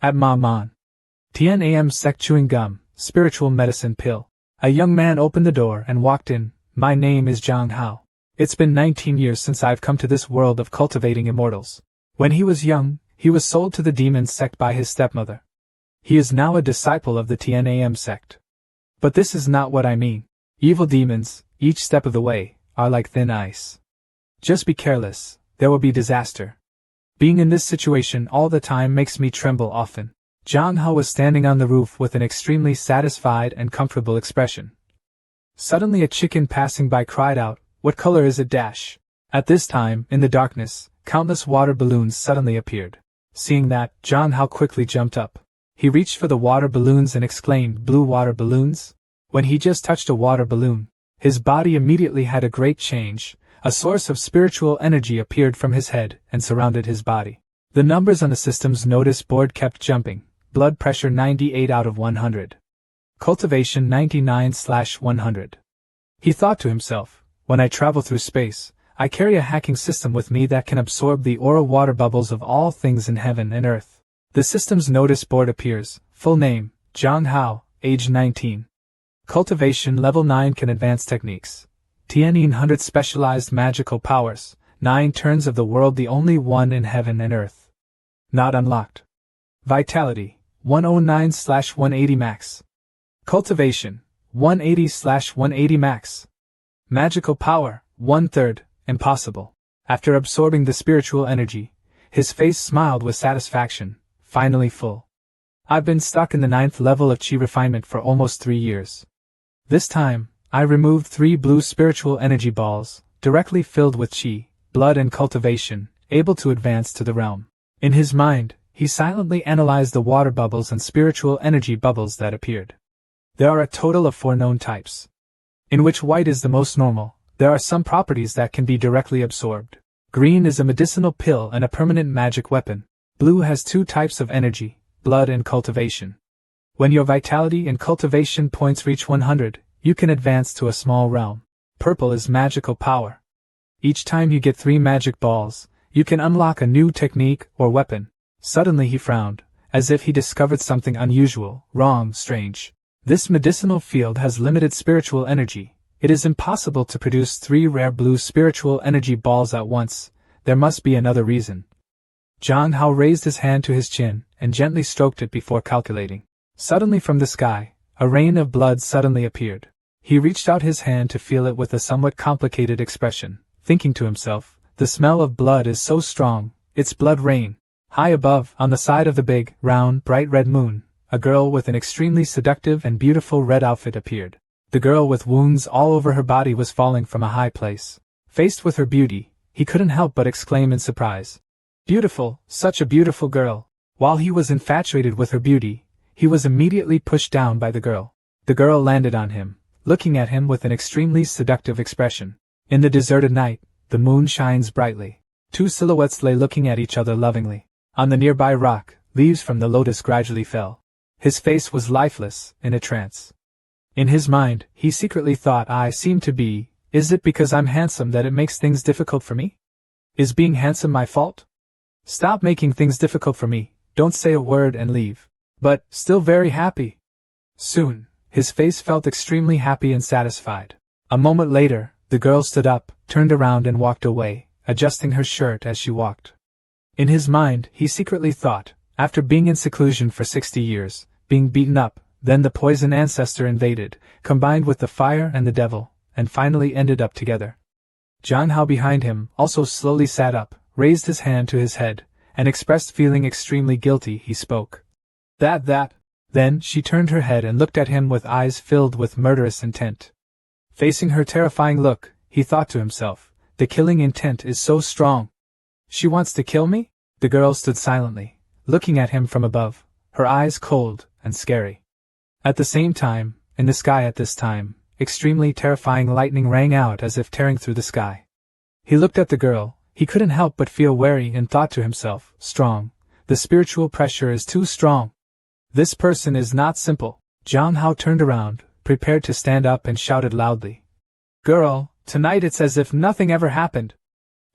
At Man. 10 a.m. sec chewing gum, spiritual medicine pill. A young man opened the door and walked in. My name is Zhang Hao. It's been 19 years since I've come to this world of cultivating immortals. When he was young, he was sold to the demon sect by his stepmother. He is now a disciple of the 10 a.m. sect. But this is not what I mean. Evil demons, each step of the way, are like thin ice. Just be careless, there will be disaster. Being in this situation all the time makes me tremble often. Zhang Hao was standing on the roof with an extremely satisfied and comfortable expression. Suddenly a chicken passing by cried out, "What color is it dash?" At this time, in the darkness, countless water balloons suddenly appeared. Seeing that, Zhang Hao quickly jumped up. He reached for the water balloons and exclaimed, "Blue water balloons?" When he just touched a water balloon, his body immediately had a great change. A source of spiritual energy appeared from his head and surrounded his body. The numbers on the system's notice board kept jumping. Blood pressure 98 out of 100. Cultivation 99/100. He thought to himself, when I travel through space, I carry a hacking system with me that can absorb the aura water bubbles of all things in heaven and earth. The system's notice board appears. Full name, Zhang Hao, age 19. Cultivation level 9 can advance techniques. 100 specialized magical powers, 9 turns of the world, the only one in heaven and earth. Not unlocked. Vitality, 109/180 max. Cultivation, 180/180 max. Magical power, 1/3, impossible. After absorbing the spiritual energy, his face smiled with satisfaction, finally full. I've been stuck in the 9th level of Qi refinement for almost 3 years. This time, I removed 3 blue spiritual energy balls, directly filled with Qi, blood and cultivation, able to advance to the realm. In his mind, he silently analyzed the water bubbles and spiritual energy bubbles that appeared. There are a total of 4 known types, in which white is the most normal. There are some properties that can be directly absorbed. Green is a medicinal pill and a permanent magic weapon. Blue has 2 types of energy, blood and cultivation. When your vitality and cultivation points reach 100, you can advance to a small realm. Purple is magical power. Each time you get 3 magic balls, you can unlock a new technique or weapon. Suddenly he frowned, as if he discovered something unusual, wrong, strange. This medicinal field has limited spiritual energy. It is impossible to produce 3 rare blue spiritual energy balls at once. There must be another reason. Zhang Hao raised his hand to his chin and gently stroked it before calculating. Suddenly from the sky, a rain of blood suddenly appeared. He reached out his hand to feel it with a somewhat complicated expression, thinking to himself, the smell of blood is so strong, it's blood rain. High above, on the side of the big, round, bright red moon, a girl with an extremely seductive and beautiful red outfit appeared. The girl with wounds all over her body was falling from a high place. Faced with her beauty, he couldn't help but exclaim in surprise. Beautiful, such a beautiful girl. While he was infatuated with her beauty, he was immediately pushed down by the girl. The girl landed on him, looking at him with an extremely seductive expression. In the deserted night, the moon shines brightly. 2 silhouettes lay looking at each other lovingly. On the nearby rock, leaves from the lotus gradually fell. His face was lifeless, in a trance. In his mind, he secretly thought, I seem to be, is it because I'm handsome that it makes things difficult for me? Is being handsome my fault? Stop making things difficult for me, don't say a word and leave. But, still very happy. Soon, his face felt extremely happy and satisfied. A moment later, the girl stood up, turned around and walked away, adjusting her shirt as she walked. In his mind, he secretly thought, after being in seclusion for 60 years, being beaten up, then the poison ancestor invaded, combined with the fire and the devil, and finally ended up together. Zhang Hao behind him also slowly sat up, raised his hand to his head, and expressed feeling extremely guilty. He spoke. That. Then she turned her head and looked at him with eyes filled with murderous intent. Facing her terrifying look, he thought to himself, the killing intent is so strong. She wants to kill me? The girl stood silently, looking at him from above, her eyes cold and scary. At the same time, in the sky at this time, extremely terrifying lightning rang out as if tearing through the sky. He looked at the girl, he couldn't help but feel wary and thought to himself, strong. The spiritual pressure is too strong. This person is not simple. Zhang Hao turned around, prepared to stand up and shouted loudly. Girl, tonight it's as if nothing ever happened.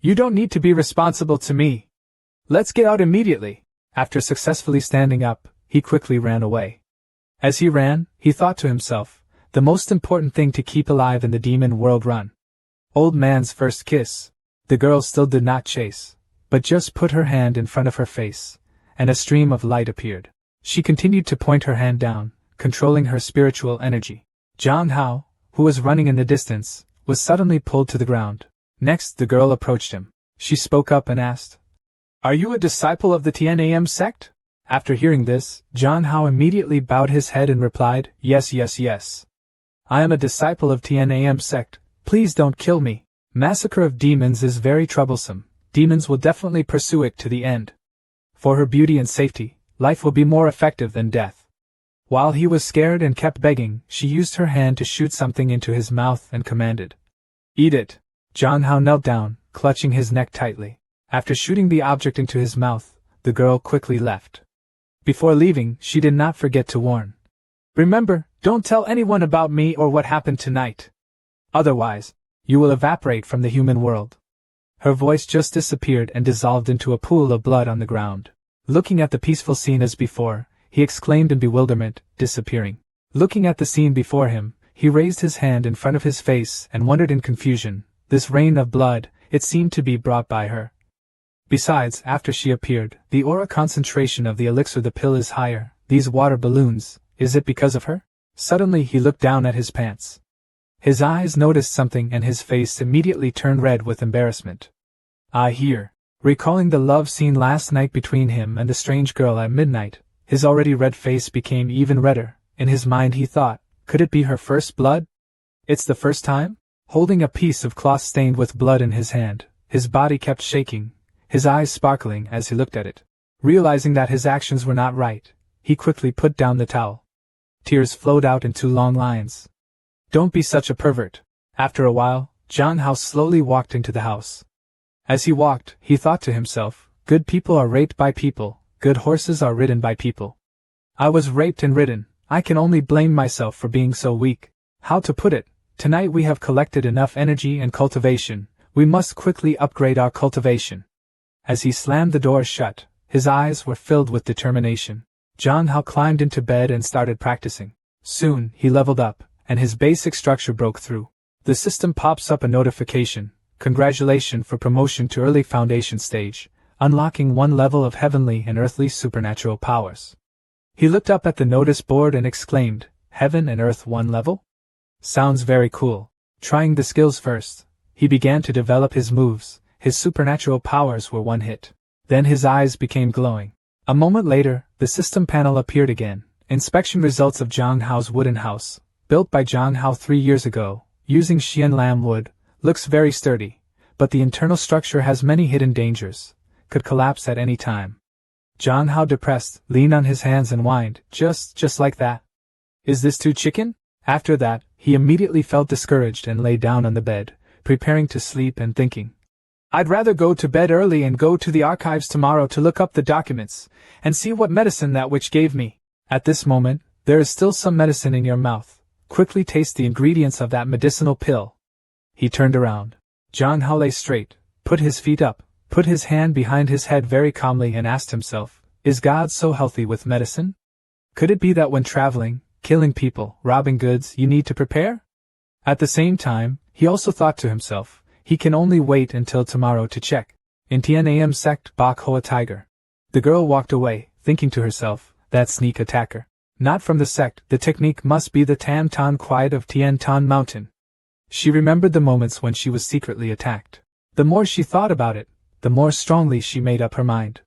You don't need to be responsible to me. Let's get out immediately. After successfully standing up, he quickly ran away. As he ran, he thought to himself, the most important thing to keep alive in the demon world run. Old man's first kiss. The girl still did not chase, but just put her hand in front of her face, and a stream of light appeared. She continued to point her hand down, controlling her spiritual energy. Zhang Hao, who was running in the distance, was suddenly pulled to the ground. Next, the girl approached him. She spoke up and asked, "Are you a disciple of the TNAM sect?" After hearing this, Zhang Hao immediately bowed his head and replied, "Yes, yes, yes. I am a disciple of TNAM sect. Please don't kill me. Massacre of demons is very troublesome. Demons will definitely pursue it to the end. For her beauty and safety, life will be more effective than death." While he was scared and kept begging, she used her hand to shoot something into his mouth and commanded, "Eat it." Zhang Hao knelt down, clutching his neck tightly. After shooting the object into his mouth, the girl quickly left. Before leaving, she did not forget to warn, "Remember, don't tell anyone about me or what happened tonight. Otherwise, you will evaporate from the human world." Her voice just disappeared and dissolved into a pool of blood on the ground. Looking at the peaceful scene as before, he exclaimed in bewilderment, disappearing. Looking at the scene before him, he raised his hand in front of his face and wondered in confusion, this rain of blood, it seemed to be brought by her. Besides, after she appeared, the aura concentration of the elixir the pill is higher. These water balloons, is it because of her? Suddenly he looked down at his pants. His eyes noticed something and his face immediately turned red with embarrassment. Recalling the love scene last night between him and the strange girl at midnight, his already red face became even redder. In his mind he thought, could it be her first blood? It's the first time? Holding a piece of cloth stained with blood in his hand, his body kept shaking, his eyes sparkling as he looked at it. Realizing that his actions were not right, he quickly put down the towel. Tears flowed out in 2 long lines. "Don't be such a pervert." After a while, Zhang Hao slowly walked into the house. As he walked, he thought to himself, good people are raped by people, good horses are ridden by people. I was raped and ridden, I can only blame myself for being so weak. How to put it? Tonight we have collected enough energy and cultivation, we must quickly upgrade our cultivation. As he slammed the door shut, his eyes were filled with determination. Zhang Hao climbed into bed and started practicing. Soon, he leveled up, and his basic structure broke through. The system pops up a notification, "Congratulations for promotion to early foundation stage, unlocking 1 level of heavenly and earthly supernatural powers." He looked up at the notice board and exclaimed, "Heaven and Earth 1 level? Sounds very cool." Trying the skills first, he began to develop his moves. His supernatural powers were 1 hit. Then his eyes became glowing. A moment later, the system panel appeared again. Inspection results of Zhang Hao's wooden house, built by Zhang Hao 3 years ago, using Xian Lam wood, looks very sturdy, but the internal structure has many hidden dangers, could collapse at any time. Zhang Hao, depressed, leaned on his hands and whined, just like that. Is this too chicken? After that, he immediately felt discouraged and lay down on the bed, preparing to sleep and thinking, I'd rather go to bed early and go to the archives tomorrow to look up the documents, and see what medicine that witch gave me. At this moment, there is still some medicine in your mouth. Quickly taste the ingredients of that medicinal pill. He turned around. Zhang Hao lay straight, put his feet up, put his hand behind his head very calmly and asked himself, is God so healthy with medicine? Could it be that when traveling, killing people, robbing goods, you need to prepare? At the same time, he also thought to himself, he can only wait until tomorrow to check. In TNAM sect, Bak Hoa Tiger. The girl walked away, thinking to herself, that sneak attacker. Not from the sect, the technique must be the Tam Tan Quiet of Tian Tan Mountain. She remembered the moments when she was secretly attacked. The more she thought about it, the more strongly she made up her mind.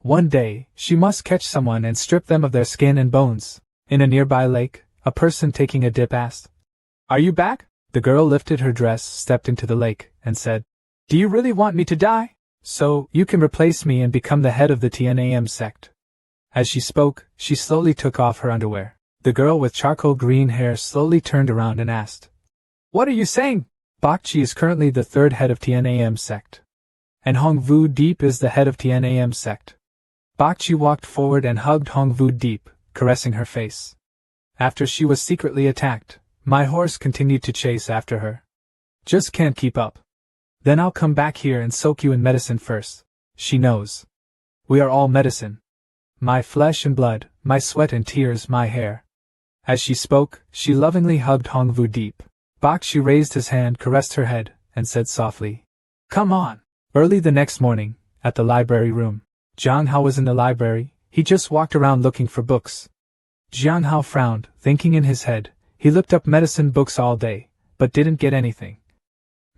One day, she must catch someone and strip them of their skin and bones. In a nearby lake, a person taking a dip asked, Are you back? The girl lifted her dress, stepped into the lake, and said, Do you really want me to die? So, you can replace me and become the head of the TNAM sect. As she spoke, she slowly took off her underwear. The girl with charcoal green hair slowly turned around and asked, What are you saying? Bakchi is currently the 3rd head of TNAM sect. And Hongvu Deep is the head of TNAM sect. Bakchi walked forward and hugged Hongvu Deep, caressing her face. After she was secretly attacked, my horse continued to chase after her. Just can't keep up. Then I'll come back here and soak you in medicine first. She knows. We are all medicine. My flesh and blood, my sweat and tears, my hair. As she spoke, she lovingly hugged Hongvu deep. Bakshi raised his hand, caressed her head, and said softly, "Come on." Early the next morning, at the library room, Zhang Hao was in the library. He just walked around looking for books. Zhang Hao frowned, thinking in his head. He looked up medicine books all day, but didn't get anything.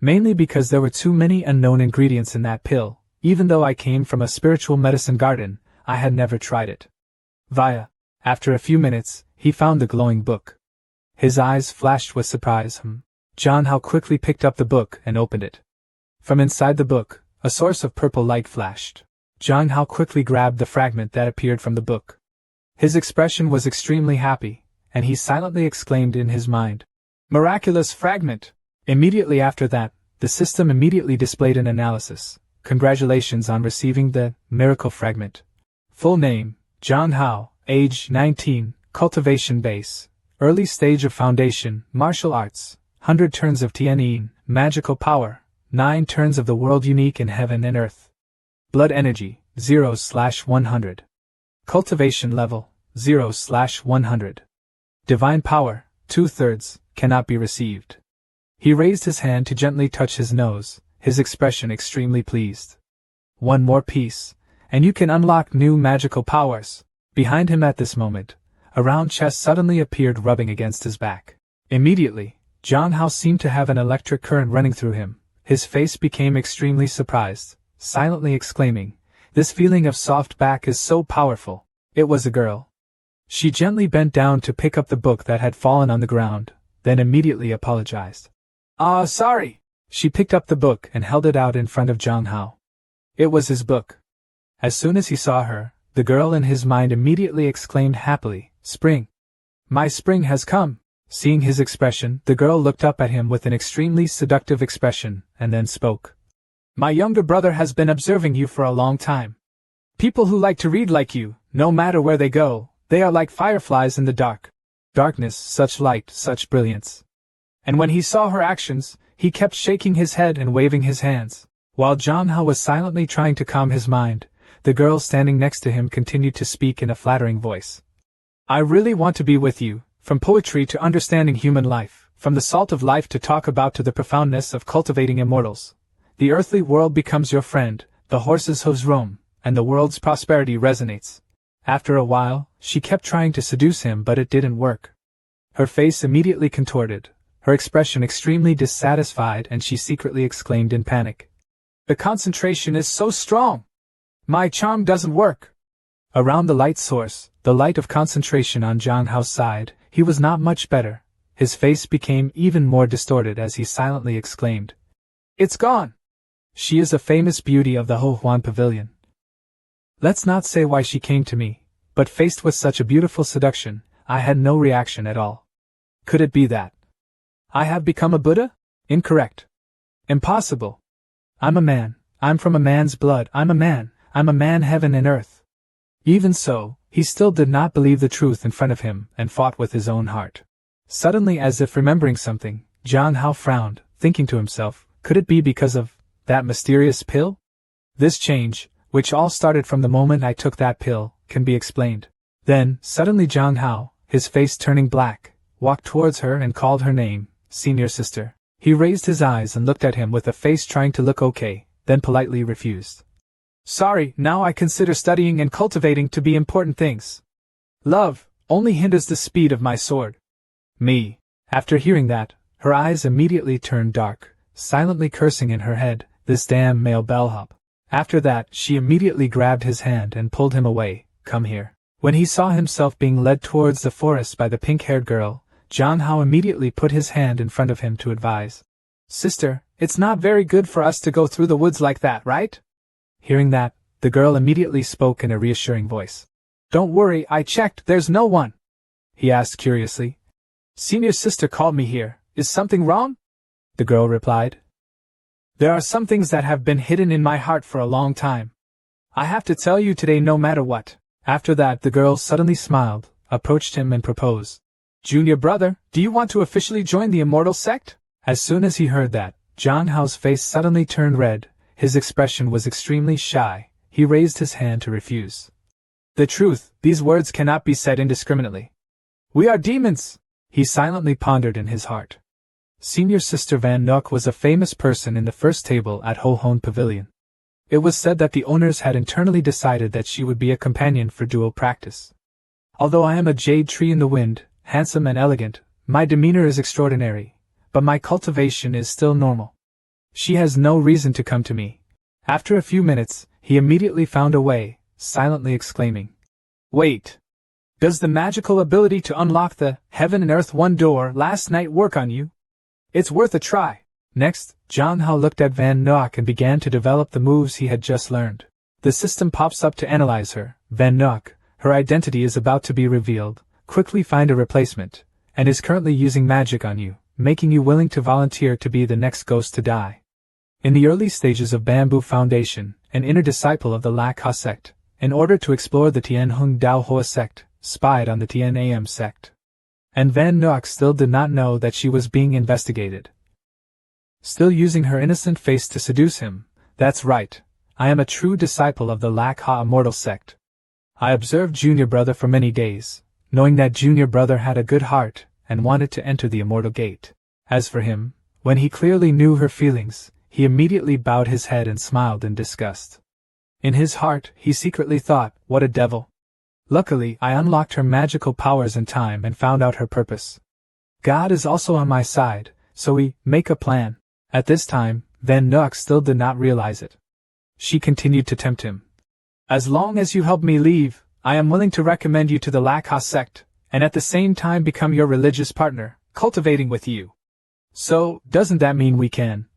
Mainly because there were too many unknown ingredients in that pill. Even though I came from a spiritual medicine garden, I had never tried it. After a few minutes, he found the glowing book. His eyes flashed with surprise. Zhang Hao quickly picked up the book and opened it. From inside the book, a source of purple light flashed. Zhang Hao quickly grabbed the fragment that appeared from the book. His expression was extremely happy, and he silently exclaimed in his mind, "Miraculous fragment!" Immediately after that, the system immediately displayed an analysis. Congratulations on receiving the miracle fragment. Full name, Zhang Hao, age 19, cultivation base, early stage of foundation, martial arts, 100 turns of Tianyin, magical power, 9 turns of the world unique in heaven and earth. Blood energy, 0/100. Cultivation level, 0/100. Divine power, 2/3, cannot be received. He raised his hand to gently touch his nose, his expression extremely pleased. One more piece, and you can unlock new magical powers. Behind him at this moment, a round chest suddenly appeared rubbing against his back. Immediately, Zhang Hao seemed to have an electric current running through him. His face became extremely surprised, silently exclaiming, "This feeling of soft back is so powerful." It was a girl. She gently bent down to pick up the book that had fallen on the ground, then immediately apologized. Sorry." She picked up the book and held it out in front of Zhang Hao. It was his book. As soon as he saw her, the girl in his mind immediately exclaimed happily, "Spring! My spring has come!" Seeing his expression, the girl looked up at him with an extremely seductive expression, and then spoke. "My younger brother has been observing you for a long time. People who like to read like you, no matter where they go, they are like fireflies in the dark. Darkness, such light, such brilliance." And when he saw her actions, he kept shaking his head and waving his hands. While Zhang Hao was silently trying to calm his mind, the girl standing next to him continued to speak in a flattering voice. "I really want to be with you, from poetry to understanding human life, from the salt of life to talk about to the profoundness of cultivating immortals. The earthly world becomes your friend, the horse's hooves roam, and the world's prosperity resonates." After a while, she kept trying to seduce him, but it didn't work. Her face immediately contorted, her expression extremely dissatisfied, and she secretly exclaimed in panic, "The concentration is so strong! My charm doesn't work!" Around the light source, the light of concentration on Zhang Hao's side, he was not much better. His face became even more distorted as he silently exclaimed, "It's gone! She is a famous beauty of the Ho Huan Pavilion. Let's not say why she came to me, but faced with such a beautiful seduction, I had no reaction at all. Could it be that I have become a Buddha? Incorrect. Impossible. I'm a man, I'm from a man's blood, I'm a man heaven and earth." Even so, he still did not believe the truth in front of him and fought with his own heart. Suddenly, as if remembering something, Zhang Hao frowned, thinking to himself, could it be because of that mysterious pill? This change, which all started from the moment I took that pill, can be explained. Then, suddenly Zhang Hao, his face turning black, walked towards her and called her name, "Senior sister." He raised his eyes and looked at him with a face trying to look okay, then politely refused. "Sorry, now I consider studying and cultivating to be important things. Love only hinders the speed of my sword." Me. After hearing that, her eyes immediately turned dark, silently cursing in her head, "This damn male bellhop." After that, she immediately grabbed his hand and pulled him away, "Come here." When he saw himself being led towards the forest by the pink-haired girl, Zhang Hao immediately put his hand in front of him to advise. "Sister, it's not very good for us to go through the woods like that, right?" Hearing that, the girl immediately spoke in a reassuring voice. "Don't worry, I checked, there's no one." He asked curiously. "Senior sister called me here, is something wrong?" The girl replied. "There are some things that have been hidden in my heart for a long time. I have to tell you today no matter what." After that, the girl suddenly smiled, approached him and proposed. "Junior brother, do you want to officially join the immortal sect?" As soon as he heard that, Zhang Hao's face suddenly turned red, his expression was extremely shy, he raised his hand to refuse. The truth, these words cannot be said indiscriminately. We are demons! He silently pondered in his heart. Senior Sister Van Nook was a famous person in the first table at Ho Hon Pavilion. It was said that the owners had internally decided that she would be a companion for dual practice. Although I am a jade tree in the wind, handsome and elegant, my demeanor is extraordinary, but my cultivation is still normal. She has no reason to come to me. After a few minutes, he immediately found a way, silently exclaiming, "Wait! Does the magical ability to unlock the heaven and earth one door last night work on you? It's worth a try." Next, Zhang Hao looked at Van Nook and began to develop the moves he had just learned. The system pops up to analyze her. Van Nook, her identity is about to be revealed, quickly find a replacement, and is currently using magic on you, making you willing to volunteer to be the next ghost to die. In the early stages of Bamboo Foundation, an inner disciple of the Lak Ha sect, in order to explore the Tian Hung Dao Hoa sect, spied on the Tian Am sect. And Van Nook still did not know that she was being investigated. Still using her innocent face to seduce him. That's right, I am a true disciple of the Lak Ha Immortal sect. I observed Junior Brother for many days, knowing that Junior Brother had a good heart, and wanted to enter the Immortal Gate. As for him, when he clearly knew her feelings, he immediately bowed his head and smiled in disgust. In his heart, he secretly thought, what a devil. Luckily, I unlocked her magical powers in time and found out her purpose. God is also on my side, so we make a plan. At this time, Van Nook still did not realize it. She continued to tempt him. As long as you help me leave, I am willing to recommend you to the Lak Ha sect, and at the same time become your religious partner, cultivating with you. So, doesn't that mean we can?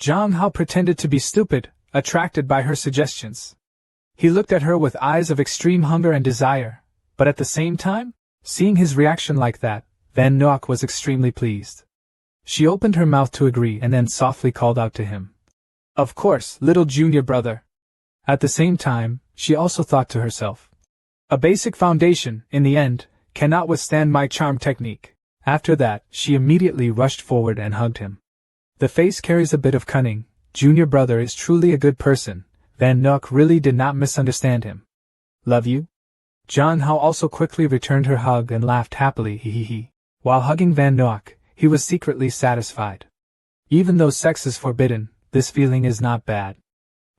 Zhang Hao pretended to be stupid, attracted by her suggestions. He looked at her with eyes of extreme hunger and desire, but at the same time, seeing his reaction like that, Van Nook was extremely pleased. She opened her mouth to agree and then softly called out to him. Of course, little Junior Brother. At the same time, she also thought to herself. A basic foundation, in the end, cannot withstand my charm technique. After that, she immediately rushed forward and hugged him. The face carries a bit of cunning. Junior Brother is truly a good person. Van Nook really did not misunderstand him. Love you? Zhang Hao also quickly returned her hug and laughed happily, hee. While hugging Van Nook, he was secretly satisfied. Even though sex is forbidden, this feeling is not bad.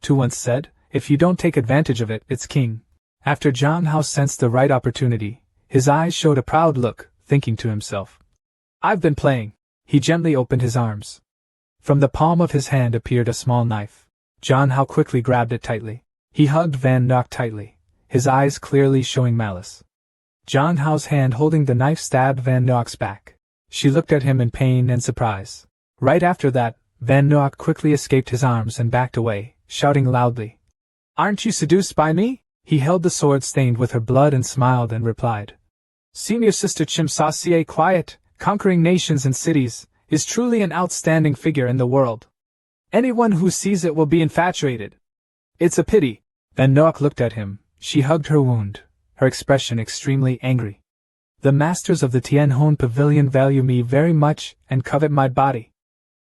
Tu once said, if you don't take advantage of it, it's king. After Zhang Hao sensed the right opportunity, his eyes showed a proud look, thinking to himself. I've been playing. He gently opened his arms. From the palm of his hand appeared a small knife. Zhang Hao quickly grabbed it tightly. He hugged Van Nook tightly, his eyes clearly showing malice. Zhang Hao's hand holding the knife stabbed Van Nook's back. She looked at him in pain and surprise. Right after that, Van Nook quickly escaped his arms and backed away, shouting loudly. Aren't you seduced by me? He held the sword stained with her blood and smiled and replied. Senior Sister Chim Sa Sie quiet, conquering nations and cities, is truly an outstanding figure in the world. Anyone who sees it will be infatuated. It's a pity. Van Nook looked at him. She hugged her wound, her expression extremely angry. The masters of the Tian Hon Pavilion value me very much and covet my body.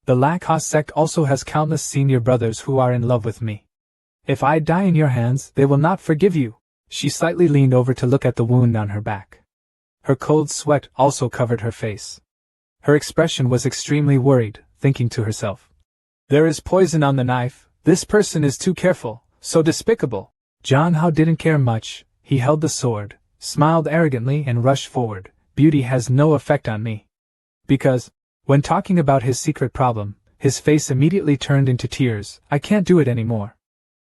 The Lak Ha sect also has countless senior brothers who are in love with me. If I die in your hands, they will not forgive you. She slightly leaned over to look at the wound on her back. Her cold sweat also covered her face. Her expression was extremely worried, thinking to herself. There is poison on the knife. This person is too careful, so despicable. Zhang Hao didn't care much. He held the sword, smiled arrogantly and rushed forward. Beauty has no effect on me. Because, when talking about his secret problem, his face immediately turned into tears. I can't do it anymore.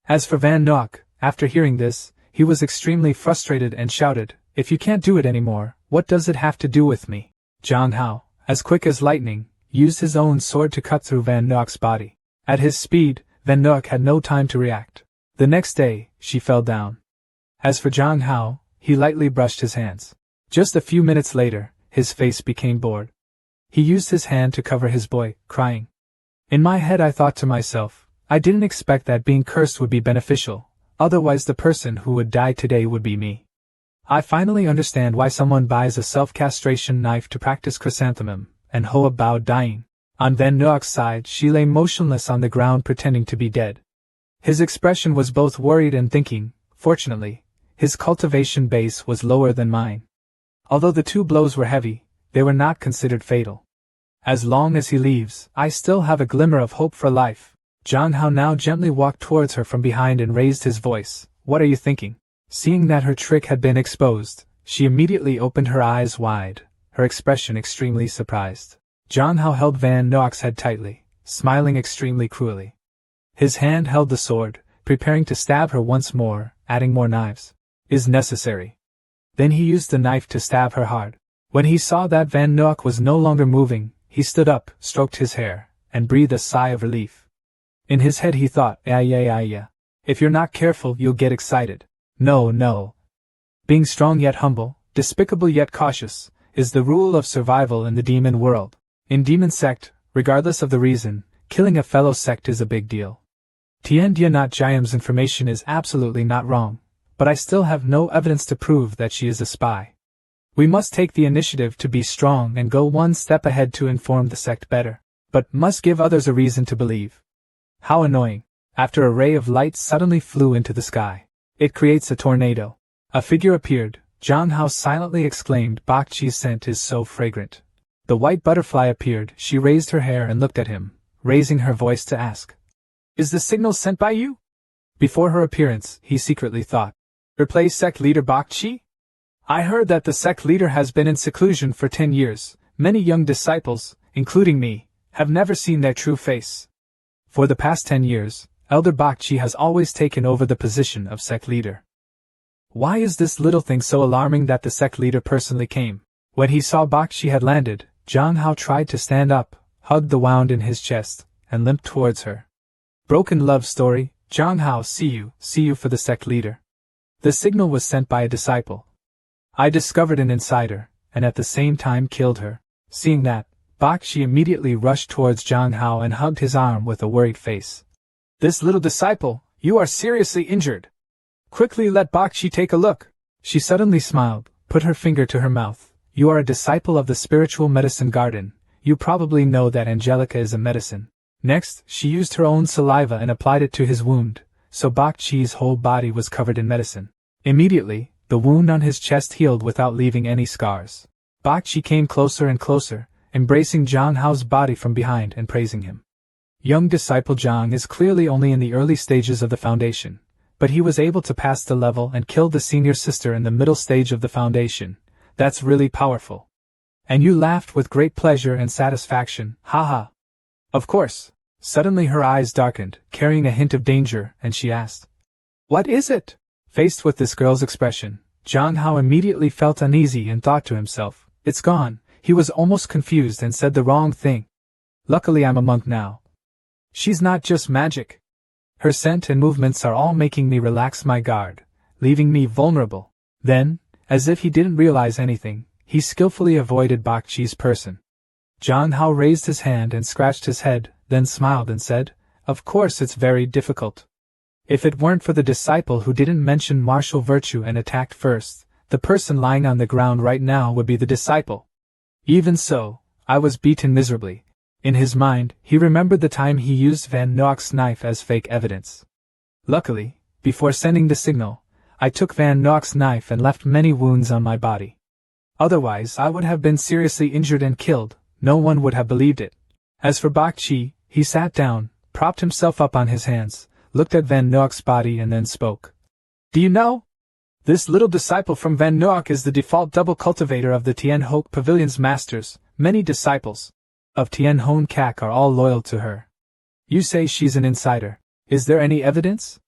As for Van Nook, after hearing this, he was extremely frustrated and shouted, if you can't do it anymore, what does it have to do with me? Zhang Hao, as quick as lightning, used his own sword to cut through Van Nook's body. At his speed, Van Nook had no time to react. The next day, she fell down. As for Zhang Hao, he lightly brushed his hands. Just a few minutes later, his face became bored. He used his hand to cover his boy, crying. In my head I thought to myself, I didn't expect that being cursed would be beneficial, otherwise the person who would die today would be me. I finally understand why someone buys a self-castration knife to practice chrysanthemum, and Hoa bowed dying. On Van Nook's side she lay motionless on the ground pretending to be dead. His expression was both worried and thinking. Fortunately, His cultivation base was lower than mine. Although the 2 blows were heavy, they were not considered fatal. As long as he leaves, I still have a glimmer of hope for life. Zhang Hao now gently walked towards her from behind and raised his voice. What are you thinking? Seeing that her trick had been exposed, she immediately opened her eyes wide, her expression extremely surprised. Zhang Hao held Van Noak's head tightly, smiling extremely cruelly. His hand held the sword, preparing to stab her once more, adding more knives. Is necessary. Then he used the knife to stab her hard. When he saw that Van Noak was no longer moving, he stood up, stroked his hair, and breathed a sigh of relief. In his head he thought, yeah. If you're not careful, you'll get excited. No. Being strong yet humble, despicable yet cautious, is the rule of survival in the demon world. In demon sect, regardless of the reason, killing a fellow sect is a big deal. Tian Dianat Jiam's information is absolutely not wrong, but I still have no evidence to prove that she is a spy. We must take the initiative to be strong and go one step ahead to inform the sect better, but must give others a reason to believe. How annoying. After a ray of light suddenly flew into the sky. It creates a tornado. A figure appeared. Zhang Hao silently exclaimed, Bak Chi's scent is so fragrant. The white butterfly appeared. She raised her hair and looked at him, raising her voice to ask, Is the signal sent by you? Before her appearance, he secretly thought, Replace sect leader Bak Chi? I heard that the sect leader has been in seclusion for 10 years. Many young disciples, including me, have never seen their true face. For the past 10 years, Elder Bak Chi has always taken over the position of sect leader. Why is this little thing so alarming that the sect leader personally came? When he saw Bak Chi had landed, Zhang Hao tried to stand up, hugged the wound in his chest, and limped towards her. Broken love story. Zhang Hao, see you for the sect leader. The signal was sent by a disciple. I discovered an insider, and at the same time killed her. Seeing that, Bak Chi immediately rushed towards Zhang Hao and hugged his arm with a worried face. This little disciple, you are seriously injured. Quickly let Bak Chi take a look. She suddenly smiled, put her finger to her mouth. You are a disciple of the spiritual medicine garden. You probably know that Angelica is a medicine. Next, she used her own saliva and applied it to his wound, so Bak Chi's whole body was covered in medicine. Immediately, the wound on his chest healed without leaving any scars. Bak Chi came closer and closer, embracing Zhang Hao's body from behind and praising him. Young disciple Zhang is clearly only in the early stages of the foundation, but he was able to pass the level and killed the senior sister in the middle stage of the foundation. That's really powerful. And you laughed with great pleasure and satisfaction, haha. Of course. Suddenly her eyes darkened, carrying a hint of danger, and she asked, What is it? Faced with this girl's expression, Zhang Hao immediately felt uneasy and thought to himself, It's gone. He was almost confused and said the wrong thing. Luckily I'm a monk now. She's not just magic. Her scent and movements are all making me relax my guard, leaving me vulnerable. Then, as if he didn't realize anything, he skillfully avoided Bak Chi's person. Zhang Hao raised his hand and scratched his head, then smiled and said, Of course it's very difficult. If it weren't for the disciple who didn't mention martial virtue and attacked first, the person lying on the ground right now would be the disciple. Even so, I was beaten miserably. In his mind, he remembered the time he used Van Noak's knife as fake evidence. Luckily, before sending the signal, I took Van Noak's knife and left many wounds on my body. Otherwise I would have been seriously injured and killed. No one would have believed it. As for Bak Chi, he sat down, propped himself up on his hands, looked at Van Noak's body and then spoke. Do you know? This little disciple from Van Noak is the default double cultivator of the Tien Hoke Pavilion's masters. Many disciples of Tien Hon Kak are all loyal to her. You say she's an insider. Is there any evidence?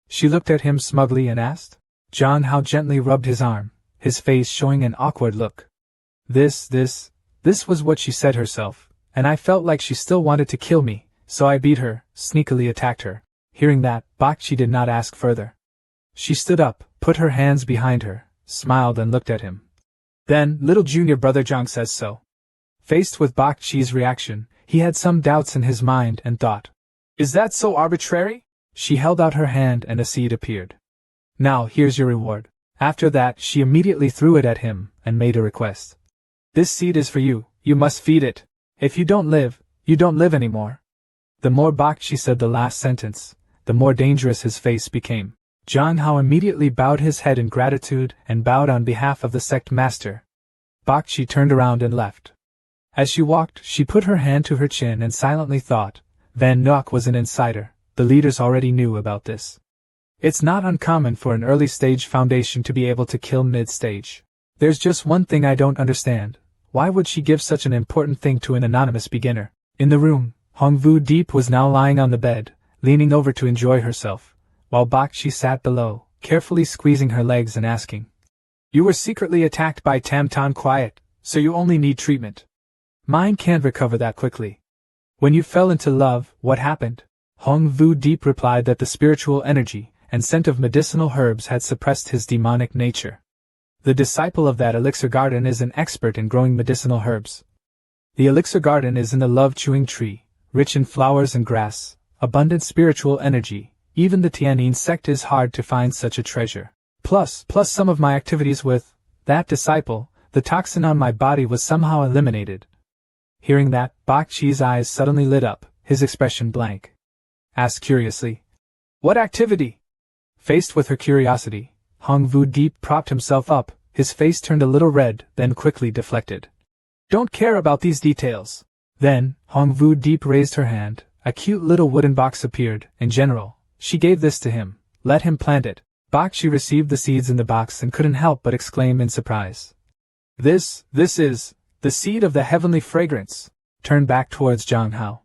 She looked at him smugly and asked. Zhang Hao gently rubbed his arm, his face showing an awkward look. This was what she said herself, and I felt like she still wanted to kill me, so I beat her, sneakily attacked her. Hearing that, Bak Chi did not ask further. She stood up, put her hands behind her, smiled and looked at him. Then, little junior brother Zhang says so. Faced with Bak Chi's reaction, he had some doubts in his mind and thought, Is that so arbitrary? She held out her hand and a seed appeared. Now here's your reward. After that she immediately threw it at him and made a request. This seed is for you, you must feed it. If you don't live anymore. The more Bak Chi said the last sentence, the more dangerous his face became. Zhang Hao immediately bowed his head in gratitude and bowed on behalf of the sect master. Bakshi turned around and left. As she walked, she put her hand to her chin and silently thought, Van Nook was an insider, the leaders already knew about this. It's not uncommon for an early-stage foundation to be able to kill mid-stage. There's just one thing I don't understand. Why would she give such an important thing to an anonymous beginner? In the room, Hongvu Deep was now lying on the bed, leaning over to enjoy herself, while Bakshi sat below, carefully squeezing her legs and asking, You were secretly attacked by Tamton Quiet, so you only need treatment. Mine can't recover that quickly. When you fell into love, what happened? Hongvu Deep replied that the spiritual energy and scent of medicinal herbs had suppressed his demonic nature. The disciple of that elixir garden is an expert in growing medicinal herbs. The elixir garden is in the love-chewing tree, rich in flowers and grass, abundant spiritual energy. Even the Tianyin sect is hard to find such a treasure. Plus some of my activities with that disciple, the toxin on my body was somehow eliminated. Hearing that, Bakshi's eyes suddenly lit up, his expression blank. Asked curiously, What activity? Faced with her curiosity, Hongvu Deep propped himself up, his face turned a little red, then quickly deflected. Don't care about these details. Then, Hongvu Deep raised her hand, a cute little wooden box appeared. In general, she gave this to him, let him plant it. Bakshi received the seeds in the box and couldn't help but exclaim in surprise. This is the seed of the heavenly fragrance. Turned back towards Zhang Hao.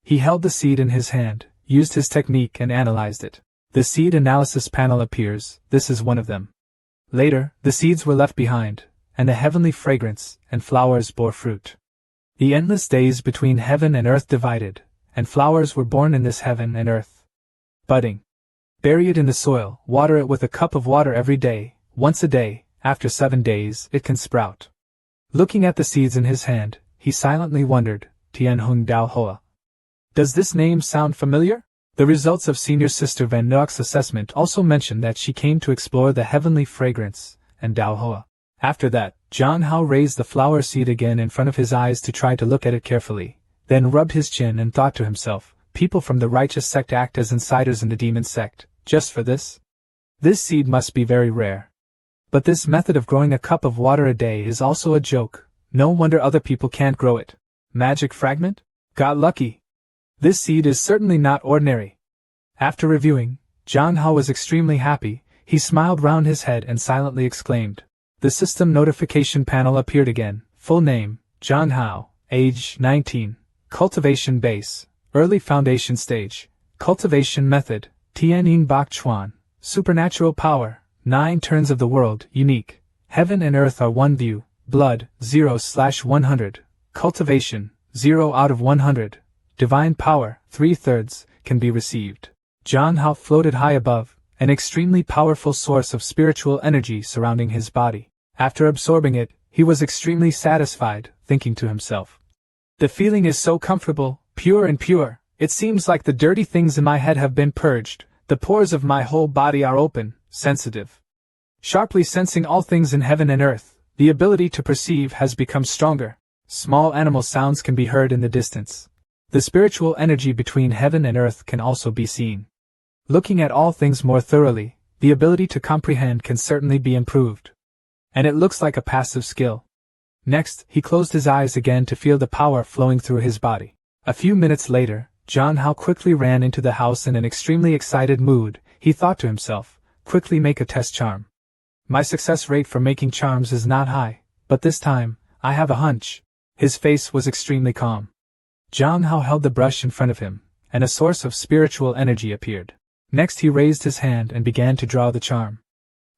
He held the seed in his hand, used his technique and analyzed it. The seed analysis panel appears, this is one of them. Later, the seeds were left behind, and the heavenly fragrance and flowers bore fruit. The endless days between heaven and earth divided, and flowers were born in this heaven and earth. Budding. Bury it in the soil, water it with a cup of water every day, once a day, after 7 days, it can sprout. Looking at the seeds in his hand, he silently wondered, Tianhung Dao Hoa. Does this name sound familiar? The results of Senior Sister Van Nook's assessment also mentioned that she came to explore the heavenly fragrance and Dao Hoa. After that, Zhang Hao raised the flower seed again in front of his eyes to try to look at it carefully, then rubbed his chin and thought to himself, people from the righteous sect act as insiders in the demon sect, just for this? This seed must be very rare. But this method of growing a cup of water a day is also a joke, no wonder other people can't grow it. Magic fragment? Got lucky. This seed is certainly not ordinary. After reviewing, Zhang Hao was extremely happy, he smiled round his head and silently exclaimed. The system notification panel appeared again. Full name, Zhang Hao, age 19, cultivation base, early foundation stage, cultivation method, Tianyin Bak Chuan, supernatural power, 9 turns of the world, unique, heaven and earth are one view, blood, 0/100, cultivation, 0 out of 100, divine power, 3/3, can be received. Zhang Hao floated high above, an extremely powerful source of spiritual energy surrounding his body. After absorbing it, he was extremely satisfied, thinking to himself. The feeling is so comfortable, pure and pure, it seems like the dirty things in my head have been purged, the pores of my whole body are open, sensitive. Sharply sensing all things in heaven and earth, the ability to perceive has become stronger. Small animal sounds can be heard in the distance. The spiritual energy between heaven and earth can also be seen. Looking at all things more thoroughly, the ability to comprehend can certainly be improved. And it looks like a passive skill. Next, he closed his eyes again to feel the power flowing through his body. A few minutes later, Zhang Hao quickly ran into the house in an extremely excited mood. He thought to himself, quickly make a test charm. My success rate for making charms is not high, but this time, I have a hunch. His face was extremely calm. Zhang Hao held the brush in front of him, and a source of spiritual energy appeared. Next he raised his hand and began to draw the charm.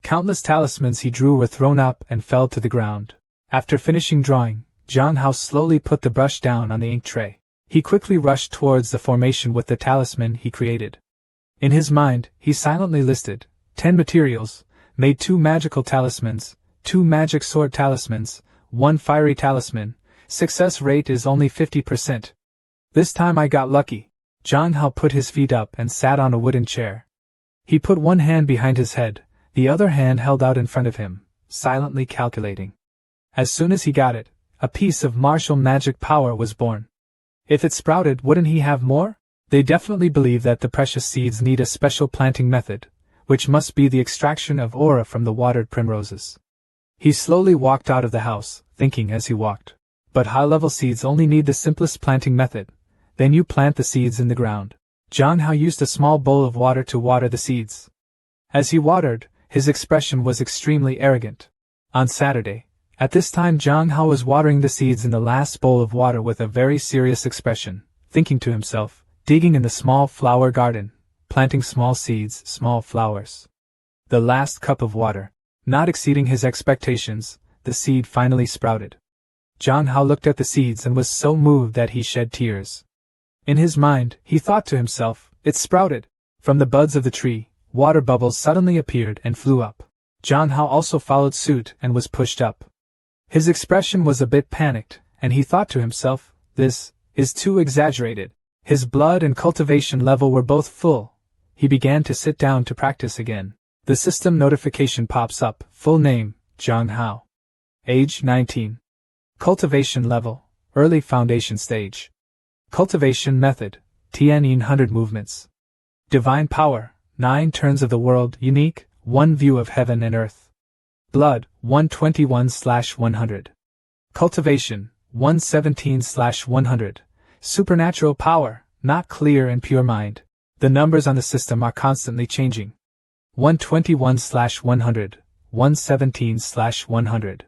Countless talismans he drew were thrown up and fell to the ground. After finishing drawing, Zhang Hao slowly put the brush down on the ink tray. He quickly rushed towards the formation with the talisman he created. In his mind, he silently listed 10 materials, made 2 magical talismans, 2 magic sword talismans, 1 fiery talisman. Success rate is only 50%. This time I got lucky. Zhang Hao put his feet up and sat on a wooden chair. He put one hand behind his head, the other hand held out in front of him, silently calculating. As soon as he got it, a piece of martial magic power was born. If it sprouted, wouldn't he have more? They definitely believe that the precious seeds need a special planting method, which must be the extraction of aura from the watered primroses. He slowly walked out of the house, thinking as he walked. But high-level seeds only need the simplest planting method. Then you plant the seeds in the ground. Zhang Hao used a small bowl of water to water the seeds. As he watered, his expression was extremely arrogant. On Saturday, at this time Zhang Hao was watering the seeds in the last bowl of water with a very serious expression, thinking to himself, digging in the small flower garden, planting small seeds, small flowers. The last cup of water, not exceeding his expectations, the seed finally sprouted. Zhang Hao looked at the seeds and was so moved that he shed tears. In his mind, he thought to himself, it sprouted. From the buds of the tree, water bubbles suddenly appeared and flew up. Zhang Hao also followed suit and was pushed up. His expression was a bit panicked, and he thought to himself, this is too exaggerated. His blood and cultivation level were both full. He began to sit down to practice again. The system notification pops up, full name, Zhang Hao. Age 19. Cultivation level, early foundation stage. Cultivation method, Tian 100 movements. Divine power, 9 turns of the world, unique, 1 view of heaven and earth. Blood, 121/100. Cultivation, 117/100. Supernatural power, not clear and pure mind. The numbers on the system are constantly changing. 121/100, 117/100.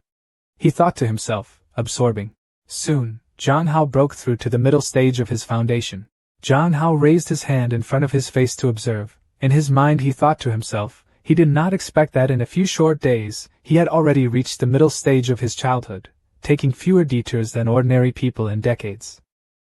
He thought to himself, absorbing. Soon, Zhang Hao broke through to the middle stage of his foundation. Zhang Hao raised his hand in front of his face to observe. In his mind he thought to himself, he did not expect that in a few short days, he had already reached the middle stage of his childhood, taking fewer detours than ordinary people in decades.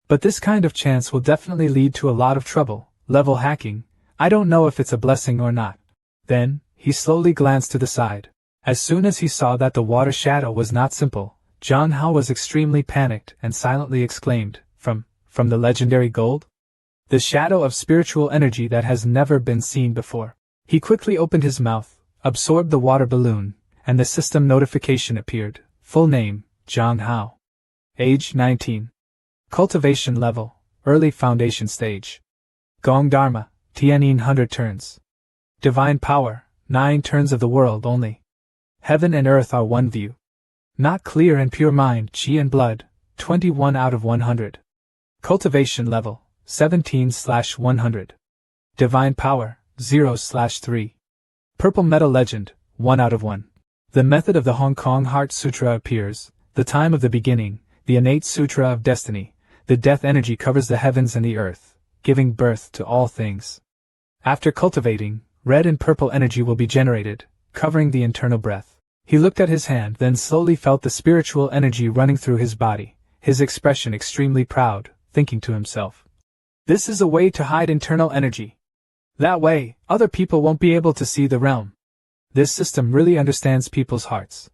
But this kind of chance will definitely lead to a lot of trouble, level hacking. I don't know if it's a blessing or not. Then, he slowly glanced to the side. As soon as he saw that the water shadow was not simple, Zhang Hao was extremely panicked and silently exclaimed, From the legendary gold? The shadow of spiritual energy that has never been seen before. He quickly opened his mouth, absorbed the water balloon, and the system notification appeared. Full name, Zhang Hao. Age 19. Cultivation level, early foundation stage. Gong Dharma, Tian 100 turns. Divine power, 9 turns of the world only. Heaven and earth are one view. Not clear and pure mind, qi and blood, 21 out of 100. Cultivation level, 17/100. Divine power, 0/3. Purple metal legend, 1 out of 1. The method of the Hong Kong Heart Sutra appears, the time of the beginning, the innate sutra of destiny, the death energy covers the heavens and the earth, giving birth to all things. After cultivating, red and purple energy will be generated, covering the internal breath. He looked at his hand, then slowly felt the spiritual energy running through his body, his expression extremely proud, thinking to himself, this is a way to hide internal energy. That way, other people won't be able to see the realm. This system really understands people's hearts.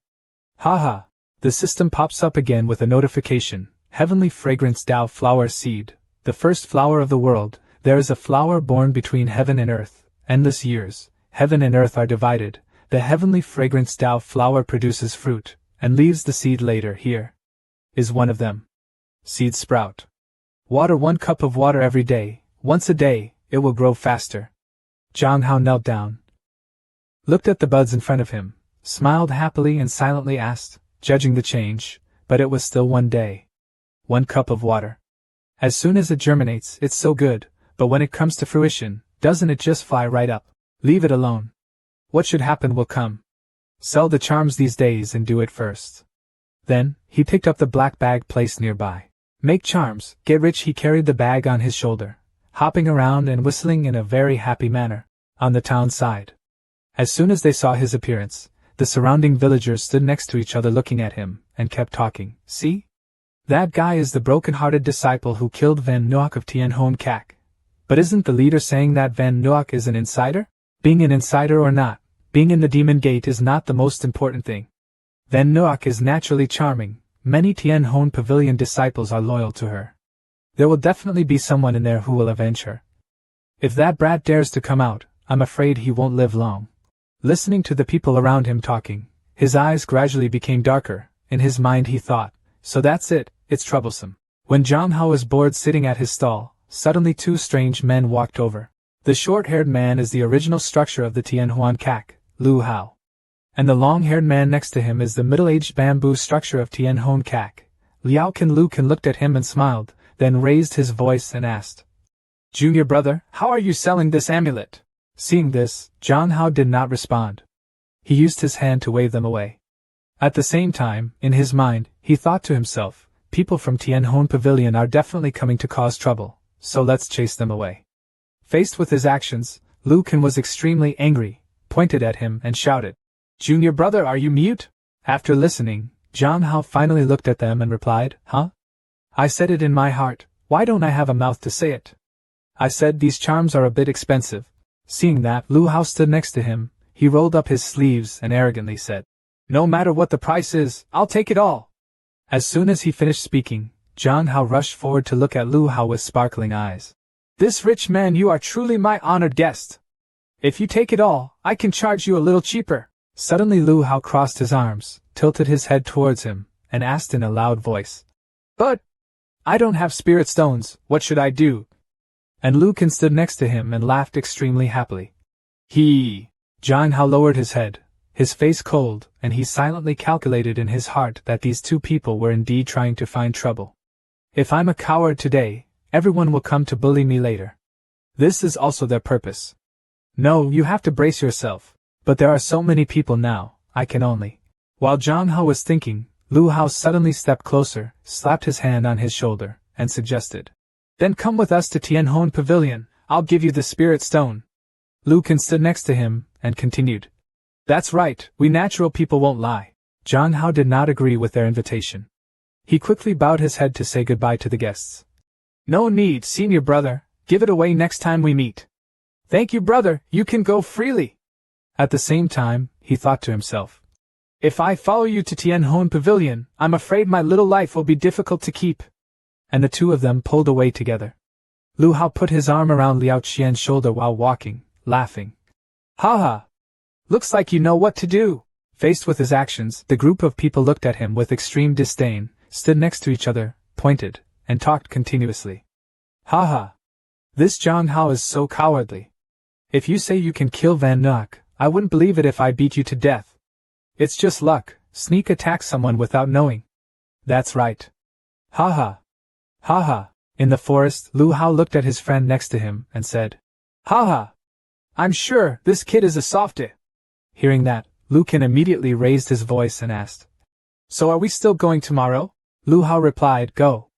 Haha, the system pops up again with a notification, Heavenly Fragrance Tao Flower Seed, the first flower of the world. There is a flower born between heaven and earth, endless years, heaven and earth are divided. The heavenly fragrance Tao flower produces fruit, and leaves the seed later. Here is one of them. Seed sprout. Water 1 cup of water every day, once a day, it will grow faster. Zhang Hao knelt down, looked at the buds in front of him, smiled happily and silently asked, judging the change, but it was still 1 day. 1 cup of water. As soon as it germinates, it's so good, but when it comes to fruition, doesn't it just fly right up? Leave it alone. What should happen will come. Sell the charms these days and do it first. Then, he picked up the black bag placed nearby. Make charms, get rich. He carried the bag on his shoulder, hopping around and whistling in a very happy manner, on the town side. As soon as they saw his appearance, the surrounding villagers stood next to each other looking at him, and kept talking. See? That guy is the broken-hearted disciple who killed Van Nuok of Tien Hon Kak. But isn't the leader saying that Van Nuok is an insider? Being an insider or not, being in the Demon Gate is not the most important thing. Van Nuok is naturally charming. Many Tien Hon Pavilion disciples are loyal to her. There will definitely be someone in there who will avenge her. If that brat dares to come out, I'm afraid he won't live long. Listening to the people around him talking, his eyes gradually became darker. In his mind he thought, so that's it, it's troublesome. When Zhang Hao was bored sitting at his stall, suddenly 2 strange men walked over. The short-haired man is the original structure of the Tianhuan Kak, Lu Hao. And the long-haired man next to him is the middle-aged bamboo structure of Tianhuan Kak. Liao Lu looked at him and smiled, then raised his voice and asked, "Junior brother, how are you selling this amulet?" Seeing this, Zhang Hao did not respond. He used his hand to wave them away. At the same time, in his mind, he thought to himself, people from Tianhong Pavilion are definitely coming to cause trouble, so let's chase them away. Faced with his actions, Lu Kan was extremely angry, pointed at him and shouted, "Junior brother, are you mute?" After listening, Zhang Hao finally looked at them and replied, "Huh? I said it in my heart, why don't I have a mouth to say it? I said these charms are a bit expensive." Seeing that Lu Hao stood next to him, he rolled up his sleeves and arrogantly said, "No matter what the price is, I'll take it all." As soon as he finished speaking, Zhang Hao rushed forward to look at Lu Hao with sparkling eyes. "This rich man, you are truly my honored guest. If you take it all, I can charge you a little cheaper." Suddenly Lu Hao crossed his arms, tilted his head towards him, and asked in a loud voice, "But I don't have spirit stones, what should I do?" And Lu Kan stood next to him and laughed extremely happily. Zhang Hao lowered his head, his face cold, and he silently calculated in his heart that these two people were indeed trying to find trouble. If I'm a coward today, everyone will come to bully me later. This is also their purpose. No, you have to brace yourself, but there are so many people now, I can only. While Zhang Hao was thinking, Lu Hao suddenly stepped closer, slapped his hand on his shoulder, and suggested, "Then come with us to Tianhong Pavilion, I'll give you the spirit stone." Lu Kan stood next to him, and continued, "That's right, we natural people won't lie." Zhang Hao did not agree with their invitation. He quickly bowed his head to say goodbye to the guests. "No need, senior brother, give it away next time we meet." "Thank you, brother, you can go freely." At the same time, he thought to himself, "If I follow you to Tianhong Pavilion, I'm afraid my little life will be difficult to keep." And the two of them pulled away together. Lu Hao put his arm around Liao Qian's shoulder while walking, laughing. "Ha ha! Looks like you know what to do." Faced with his actions, the group of people looked at him with extreme disdain, stood next to each other, pointed, and talked continuously. "Ha ha! This Zhang Hao is so cowardly. If you say you can kill Van Nuck, I wouldn't believe it if I beat you to death. It's just luck, sneak attack someone without knowing. That's right. Ha ha! Ha ha!" In the forest, Lu Hao looked at his friend next to him and said, "Ha ha! I'm sure this kid is a softy." Hearing that, Lu Kan immediately raised his voice and asked, "So are we still going tomorrow?" Lu Hao replied, "Go.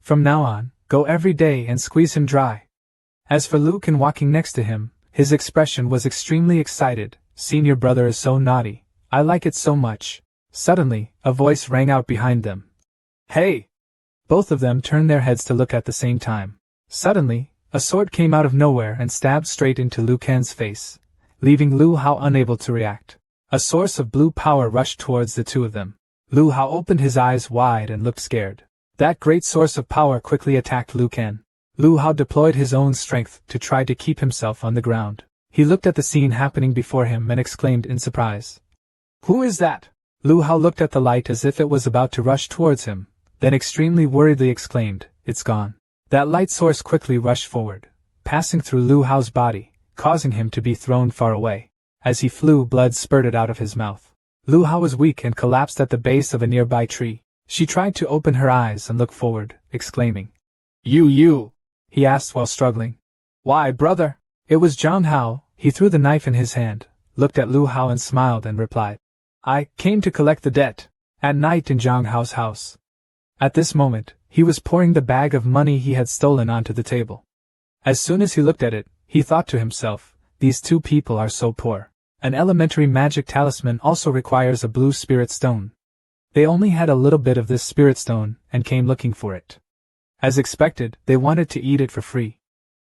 From now on, go every day and squeeze him dry." As for Lu Kan walking next to him, his expression was extremely excited. "Senior brother is so naughty, I like it so much." Suddenly, a voice rang out behind them. "Hey!" Both of them turned their heads to look at the same time. Suddenly, a sword came out of nowhere and stabbed straight into Lu Kan's face, leaving Lu Hao unable to react. A source of blue power rushed towards the two of them. Lu Hao opened his eyes wide and looked scared. That great source of power quickly attacked Lu Kan. Lu Hao deployed his own strength to try to keep himself on the ground. He looked at the scene happening before him and exclaimed in surprise, "Who is that?" Lu Hao looked at the light as if it was about to rush towards him, then extremely worriedly exclaimed, "It's gone." That light source quickly rushed forward, passing through Lu Hao's body, causing him to be thrown far away. As he flew, blood spurted out of his mouth. Lu Hao was weak and collapsed at the base of a nearby tree. She tried to open her eyes and look forward, exclaiming, You, he asked while struggling. "Why, brother?" It was Zhang Hao. He threw the knife in his hand, looked at Lu Hao and smiled and replied, "I came to collect the debt." At night in Zhang Hao's house. At this moment, he was pouring the bag of money he had stolen onto the table. As soon as he looked at it, he thought to himself, "These two people are so poor. An elementary magic talisman also requires a blue spirit stone. They only had a little bit of this spirit stone and came looking for it. As expected, they wanted to eat it for free.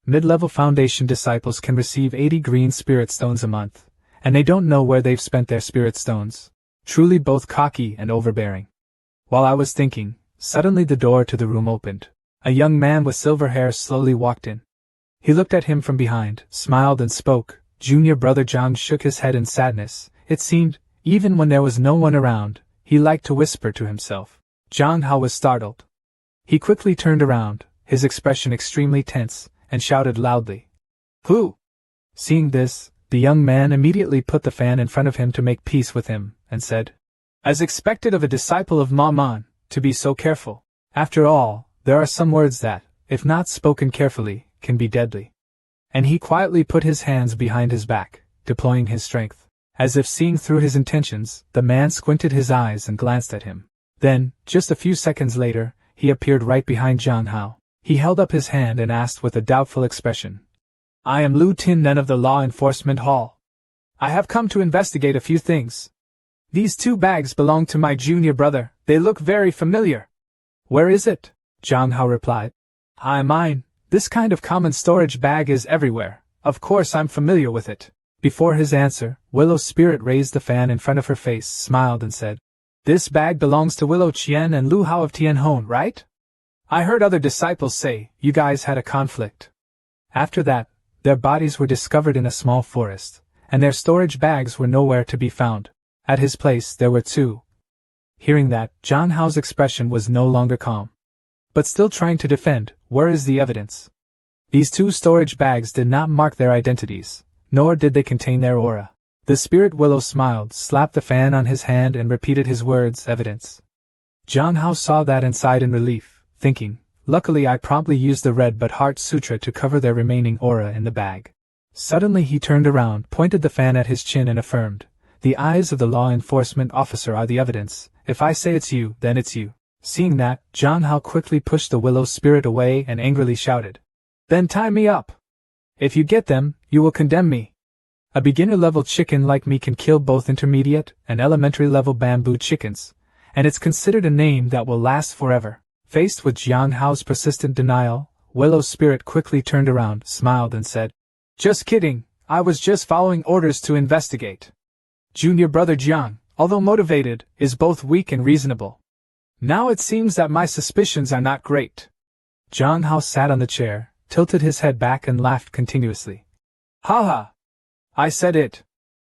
Mid-level foundation disciples can receive 80 green spirit stones a month, and they don't know where they've spent their spirit stones. Truly both cocky and overbearing." While I was thinking, suddenly the door to the room opened. A young man with silver hair slowly walked in. He looked at him from behind, smiled and spoke. Junior brother Zhang shook his head in sadness. It seemed, even when there was no one around, he liked to whisper to himself. Zhang Hao was startled. He quickly turned around, his expression extremely tense, and shouted loudly, Who? Seeing this, the young man immediately put the fan in front of him to make peace with him, and said, As expected of a disciple of Ma, to be so careful. After all, there are some words that, if not spoken carefully, can be deadly. And he quietly put his hands behind his back, deploying his strength. As if seeing through his intentions, the man squinted his eyes and glanced at him. Then, just a few seconds later, he appeared right behind Zhang Hao. He held up his hand and asked with a doubtful expression, I am Lu Tin-nen of the Law Enforcement Hall. I have come to investigate a few things. These 2 bags belong to my junior brother. They look very familiar. Where is it? Zhang Hao replied. Mine. This kind of common storage bag is everywhere. Of course I'm familiar with it. Before his answer, Willow's spirit raised the fan in front of her face, smiled and said, This bag belongs to Willow Qian and Lu Hao of Tianhong, right? I heard other disciples say you guys had a conflict. After that, their bodies were discovered in a small forest, and their storage bags were nowhere to be found. At his place there were 2. Hearing that, Zhang Hao's expression was no longer calm. But still trying to defend, where is the evidence? These 2 storage bags did not mark their identities, nor did they contain their aura. The spirit Willow smiled, slapped the fan on his hand and repeated his words, evidence. Zhang Hao saw that and sighed in relief, thinking, Luckily I promptly used the Red But Heart Sutra to cover their remaining aura in the bag. Suddenly he turned around, pointed the fan at his chin and affirmed, The eyes of the law enforcement officer are the evidence. If I say it's you, then it's you. Seeing that, Zhang Hao quickly pushed the Willow spirit away and angrily shouted, Then tie me up! If you get them, you will condemn me. A beginner-level chicken like me can kill both intermediate and elementary-level bamboo chickens, and it's considered a name that will last forever. Faced with Zhang Hao's persistent denial, Willow's spirit quickly turned around, smiled and said, Just kidding, I was just following orders to investigate. Junior brother Jiang, although motivated, is both weak and reasonable. Now it seems that my suspicions are not great. Zhang Hao sat on the chair, tilted his head back and laughed continuously. Ha ha! I said it.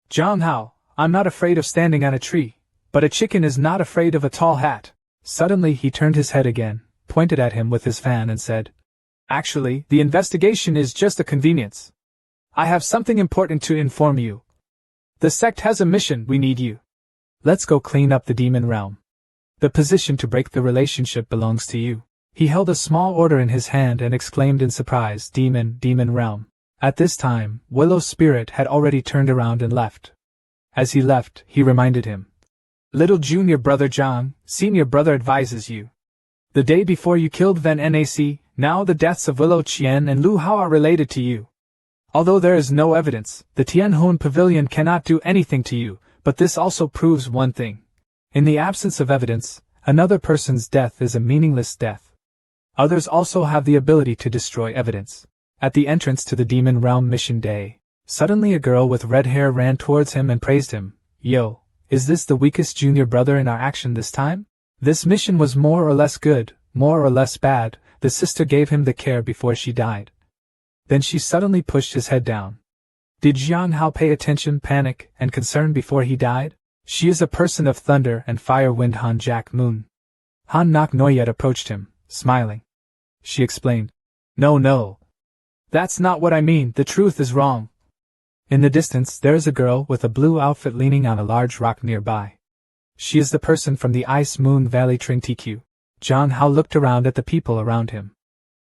Zhang Hao, I'm not afraid of standing on a tree, but a chicken is not afraid of a tall hat. Suddenly he turned his head again, pointed at him with his fan and said, Actually, the investigation is just a convenience. I have something important to inform you. The sect has a mission, we need you. Let's go clean up the demon realm. The position to break the relationship belongs to you. He held a small order in his hand and exclaimed in surprise, Demon realm. At this time, Willow's spirit had already turned around and left. As he left, he reminded him, Little junior brother Zhang, senior brother advises you. The day before you killed Ven Nac, now the deaths of Willow Qian and Lu Hao are related to you. Although there is no evidence, the Tianhong Pavilion cannot do anything to you, but this also proves one thing. In the absence of evidence, another person's death is a meaningless death. Others also have the ability to destroy evidence. At the entrance to the Demon Realm Mission Day, suddenly a girl with red hair ran towards him and praised him. Yo, is this the weakest junior brother in our action this time? This mission was more or less good, more or less bad, the sister gave him the care before she died. Then she suddenly pushed his head down. Did Zhang Hao pay attention, panic, and concern before he died? She is a person of thunder and fire wind Han Jack Moon. Han Nok Noyet approached him, smiling. She explained, No. That's not what I mean, the truth is wrong. In the distance there is a girl with a blue outfit leaning on a large rock nearby. She is the person from the Ice Moon Valley Tring TQ. Zhang Hao looked around at the people around him.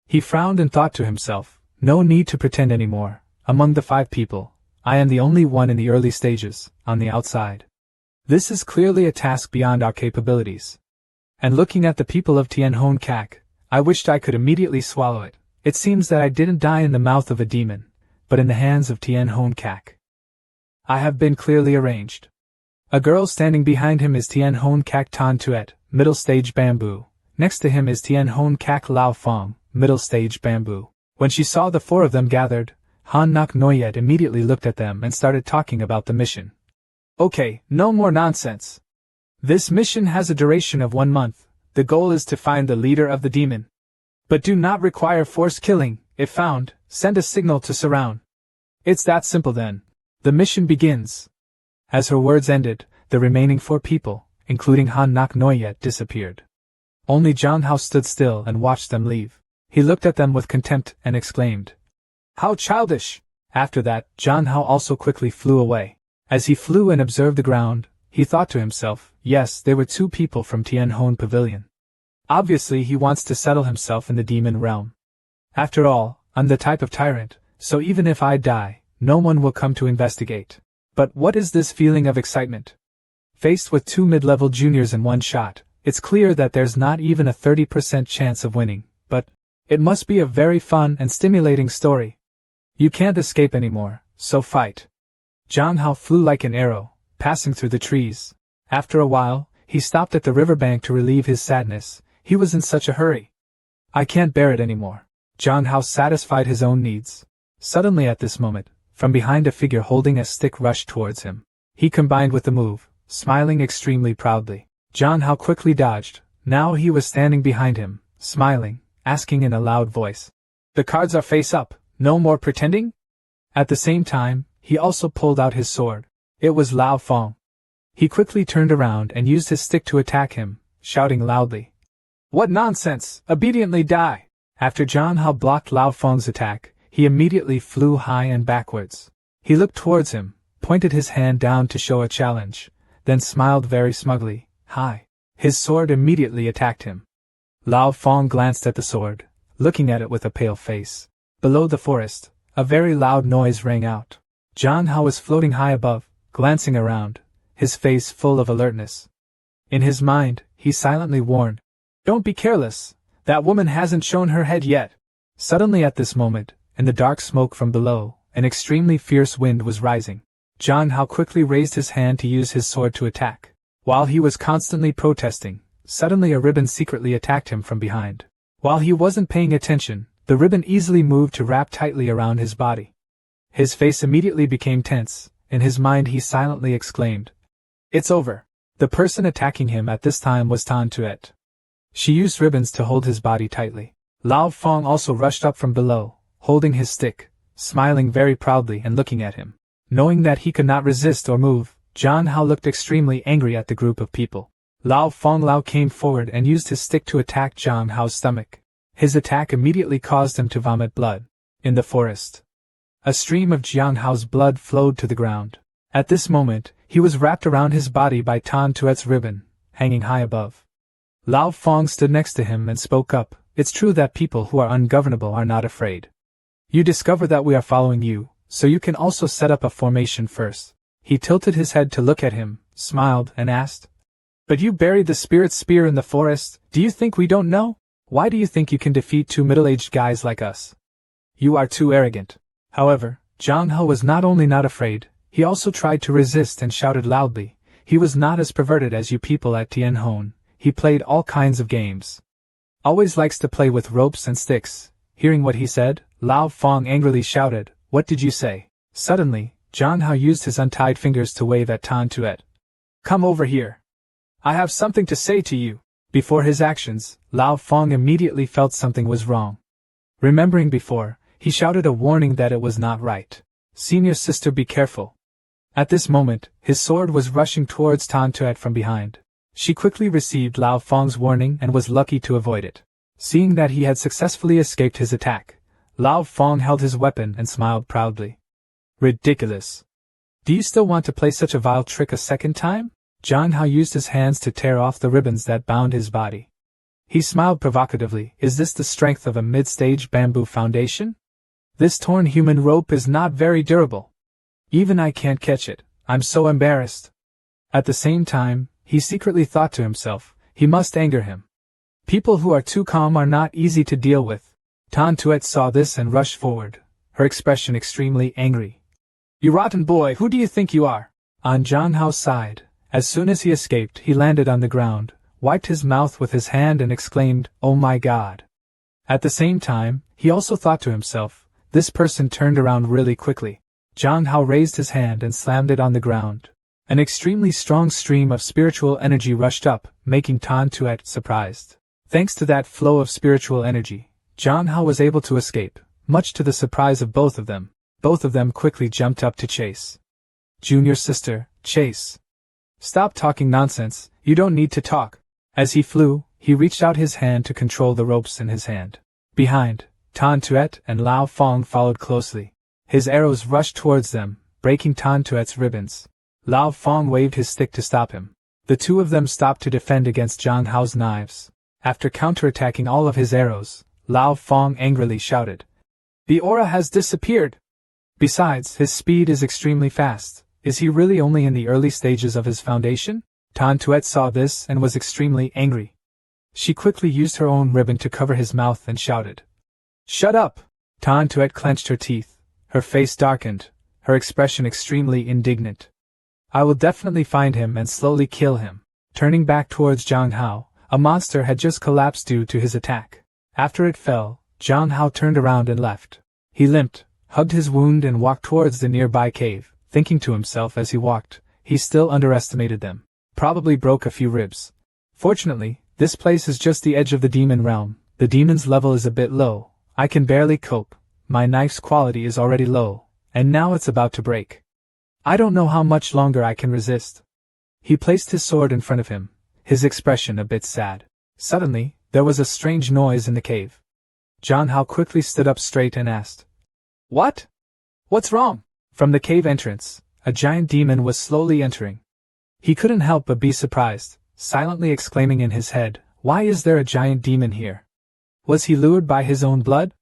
He frowned and thought to himself, no need to pretend anymore. Among the 5 people, I am the only one in the early stages, on the outside. This is clearly a task beyond our capabilities. And looking at the people of Tianhong Kak, I wished I could immediately swallow it. It seems that I didn't die in the mouth of a demon, but in the hands of Tianhong Kak. I have been clearly arranged. A girl standing behind him is Tianhong Kak Tan Tuet, middle stage bamboo. Next to him is Tianhong Kak Lao Fong, middle stage bamboo. When she saw the 4 of them gathered, Han Nok Noyet immediately looked at them and started talking about the mission. Okay, no more nonsense. This mission has a duration of 1 month. The goal is to find the leader of the demon. But do not require forced killing. If found, send a signal to surround. It's that simple then. The mission begins. As her words ended, the remaining 4 people, including Han Nok Noyet, disappeared. Only Zhang Hao stood still and watched them leave. He looked at them with contempt and exclaimed, How childish! After that, Zhang Hao also quickly flew away. As he flew and observed the ground, he thought to himself, yes, they were two people from Tianhong Pavilion. Obviously he wants to settle himself in the demon realm. After all, I'm the type of tyrant, so even if I die, no one will come to investigate. But what is this feeling of excitement? Faced with two mid-level juniors in one shot, it's clear that there's not even a 30% chance of winning, but it must be a very fun and stimulating story. You can't escape anymore, so fight. Zhang Hao flew like an arrow, passing through the trees. After a while, he stopped at the riverbank to relieve his sadness. He was in such a hurry. I can't bear it anymore. Zhang Hao satisfied his own needs. Suddenly at this moment, from behind a figure holding a stick rushed towards him. He combined with the move, smiling extremely proudly. Zhang Hao quickly dodged. Now he was standing behind him, smiling, asking in a loud voice. The cards are face up, no more pretending? At the same time, he also pulled out his sword. It was Lao Fong. He quickly turned around and used his stick to attack him, shouting loudly. What nonsense! Obediently die! After Zhang Hao blocked Lao Fong's attack, he immediately flew high and backwards. He looked towards him, pointed his hand down to show a challenge, then smiled very smugly. Hi! His sword immediately attacked him. Lao Fong glanced at the sword, looking at it with a pale face. Below the forest, a very loud noise rang out. Zhang Hao was floating high above, glancing around, his face full of alertness. In his mind, he silently warned, Don't be careless, that woman hasn't shown her head yet. Suddenly at this moment, in the dark smoke from below, an extremely fierce wind was rising. Zhang Hao quickly raised his hand to use his sword to attack. While he was constantly protesting, suddenly a ribbon secretly attacked him from behind. While he wasn't paying attention, the ribbon easily moved to wrap tightly around his body. His face immediately became tense. In his mind he silently exclaimed, It's over. The person attacking him at this time was Tan Tuet. She used ribbons to hold his body tightly. Lao Fong also rushed up from below, holding his stick, smiling very proudly and looking at him. Knowing that he could not resist or move, Zhang Hao looked extremely angry at the group of people. Lao Fong came forward and used his stick to attack Zhang Hao's stomach. His attack immediately caused him to vomit blood. In the forest, a stream of Zhang Hao's blood flowed to the ground. At this moment, he was wrapped around his body by Tan Tuet's ribbon, hanging high above. Lao Fong stood next to him and spoke up. It's true that people who are ungovernable are not afraid. You discover that we are following you, so you can also set up a formation first. He tilted his head to look at him, smiled, and asked, But you buried the spirit spear in the forest, do you think we don't know? Why do you think you can defeat two middle-aged guys like us? You are too arrogant. However, Zhang Hao was not only not afraid, he also tried to resist and shouted loudly. He was not as perverted as you people at Tianhong. He played all kinds of games. Always likes to play with ropes and sticks. Hearing what he said, Lao Fong angrily shouted, What did you say? Suddenly, Zhang Hao used his untied fingers to wave at Tan Tuet. Come over here. I have something to say to you. Before his actions, Lao Fong immediately felt something was wrong. Remembering before, he shouted a warning that it was not right. Senior sister, be careful. At this moment, his sword was rushing towards Tan Tuet from behind. She quickly received Lao Fong's warning and was lucky to avoid it. Seeing that he had successfully escaped his attack, Lao Fong held his weapon and smiled proudly. Ridiculous. Do you still want to play such a vile trick a second time? Zhang Hao used his hands to tear off the ribbons that bound his body. He smiled provocatively. Is this the strength of a mid-stage bamboo foundation? This torn human rope is not very durable. Even I can't catch it. I'm so embarrassed. At the same time, he secretly thought to himself, he must anger him. People who are too calm are not easy to deal with. Tan Tuet saw this and rushed forward, her expression extremely angry. You rotten boy, who do you think you are? On Zhang Hao's side, as soon as he escaped, he landed on the ground, wiped his mouth with his hand and exclaimed, Oh my God. At the same time, he also thought to himself, this person turned around really quickly. Zhang Hao raised his hand and slammed it on the ground. An extremely strong stream of spiritual energy rushed up, making Tan Tuet surprised. Thanks to that flow of spiritual energy, Zhang Hao was able to escape, much to the surprise of both of them. Both of them quickly jumped up to chase. Junior sister, chase. Stop talking nonsense, you don't need to talk. As he flew, he reached out his hand to control the ropes in his hand. Behind, Tan Tuet and Lao Fong followed closely. His arrows rushed towards them, breaking Tan Tuet's ribbons. Lao Fong waved his stick to stop him. The two of them stopped to defend against Zhang Hao's knives. After counterattacking all of his arrows, Lao Fong angrily shouted, "The aura has disappeared! Besides, his speed is extremely fast. Is he really only in the early stages of his foundation?" Tan Tuet saw this and was extremely angry. She quickly used her own ribbon to cover his mouth and shouted, "Shut up!" Tan Tuet clenched her teeth. Her face darkened, her expression extremely indignant. "I will definitely find him and slowly kill him." Turning back towards Zhang Hao, a monster had just collapsed due to his attack. After it fell, Zhang Hao turned around and left. He limped, hugged his wound and walked towards the nearby cave, thinking to himself as he walked, he still underestimated them. Probably broke a few ribs. Fortunately, this place is just the edge of the demon realm. The demon's level is a bit low. I can barely cope. My knife's quality is already low, and now it's about to break. I don't know how much longer I can resist. He placed his sword in front of him, his expression a bit sad. Suddenly, there was a strange noise in the cave. Zhang Hao quickly stood up straight and asked, "What? What's wrong?" From the cave entrance, a giant demon was slowly entering. He couldn't help but be surprised, silently exclaiming in his head, "Why is there a giant demon here? Was he lured by his own blood?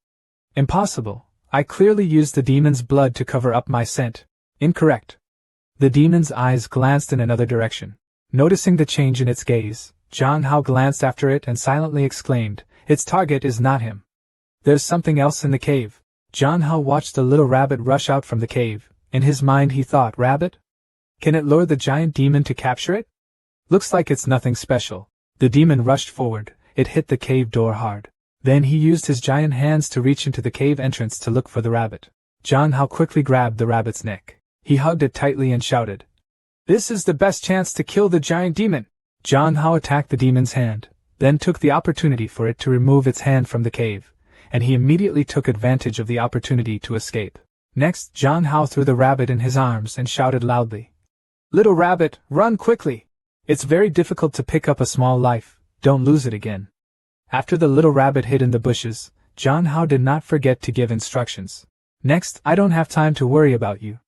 Impossible. I clearly used the demon's blood to cover up my scent. Incorrect." The demon's eyes glanced in another direction. Noticing the change in its gaze, Zhang Hao glanced after it and silently exclaimed, "Its target is not him. There's something else in the cave." Zhang Hao watched a little rabbit rush out from the cave. In his mind he thought, "Rabbit? Can it lure the giant demon to capture it? Looks like it's nothing special." The demon rushed forward. It hit the cave door hard. Then he used his giant hands to reach into the cave entrance to look for the rabbit. Zhang Hao quickly grabbed the rabbit's neck. He hugged it tightly and shouted, "This is the best chance to kill the giant demon." Zhang Hao attacked the demon's hand, then took the opportunity for it to remove its hand from the cave, and he immediately took advantage of the opportunity to escape. Next, Zhang Hao threw the rabbit in his arms and shouted loudly, "Little rabbit, run quickly! It's very difficult to pick up a small life, don't lose it again." After the little rabbit hid in the bushes, Zhang Hao did not forget to give instructions. "Next, I don't have time to worry about you."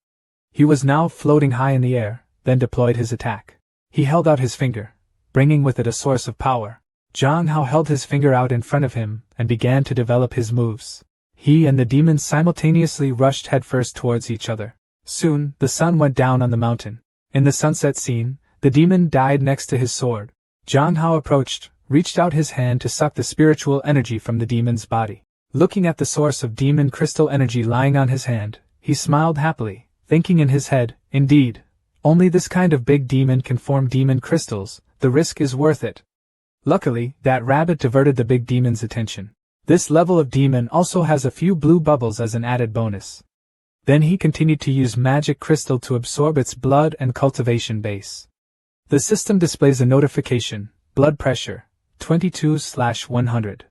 He was now floating high in the air, then deployed his attack. He held out his finger, bringing with it a source of power. Zhang Hao held his finger out in front of him and began to develop his moves. He and the demon simultaneously rushed headfirst towards each other. Soon, the sun went down on the mountain. In the sunset scene, the demon died next to his sword. Zhang Hao approached, reached out his hand to suck the spiritual energy from the demon's body. Looking at the source of demon crystal energy lying on his hand, he smiled happily, thinking in his head, "Indeed, only this kind of big demon can form demon crystals, the risk is worth it." Luckily, that rabbit diverted the big demon's attention. This level of demon also has a few blue bubbles as an added bonus. Then he continued to use magic crystal to absorb its blood and cultivation base. The system displays a notification, blood pressure, 22/100.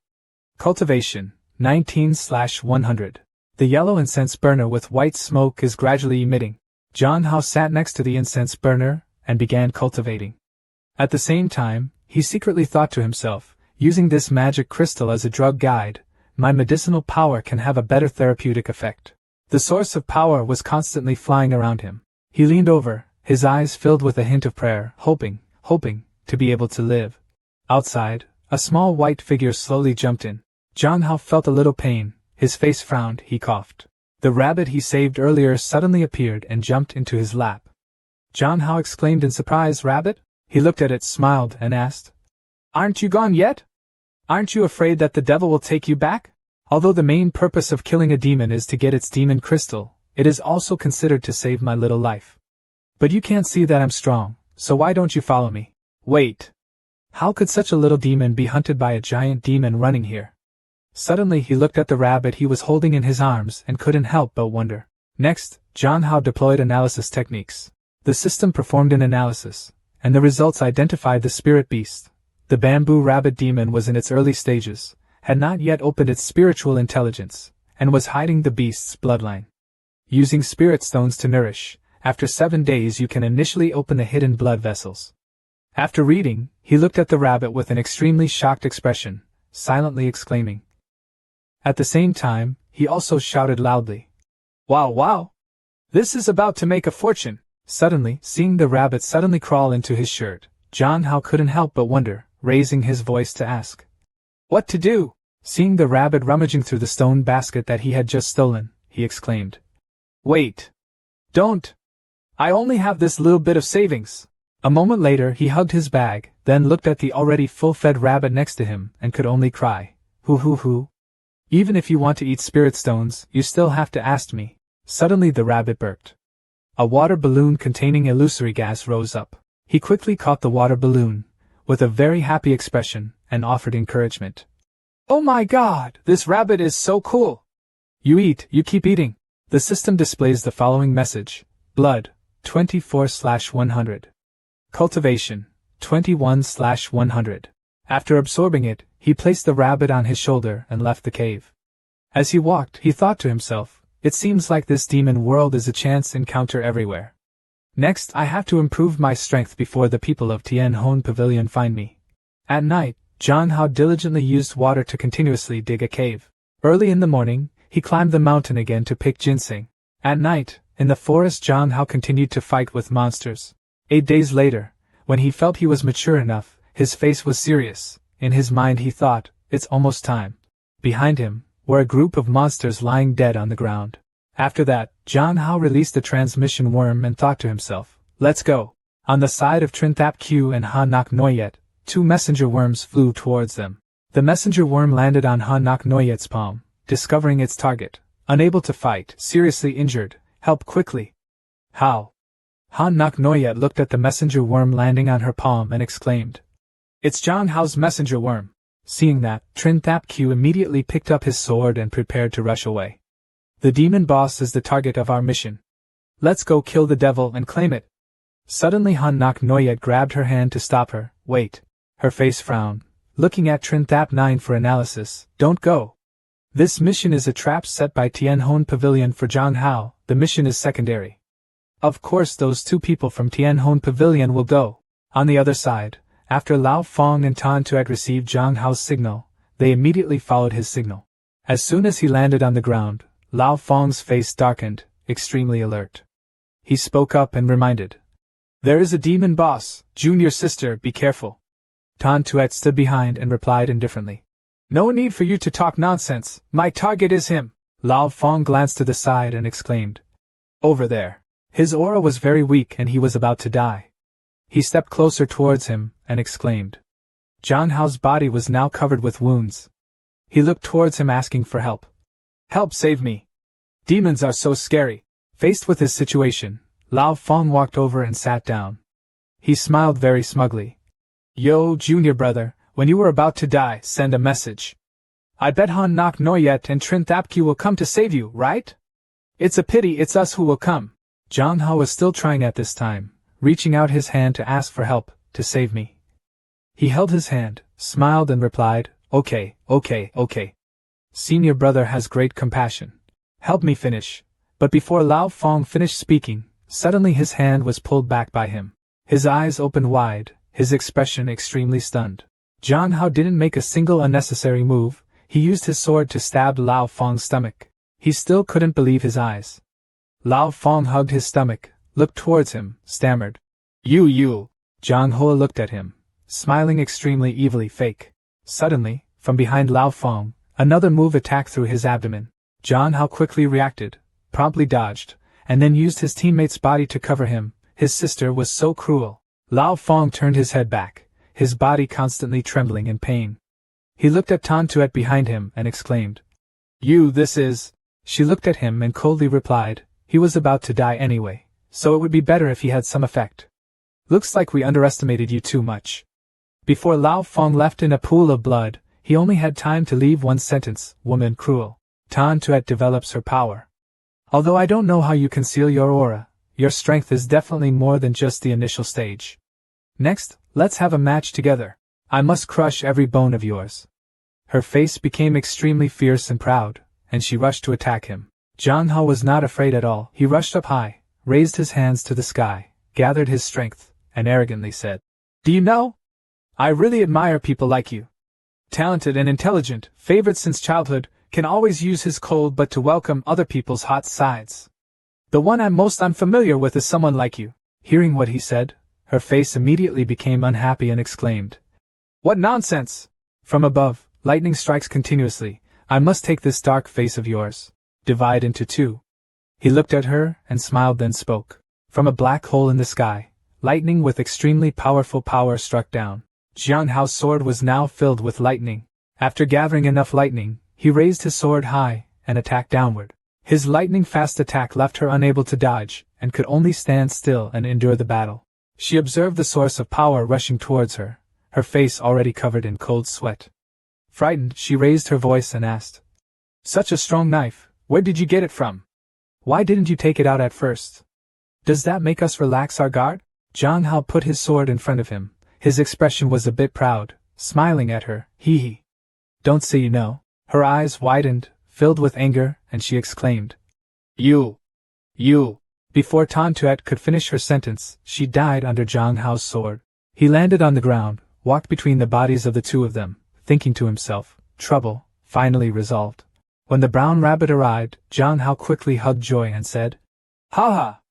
Cultivation, 19/100. The yellow incense burner with white smoke is gradually emitting. Zhang Hao sat next to the incense burner and began cultivating. At the same time, he secretly thought to himself, using this magic crystal as a drug guide, my medicinal power can have a better therapeutic effect. The source of power was constantly flying around him. He leaned over, his eyes filled with a hint of prayer, hoping to be able to live. Outside, a small white figure slowly jumped in. Zhang Hao felt a little pain, his face frowned, he coughed. The rabbit he saved earlier suddenly appeared and jumped into his lap. Zhang Hao exclaimed in surprise, "Rabbit?" He looked at it, smiled, and asked, "Aren't you gone yet? Aren't you afraid that the devil will take you back?" Although the main purpose of killing a demon is to get its demon crystal, it is also considered to save my little life. But you can't see that I'm strong, so why don't you follow me? Wait. How could such a little demon be hunted by a giant demon running here? Suddenly he looked at the rabbit he was holding in his arms and couldn't help but wonder. Next, Zhang Hao deployed analysis techniques. The system performed an analysis, and the results identified the spirit beast. The bamboo rabbit demon was in its early stages, had not yet opened its spiritual intelligence, and was hiding the beast's bloodline. Using spirit stones to nourish, after 7 days you can initially open the hidden blood vessels. After reading, he looked at the rabbit with an extremely shocked expression, silently exclaiming. At the same time, he also shouted loudly, Wow, wow! This is about to make a fortune! Suddenly, seeing the rabbit suddenly crawl into his shirt, Zhang Hao couldn't help but wonder, raising his voice to ask, "What to do?" Seeing the rabbit rummaging through the stone basket that he had just stolen, he exclaimed, "Wait! Don't! I only have this little bit of savings." A moment later he hugged his bag, then looked at the already full-fed rabbit next to him and could only cry, "Hoo hoo hoo. Even if you want to eat spirit stones, you still have to ask me." Suddenly the rabbit burped. A water balloon containing illusory gas rose up. He quickly caught the water balloon, with a very happy expression, and offered encouragement. "Oh my god, this rabbit is so cool! You eat, you keep eating." The system displays the following message: blood, 24/100. Cultivation, 21/100. After absorbing it, he placed the rabbit on his shoulder and left the cave. As he walked, he thought to himself, "It seems like this demon world is a chance encounter everywhere. Next, I have to improve my strength before the people of Tianhong Pavilion find me." At night, Zhang Hao diligently used water to continuously dig a cave. Early in the morning, he climbed the mountain again to pick ginseng. At night, in the forest, Zhang Hao continued to fight with monsters. 8 days later, when he felt he was mature enough, his face was serious. In his mind he thought, "It's almost time." Behind him were a group of monsters lying dead on the ground. After that, Zhang Hao released the transmission worm and thought to himself, "Let's go." On the side of Trinthap Q and Ha Nok Noyet, 2 messenger worms flew towards them. The messenger worm landed on Ha Nok Noyet's palm, discovering its target. Unable to fight, seriously injured, "Help quickly." "How?" Ha Nok Noyet looked at the messenger worm landing on her palm and exclaimed, "It's Zhang Hao's messenger worm." Seeing that, Trinthap Q immediately picked up his sword and prepared to rush away. "The demon boss is the target of our mission. Let's go kill the devil and claim it." Suddenly Ha Nok Noyet grabbed her hand to stop her. "Wait." Her face frowned, looking at Trinthap 9 for analysis. "Don't go. This mission is a trap set by Tianhong Pavilion for Zhang Hao. The mission is secondary. Of course those 2 people from Tianhong Pavilion will go." On the other side, after Lao Fong and Tan Tuet received Zhang Hao's signal, they immediately followed his signal. As soon as he landed on the ground, Lao Fong's face darkened, extremely alert. He spoke up and reminded, "There is a demon boss, junior sister, be careful." Tan Tuet stood behind and replied indifferently, "No need for you to talk nonsense, my target is him." Lao Fong glanced to the side and exclaimed, "Over there." His aura was very weak and he was about to die. He stepped closer towards him and exclaimed. Zhang Hao's body was now covered with wounds. He looked towards him asking for help. "Help, save me. Demons are so scary." Faced with his situation, Lao Fong walked over and sat down. He smiled very smugly. "Yo, junior brother, when you were about to die, send a message. I bet Han Nok Noyet and Trinthapki will come to save you, right? It's a pity it's us who will come." Zhang Hao was still trying at this time, reaching out his hand to ask for help, to save me. He held his hand, smiled and replied, okay. Senior brother has great compassion. Help me finish." But before Lao Fong finished speaking, suddenly his hand was pulled back by him. His eyes opened wide, his expression extremely stunned. Zhang Hao didn't make a single unnecessary move, he used his sword to stab Lao Fong's stomach. He still couldn't believe his eyes. Lao Fong hugged his stomach, looked towards him, stammered, You. Zhang Hao looked at him, smiling extremely evilly fake. Suddenly, from behind Lao Fong, another move attacked through his abdomen. Zhang Hao quickly reacted, promptly dodged, and then used his teammate's body to cover him. His sister was so cruel. Lao Fong turned his head back, his body constantly trembling in pain. He looked at Tan Tuet behind him and exclaimed, This is... She looked at him and coldly replied, he was about to die anyway, so it would be better if he had some effect. Looks like we underestimated you too much. Before Lao Fong left in a pool of blood, he only had time to leave one sentence, woman cruel. Tan Tuet develops her power. Although I don't know how you conceal your aura, your strength is definitely more than just the initial stage. Next, let's have a match together. I must crush every bone of yours. Her face became extremely fierce and proud, and she rushed to attack him. Zhang Hao was not afraid at all. He rushed up high, raised his hands to the sky, gathered his strength, and arrogantly said, Do you know? I really admire people like you. Talented and intelligent, favored since childhood, can always use his cold but to welcome other people's hot sides. The one I'm most unfamiliar with is someone like you. Hearing what he said, her face immediately became unhappy and exclaimed, "What nonsense!" From above, lightning strikes continuously. I must take this dark face of yours. Divide into two. He looked at her and smiled, then spoke. From a black hole in the sky, lightning with extremely powerful power struck down. Jiang Hao's sword was now filled with lightning. After gathering enough lightning, he raised his sword high and attacked downward. His lightning-fast attack left her unable to dodge, and could only stand still and endure the battle. She observed the source of power rushing towards her, her face already covered in cold sweat. Frightened, she raised her voice and asked, "Such a strong knife, where did you get it from? Why didn't you take it out at first? Does that make us relax our guard?" Jiang Hao put his sword in front of him. His expression was a bit proud, smiling at her. Hee. Don't say you know. Her eyes widened, filled with anger, and she exclaimed, You! Before Tan Tuet could finish her sentence, she died under Jiang Hao's sword. He landed on the ground, walked between the bodies of the two of them, thinking to himself, trouble, finally resolved. When the brown rabbit arrived, Jiang Hao quickly hugged Joy and said, "Ha ha!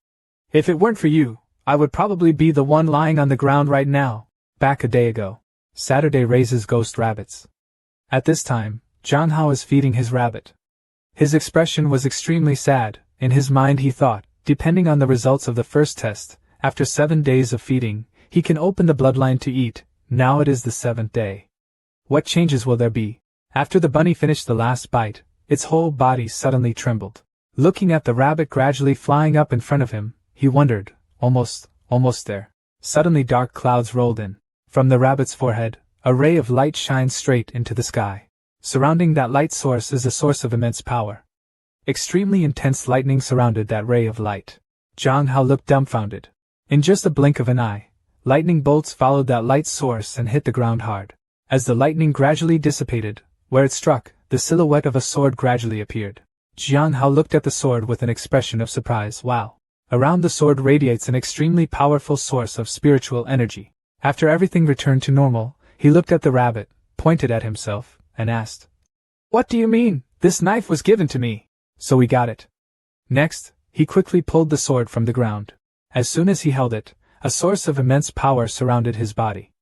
If it weren't for you, I would probably be the one lying on the ground right now." Back a day ago. Saturday raises ghost rabbits. At this time, Jiang Hao is feeding his rabbit. His expression was extremely sad. In his mind he thought, depending on the results of the first test, after 7 days of feeding, he can open the bloodline to eat. Now it is the 7th day. What changes will there be? After the bunny finished the last bite, its whole body suddenly trembled. Looking at the rabbit gradually flying up in front of him, he wondered, almost there. Suddenly dark clouds rolled in. From the rabbit's forehead, a ray of light shines straight into the sky. Surrounding that light source is a source of immense power. Extremely intense lightning surrounded that ray of light. Jiang Hao looked dumbfounded. In just a blink of an eye, lightning bolts followed that light source and hit the ground hard. As the lightning gradually dissipated, where it struck, the silhouette of a sword gradually appeared. Jiang Hao looked at the sword with an expression of surprise. Wow! Around the sword radiates an extremely powerful source of spiritual energy. After everything returned to normal, he looked at the rabbit, pointed at himself, and asked, "What do you mean? This knife was given to me. So we got it." Next, he quickly pulled the sword from the ground. As soon as he held it, a source of immense power surrounded his body.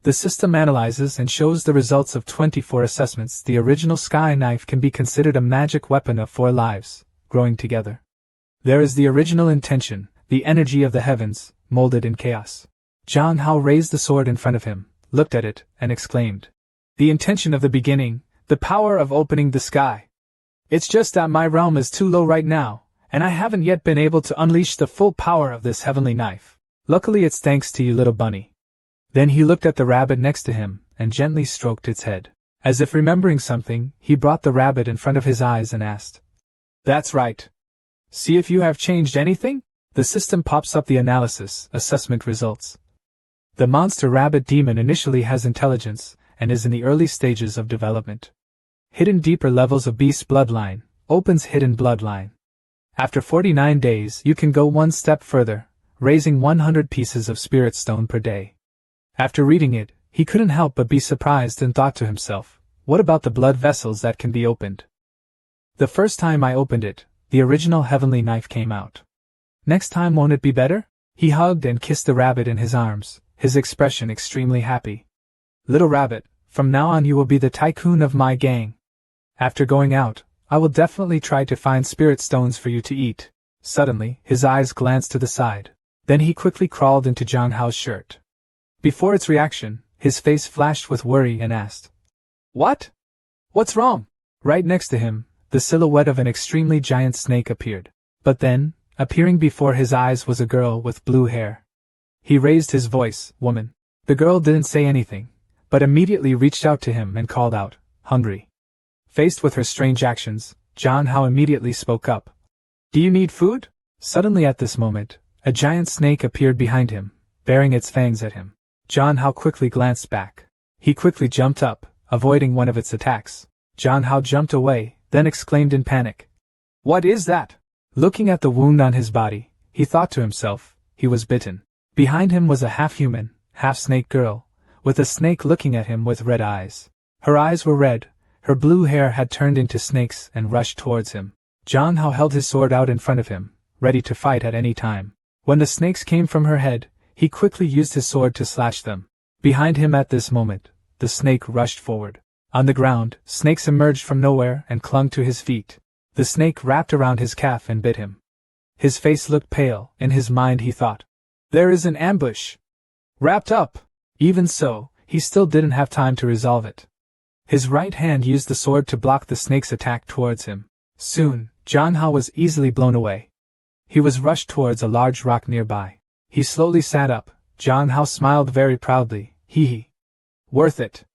The system analyzes and shows the results of 24 assessments. The original sky knife can be considered a magic weapon of 4 lives, growing together. There is the original intention, the energy of the heavens, molded in chaos. Jiang Hao raised the sword in front of him, looked at it, and exclaimed, "The intention of the beginning, the power of opening the sky. It's just that my realm is too low right now, and I haven't yet been able to unleash the full power of this heavenly knife. Luckily it's thanks to you, little bunny." Then he looked at the rabbit next to him, and gently stroked its head. As if remembering something, he brought the rabbit in front of his eyes and asked, "That's right. See if you have changed anything?" The system pops up the analysis, assessment results. The monster rabbit demon initially has intelligence, and is in the early stages of development. Hidden deeper levels of beast bloodline, opens hidden bloodline. After 49 days you can go one step further, raising 100 pieces of spirit stone per day. After reading it, he couldn't help but be surprised and thought to himself, what about the blood vessels that can be opened? The first time I opened it, the original heavenly knife came out. Next time won't it be better? He hugged and kissed the rabbit in his arms, his expression extremely happy. "Little rabbit, from now on you will be the tycoon of my gang. After going out, I will definitely try to find spirit stones for you to eat." Suddenly, his eyes glanced to the side. Then he quickly crawled into Jiang Hao's shirt. Before its reaction, his face flashed with worry and asked, "What? What's wrong?" Right next to him, the silhouette of an extremely giant snake appeared. But then, appearing before his eyes was a girl with blue hair. He raised his voice, "Woman." The girl didn't say anything, but immediately reached out to him and called out, "Hungry." Faced with her strange actions, Jiang Hao immediately spoke up. "Do you need food?" Suddenly at this moment, a giant snake appeared behind him, baring its fangs at him. Jiang Hao quickly glanced back. He quickly jumped up, avoiding one of its attacks. Jiang Hao jumped away, then exclaimed in panic, "What is that?" Looking at the wound on his body, he thought to himself, he was bitten. Behind him was a half-human, half-snake girl, with a snake looking at him with red eyes. Her eyes were red, Her blue hair had turned into snakes and rushed towards him. Zhang Hao held his sword out in front of him, ready to fight at any time. When the snakes came from her head, he quickly used his sword to slash them. Behind him at this moment, the snake rushed forward. On the ground, snakes emerged from nowhere and clung to his feet. The snake wrapped around his calf and bit him. His face looked pale. In his mind he thought, "There is an ambush. Wrapped up." Even so, he still didn't have time to resolve it. His right hand used the sword to block the snake's attack towards him. Soon, Zhang Hao was easily blown away. He was rushed towards a large rock nearby. He slowly sat up. Zhang Hao smiled very proudly. Hee. Worth it.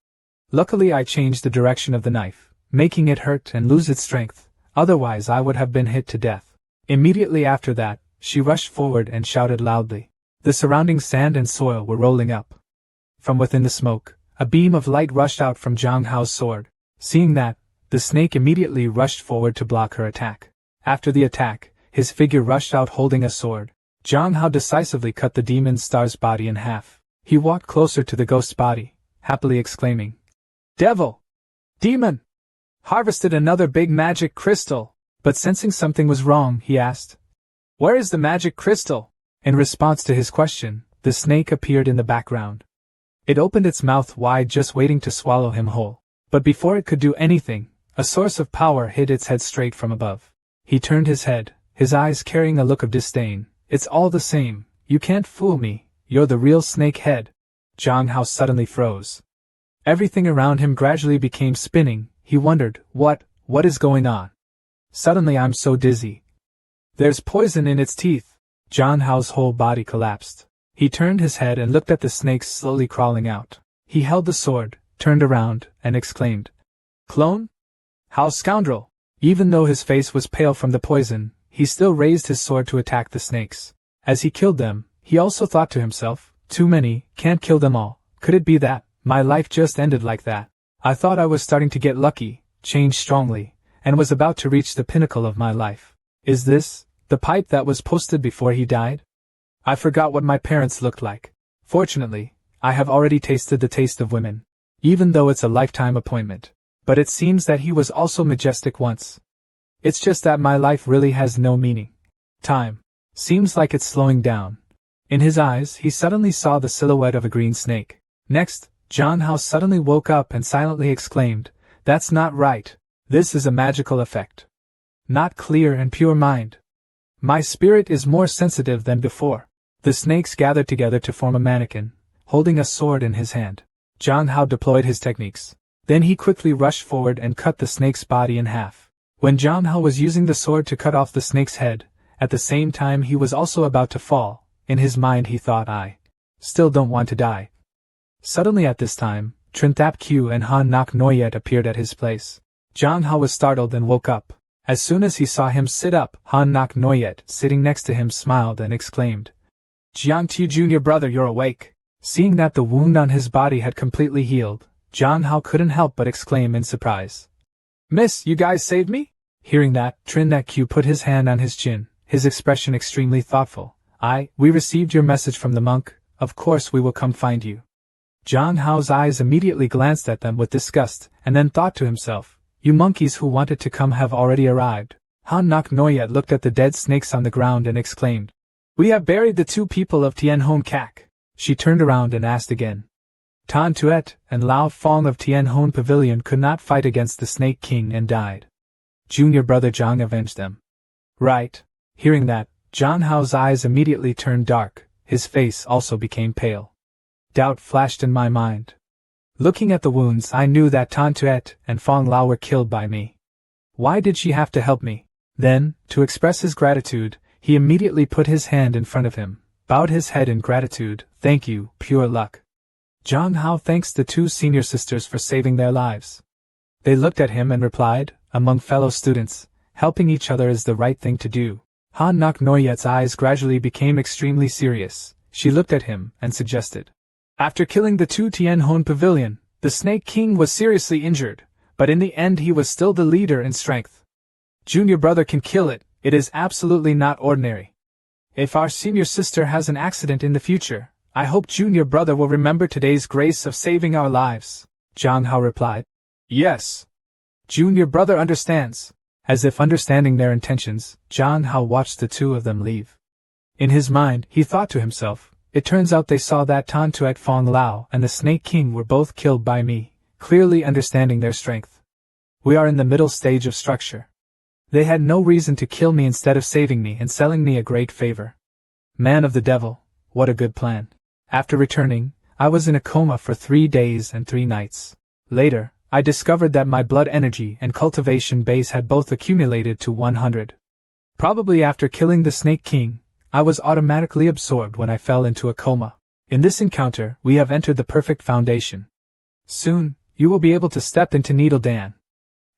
Luckily I changed the direction of the knife, making it hurt and lose its strength, otherwise I would have been hit to death. Immediately after that, she rushed forward and shouted loudly. The surrounding sand and soil were rolling up. From within the smoke, a beam of light rushed out from Zhang Hao's sword. Seeing that, the snake immediately rushed forward to block her attack. After the attack, his figure rushed out holding a sword. Zhang Hao decisively cut the demon star's body in half. He walked closer to the ghost's body, happily exclaiming, "Devil! Demon! Harvested another big magic crystal!" But sensing something was wrong, he asked, "Where is the magic crystal?" In response to his question, the snake appeared in the background. It opened its mouth wide, just waiting to swallow him whole. But before it could do anything, a source of power hit its head straight from above. He turned his head, his eyes carrying a look of disdain. "It's all the same. You can't fool me. You're the real snake head." Zhang Hao suddenly froze. Everything around him gradually became spinning. He wondered, what is going on? Suddenly I'm so dizzy. There's poison in its teeth. Zhang Hao's whole body collapsed. He turned his head and looked at the snakes slowly crawling out. He held the sword, turned around, and exclaimed, "Clone? How scoundrel!" Even though his face was pale from the poison, he still raised his sword to attack the snakes. As he killed them, he also thought to himself, "Too many, can't kill them all. Could it be that my life just ended like that? I thought I was starting to get lucky, changed strongly, and was about to reach the pinnacle of my life. Is this the pipe that was posted before he died? I forgot what my parents looked like. Fortunately, I have already tasted the taste of women, even though it's a lifetime appointment. But it seems that he was also majestic once. It's just that my life really has no meaning. Time seems like it's slowing down." In his eyes, he suddenly saw the silhouette of a green snake. Next, Zhang Hao suddenly woke up and silently exclaimed, "That's not right. This is a magical effect. Not clear and pure mind. My spirit is more sensitive than before." The snakes gathered together to form a mannequin, holding a sword in his hand. Zhang Hao deployed his techniques. Then he quickly rushed forward and cut the snake's body in half. When Zhang Hao was using the sword to cut off the snake's head, at the same time he was also about to fall. In his mind he thought, "I still don't want to die." Suddenly at this time, Trinthap Q and Han Nok Noyet appeared at his place. Zhang Hao was startled and woke up. As soon as he saw him sit up, Han Nok Noyet, sitting next to him, smiled and exclaimed, "Jiang Tu Junior brother, you're awake." Seeing that the wound on his body had completely healed, Zhang Hao couldn't help but exclaim in surprise, "Miss, you guys saved me?" Hearing that, Trinthap Q put his hand on his chin, his expression extremely thoughtful. We received your message from the monk. Of course we will come find you." Zhang Hao's eyes immediately glanced at them with disgust, and then thought to himself, "You monkeys who wanted to come have already arrived." Han Nok Noyet looked at the dead snakes on the ground and exclaimed, "We have buried the two people of Tianhong Kak." She turned around and asked again. Tan Tuet and Lao Fong of Tianhong Pavilion could not fight against the Snake King and died. Junior brother Zhang avenged them. Right. Hearing that, Zhang Hao's eyes immediately turned dark, his face also became pale. Doubt flashed in my mind. Looking at the wounds, I knew that Tan Tuet and Fong Lao were killed by me. Why did she have to help me? Then, to express his gratitude, he immediately put his hand in front of him, bowed his head in gratitude. "Thank you, pure luck." Zhang Hao thanks the two senior sisters for saving their lives. They looked at him and replied, "Among fellow students, helping each other is the right thing to do." Han Nok Noyet's eyes gradually became extremely serious. She looked at him and suggested, "After killing the two Tianhong Pavilion, the Snake King was seriously injured, but in the end he was still the leader in strength. Junior brother can kill it. It is absolutely not ordinary. If our senior sister has an accident in the future, I hope junior brother will remember today's grace of saving our lives." Zhang Hao replied, "Yes. Junior brother understands. As if understanding their intentions, Zhang Hao watched the two of them leave. In his mind, he thought to himself, it turns out they saw that Tan Tuet Fong Lao and the Snake King were both killed by me, clearly understanding their strength. We are in the middle stage of structure. They had no reason to kill me instead of saving me and selling me a great favor. Man of the devil, what a good plan. After returning, I was in a coma for 3 days and 3 nights. Later, I discovered that my blood energy and cultivation base had both accumulated to 100. Probably after killing the Snake King, I was automatically absorbed when I fell into a coma. In this encounter, we have entered the perfect foundation. Soon, you will be able to step into Needle Dan.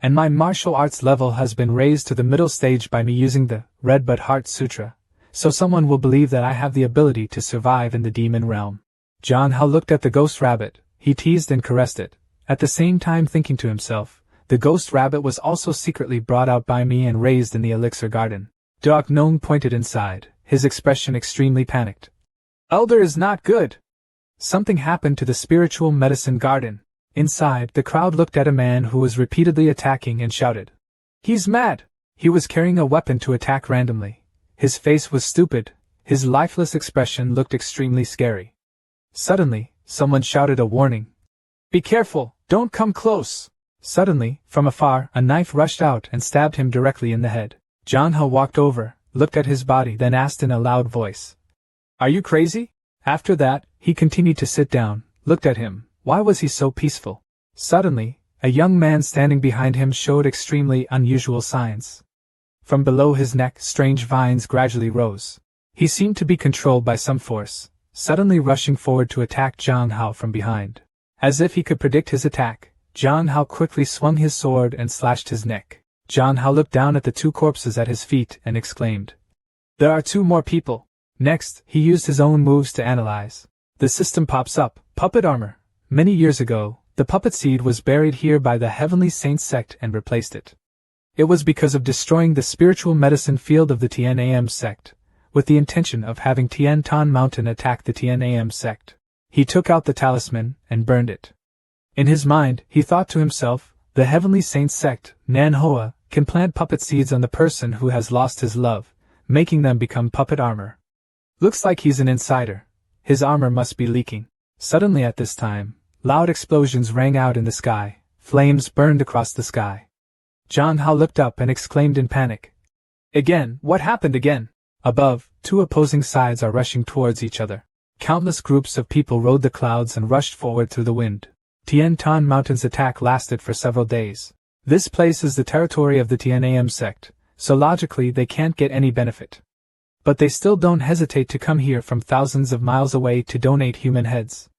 And my martial arts level has been raised to the middle stage by me using the Red But Heart Sutra, so someone will believe that I have the ability to survive in the demon realm. Zhang Hao looked at the ghost rabbit, he teased and caressed it, at the same time thinking to himself, the ghost rabbit was also secretly brought out by me and raised in the elixir garden. Dark Gnome pointed inside, his expression extremely panicked. Elder is not good. Something happened to the spiritual medicine garden. Inside, the crowd looked at a man who was repeatedly attacking and shouted. He's mad! He was carrying a weapon to attack randomly. His face was stupid, his lifeless expression looked extremely scary. Suddenly, someone shouted a warning. Be careful, don't come close! Suddenly, from afar, a knife rushed out and stabbed him directly in the head. Zhang Hao walked over, looked at his body, then asked in a loud voice. Are you crazy? After that, he continued to sit down, looked at him. Why was he so peaceful? Suddenly, a young man standing behind him showed extremely unusual signs. From below his neck, strange vines gradually rose. He seemed to be controlled by some force, suddenly rushing forward to attack Zhang Hao from behind. As if he could predict his attack, Zhang Hao quickly swung his sword and slashed his neck. Zhang Hao looked down at the 2 corpses at his feet and exclaimed, there are 2 more people. Next, he used his own moves to analyze. The system pops up, puppet armor. Many years ago, the puppet seed was buried here by the Heavenly Saints sect and replaced it. It was because of destroying the spiritual medicine field of the TNAM sect, with the intention of having Tian Tan Mountain attack the TNAM sect. He took out the talisman and burned it. In his mind, he thought to himself, the Heavenly Saints sect, Manhwa, can plant puppet seeds on the person who has lost his love, making them become puppet armor. Looks like he's an insider. His armor must be leaking. Suddenly at this time, loud explosions rang out in the sky, flames burned across the sky. Zhang Hao looked up and exclaimed in panic. Again, what happened again? Above, 2 opposing sides are rushing towards each other. Countless groups of people rode the clouds and rushed forward through the wind. Tian Tan Mountain's attack lasted for several days. This place is the territory of the TNAM sect, so logically they can't get any benefit. But they still don't hesitate to come here from thousands of miles away to donate human heads.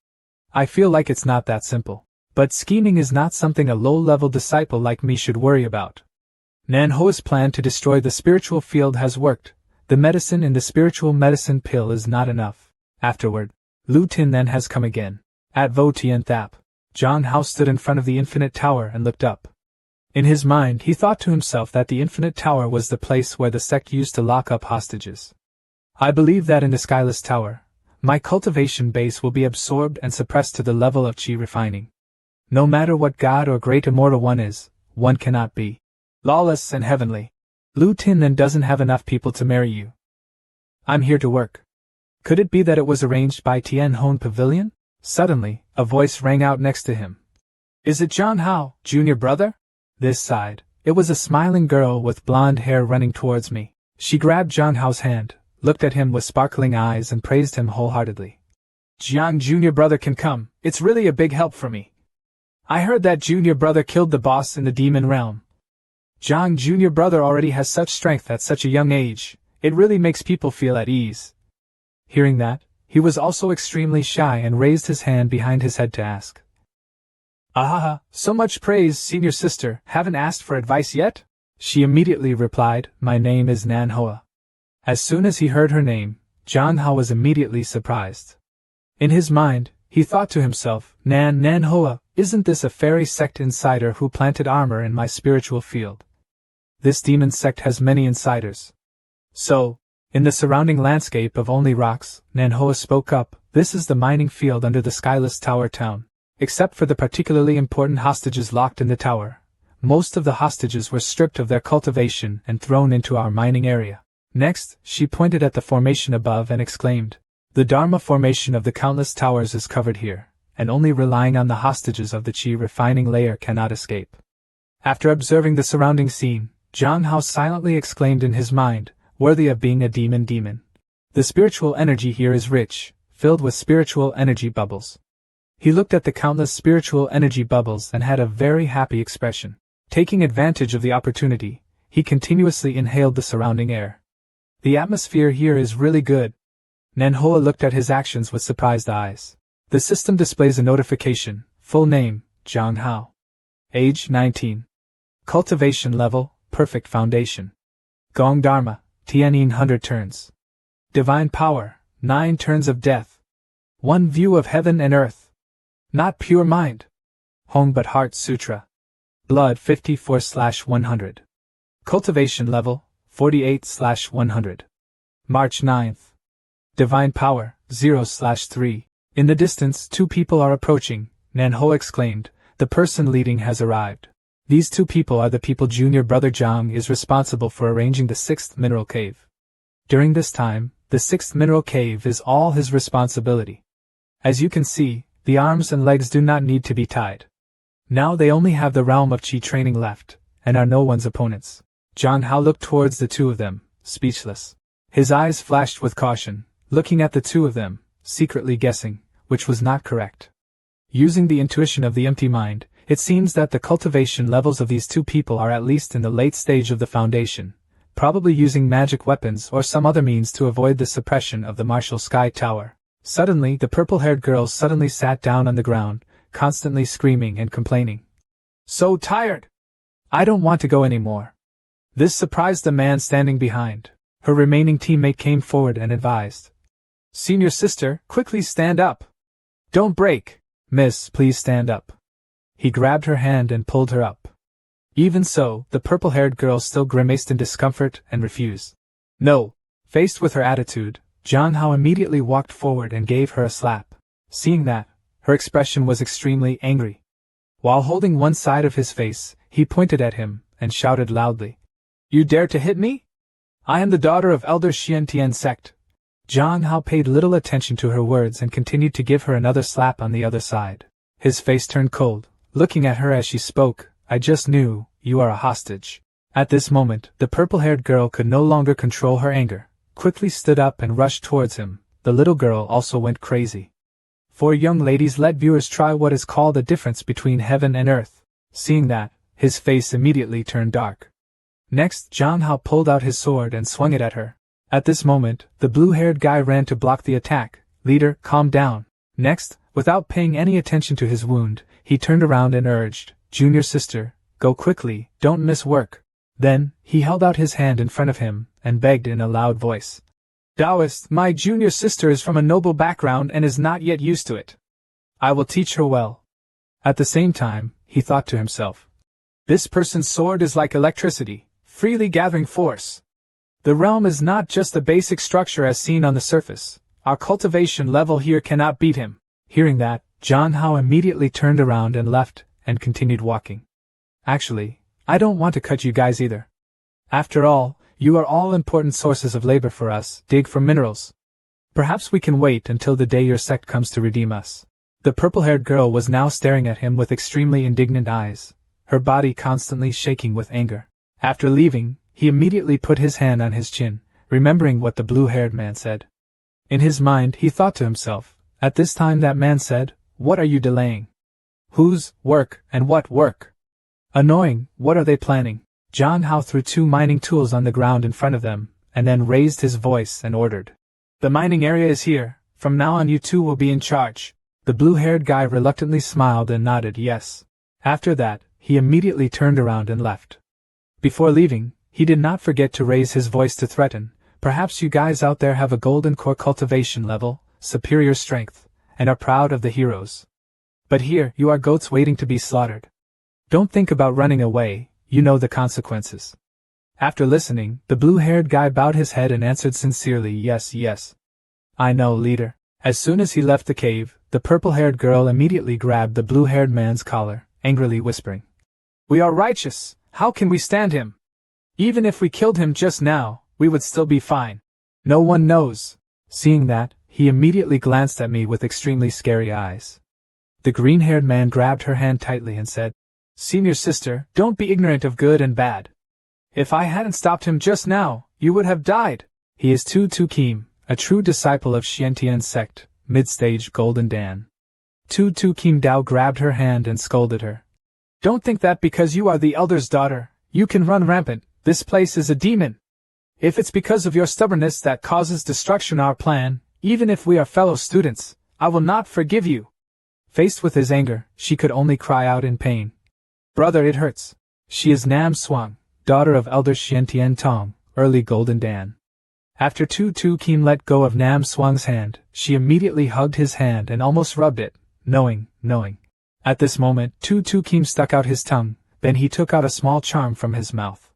I feel like it's not that simple. But scheming is not something a low-level disciple like me should worry about. Nanhoa's plan to destroy the spiritual field has worked. The medicine in the spiritual medicine pill is not enough. Afterward, Lu Tin then has come again. At Vo Tien Thap, Zhang Hao stood in front of the Infinite Tower and looked up. In his mind he thought to himself that the Infinite Tower was the place where the sect used to lock up hostages. I believe that in the Skyless Tower, my cultivation base will be absorbed and suppressed to the level of qi refining. No matter what god or great immortal one is, one cannot be lawless and heavenly. Lu Tin then doesn't have enough people to marry you. I'm here to work. Could it be that it was arranged by Tian Hon Pavilion? Suddenly, a voice rang out next to him. Is it Zhang Hao, junior brother? This side, it was a smiling girl with blonde hair running towards me. She grabbed Zhang Hao's hand, looked at him with sparkling eyes and praised him wholeheartedly. Jiang junior brother can come, it's really a big help for me. I heard that junior brother killed the boss in the demon realm. Jiang junior brother already has such strength at such a young age, it really makes people feel at ease. Hearing that, he was also extremely shy and raised his hand behind his head to ask. Ah, so much praise, senior sister, haven't asked for advice yet? She immediately replied, my name is Nanhua. As soon as he heard her name, Zhang Hao was immediately surprised. In his mind, he thought to himself, Nanhua, isn't this a fairy sect insider who planted armor in my spiritual field? This demon sect has many insiders. So, in the surrounding landscape of only rocks, Nanhua spoke up, this is the mining field under the Skyless Tower town. Except for the particularly important hostages locked in the tower, Most of the hostages were stripped of their cultivation and thrown into our mining area. Next, she pointed at the formation above and exclaimed, "The Dharma formation of the countless towers is covered here, and only relying on the hostages of the Qi refining layer cannot escape." After observing the surrounding scene, Zhang Hao silently exclaimed in his mind, "Worthy of being a demon. The spiritual energy here is rich, filled with spiritual energy bubbles." He looked at the countless spiritual energy bubbles and had a very happy expression. Taking advantage of the opportunity, he continuously inhaled the surrounding air. "The atmosphere here is really good." Manhwa looked at his actions with surprised eyes. The system displays a notification. Full name, Zhang Hao. Age 19. Cultivation level, perfect foundation. Gong Dharma, Tianyin 100 turns. Divine power, 9 turns of death. 1 view of heaven and earth. Not pure mind. Hong but heart sutra. Blood 54/100. Cultivation level, 48/100. March 9th. Divine power, 0/3. In the distance 2 people are approaching, Manhwa exclaimed, "The person leading has arrived." These 2 people are the people junior brother Zhang is responsible for arranging the 6th mineral cave. During this time, the 6th mineral cave is all his responsibility. As you can see, the arms and legs do not need to be tied. Now they only have the realm of Qi training left, and are no one's opponents. Zhang Hao looked towards the 2 of them, speechless. His eyes flashed with caution, looking at the 2 of them, secretly guessing, which was not correct. Using the intuition of the empty mind, it seems that the cultivation levels of these 2 people are at least in the late stage of the foundation, probably using magic weapons or some other means to avoid the suppression of the martial sky tower. Suddenly the purple-haired girl suddenly sat down on the ground, constantly screaming and complaining. "So tired! I don't want to go anymore." This surprised the man standing behind. Her remaining teammate came forward and advised, "Senior sister, quickly stand up. Don't break. Miss, please stand up." He grabbed her hand and pulled her up. Even so, the purple-haired girl still grimaced in discomfort and refused. "No." Faced with her attitude, Zhang Hao immediately walked forward and gave her a slap. Seeing that, her expression was extremely angry. While holding one side of his face, he pointed at him and shouted loudly, "You dare to hit me? I am the daughter of Elder Xiantian sect." Zhang Hao paid little attention to her words and continued to give her another slap on the other side. His face turned cold, looking at her as she spoke. "I just knew, you are a hostage." At this moment, the purple-haired girl could no longer control her anger, quickly stood up and rushed towards him. The little girl also went crazy. For young ladies, let viewers try what is called the difference between heaven and earth. Seeing that, his face immediately turned dark. Next, Zhang Hao pulled out his sword and swung it at her. At this moment, the blue-haired guy ran to block the attack. "Leader, calm down." Next, without paying any attention to his wound, he turned around and urged, "Junior sister, go quickly, don't miss work." Then, he held out his hand in front of him, and begged in a loud voice, "Taoist, my junior sister is from a noble background and is not yet used to it. I will teach her well." At the same time, he thought to himself, "This person's sword is like electricity, freely gathering force. The realm is not just the basic structure as seen on the surface. Our cultivation level here cannot beat him." Hearing that, Zhang Hao immediately turned around and left, and continued walking. "Actually, I don't want to cut you guys either. After all, you are all important sources of labor for us. Dig for minerals. Perhaps we can wait until the day your sect comes to redeem us." The purple-haired girl was now staring at him with extremely indignant eyes, her body constantly shaking with anger. After leaving, he immediately put his hand on his chin, remembering what the blue-haired man said. In his mind, he thought to himself, at this time that man said, "What are you delaying? Whose work and what work? Annoying, what are they planning?" Zhang Hao threw 2 mining tools on the ground in front of them, and then raised his voice and ordered, "The mining area is here. From now on you 2 will be in charge." The blue-haired guy reluctantly smiled and nodded yes. After that, he immediately turned around and left. Before leaving, he did not forget to raise his voice to threaten, "Perhaps you guys out there have a golden core cultivation level, superior strength, and are proud of the heroes. But here you are goats waiting to be slaughtered. Don't think about running away, you know the consequences." After listening, the blue-haired guy bowed his head and answered sincerely, "Yes, yes. I know, leader." As soon as he left the cave, the purple-haired girl immediately grabbed the blue-haired man's collar, angrily whispering, We are righteous, how can we stand him? Even if we killed him just now, we would still be fine. No one knows. Seeing that, he immediately glanced at me with extremely scary eyes. The green-haired man grabbed her hand tightly and said, Senior sister, don't be ignorant of good and bad. If I hadn't stopped him just now, you would have died. He is Tu Kim, a true disciple of Xiantian's sect, mid-stage Golden Dan. Tu Kim Dao grabbed her hand and scolded her. Don't think that because you are the elder's daughter, you can run rampant. This place is a demon. If it's because of your stubbornness that causes destruction our plan, even if we are fellow students, I will not forgive you. Faced with his anger, she could only cry out in pain. Brother, it hurts. She is Nam Swang, daughter of Elder Xiantian Tong, early Golden Dan. After Tu Kim let go of Nam Swang's hand, she immediately hugged his hand and almost rubbed it, knowing. At this moment, Tu Kim stuck out his tongue, then he took out a small charm from his mouth.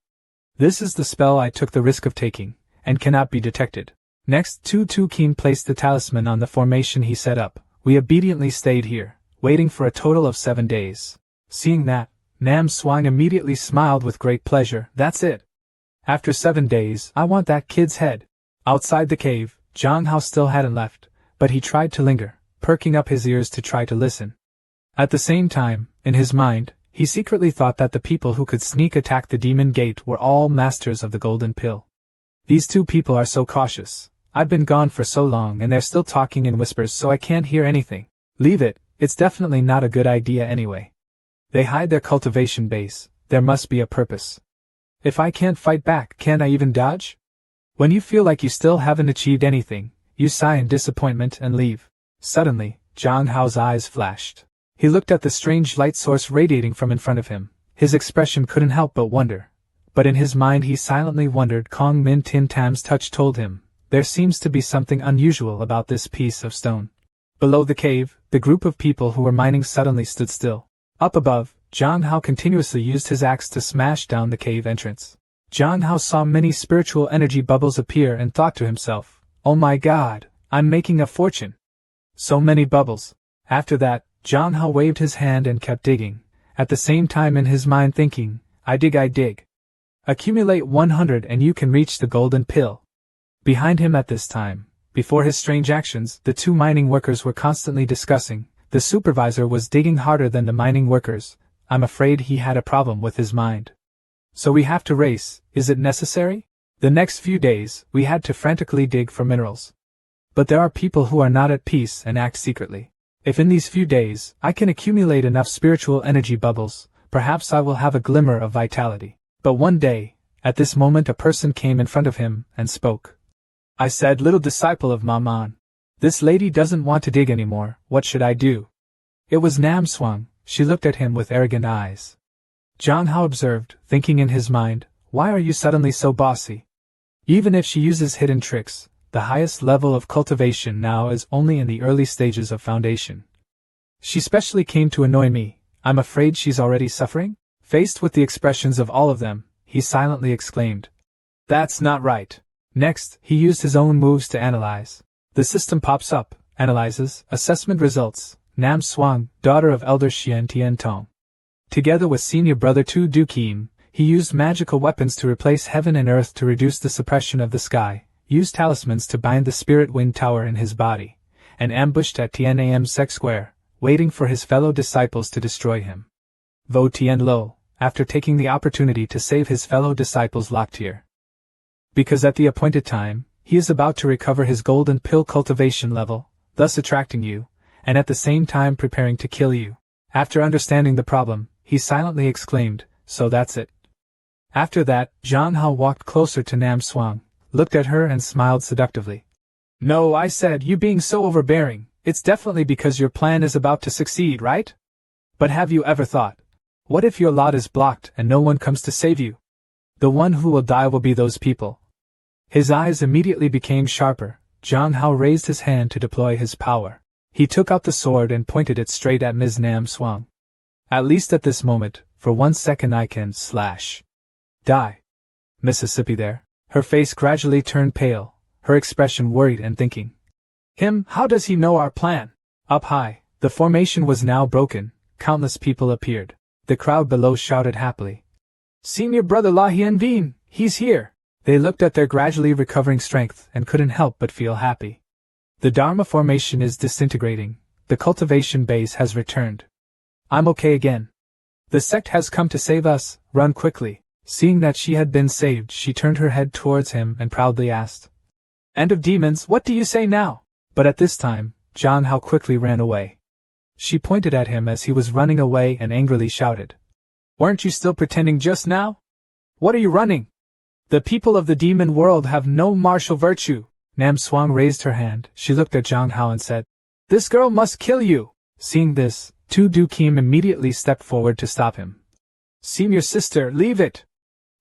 This is the spell I took the risk of taking, and cannot be detected. Next, Tu Kim placed the talisman on the formation he set up. We obediently stayed here, waiting for a total of 7 days. Seeing that, Nam Swang immediately smiled with great pleasure. That's it. After 7 days, I want that kid's head. Outside the cave, Zhang Hao still hadn't left, but he tried to linger, perking up his ears to try to listen. At the same time, in his mind, he secretly thought that the people who could sneak attack the demon gate were all masters of the golden pill. These two people are so cautious. I've been gone for so long and they're still talking in whispers so I can't hear anything. Leave it, it's definitely not a good idea anyway. They hide their cultivation base, there must be a purpose. If I can't fight back, can't I even dodge? When you feel like you still haven't achieved anything, you sigh in disappointment and leave. Suddenly, Zhang Hao's eyes flashed. He looked at the strange light source radiating from in front of him. His expression couldn't help but wonder. But in his mind he silently wondered. Kong Min Tin Tam's touch told him, there seems to be something unusual about this piece of stone. Below the cave, the group of people who were mining suddenly stood still. Up above, Zhang Hao continuously used his axe to smash down the cave entrance. Zhang Hao saw many spiritual energy bubbles appear and thought to himself, oh my god, I'm making a fortune. So many bubbles. After that, Zhang Hao waved his hand and kept digging, at the same time in his mind thinking, I dig. Accumulate 100 and you can reach the golden pill. Behind him at this time, before his strange actions, the two mining workers were constantly discussing. The supervisor was digging harder than the mining workers. I'm afraid he had a problem with his mind. So we have to race, is it necessary? The next few days, we had to frantically dig for minerals. But there are people who are not at peace and act secretly. If in these few days, I can accumulate enough spiritual energy bubbles, perhaps I will have a glimmer of vitality. But one day, at this moment a person came in front of him and spoke. I said, little disciple of Maman. This lady doesn't want to dig anymore, what should I do? It was Nam Swang. She looked at him with arrogant eyes. Zhang Hao observed, thinking in his mind, why are you suddenly so bossy? Even if she uses hidden tricks, the highest level of cultivation now is only in the early stages of foundation. She specially came to annoy me. I'm afraid she's already suffering? Faced with the expressions of all of them, he silently exclaimed. That's not right. Next, he used his own moves to analyze. The system pops up, analyzes, assessment results, Nam Swang, daughter of Elder Xiantian Tong. Together with senior brother Tu Kim, he used magical weapons to replace heaven and earth to reduce the suppression of the sky, used talismans to bind the spirit wind tower in his body, and ambushed at Tianam Sec Square, waiting for his fellow disciples to destroy him. Vo Tian Lo, after taking the opportunity to save his fellow disciples locked here. Because at the appointed time, he is about to recover his golden pill cultivation level, thus attracting you, and at the same time preparing to kill you. After understanding the problem, he silently exclaimed, so that's it. After that, Zhang Hao walked closer to Nam Swang, looked at her and smiled seductively. No, I said, you being so overbearing, it's definitely because your plan is about to succeed, right? But have you ever thought, what if your lot is blocked and no one comes to save you? The one who will die will be those people. His eyes immediately became sharper. Zhang Hao raised his hand to deploy his power. He took out the sword and pointed it straight at Ms. Nam Swang. At least at this moment, for 1 second I can die. Mississippi there. Her face gradually turned pale, her expression worried and thinking. How does he know our plan? Up high, the formation was now broken, countless people appeared. The crowd below shouted happily. Senior brother La Hian, he's here! They looked at their gradually recovering strength and couldn't help but feel happy. The Dharma formation is disintegrating. The cultivation base has returned. I'm okay again. The sect has come to save us, run quickly. Seeing that she had been saved, she turned her head towards him and proudly asked, End of demons, what do you say now? But at this time, Zhang Hao quickly ran away. She pointed at him as he was running away and angrily shouted, Weren't you still pretending just now? What are you running? The people of the demon world have no martial virtue. Nam Swang raised her hand. She looked at Zhang Hao and said, This girl must kill you. Seeing this, Tu Du Kim immediately stepped forward to stop him. Senior sister, leave it.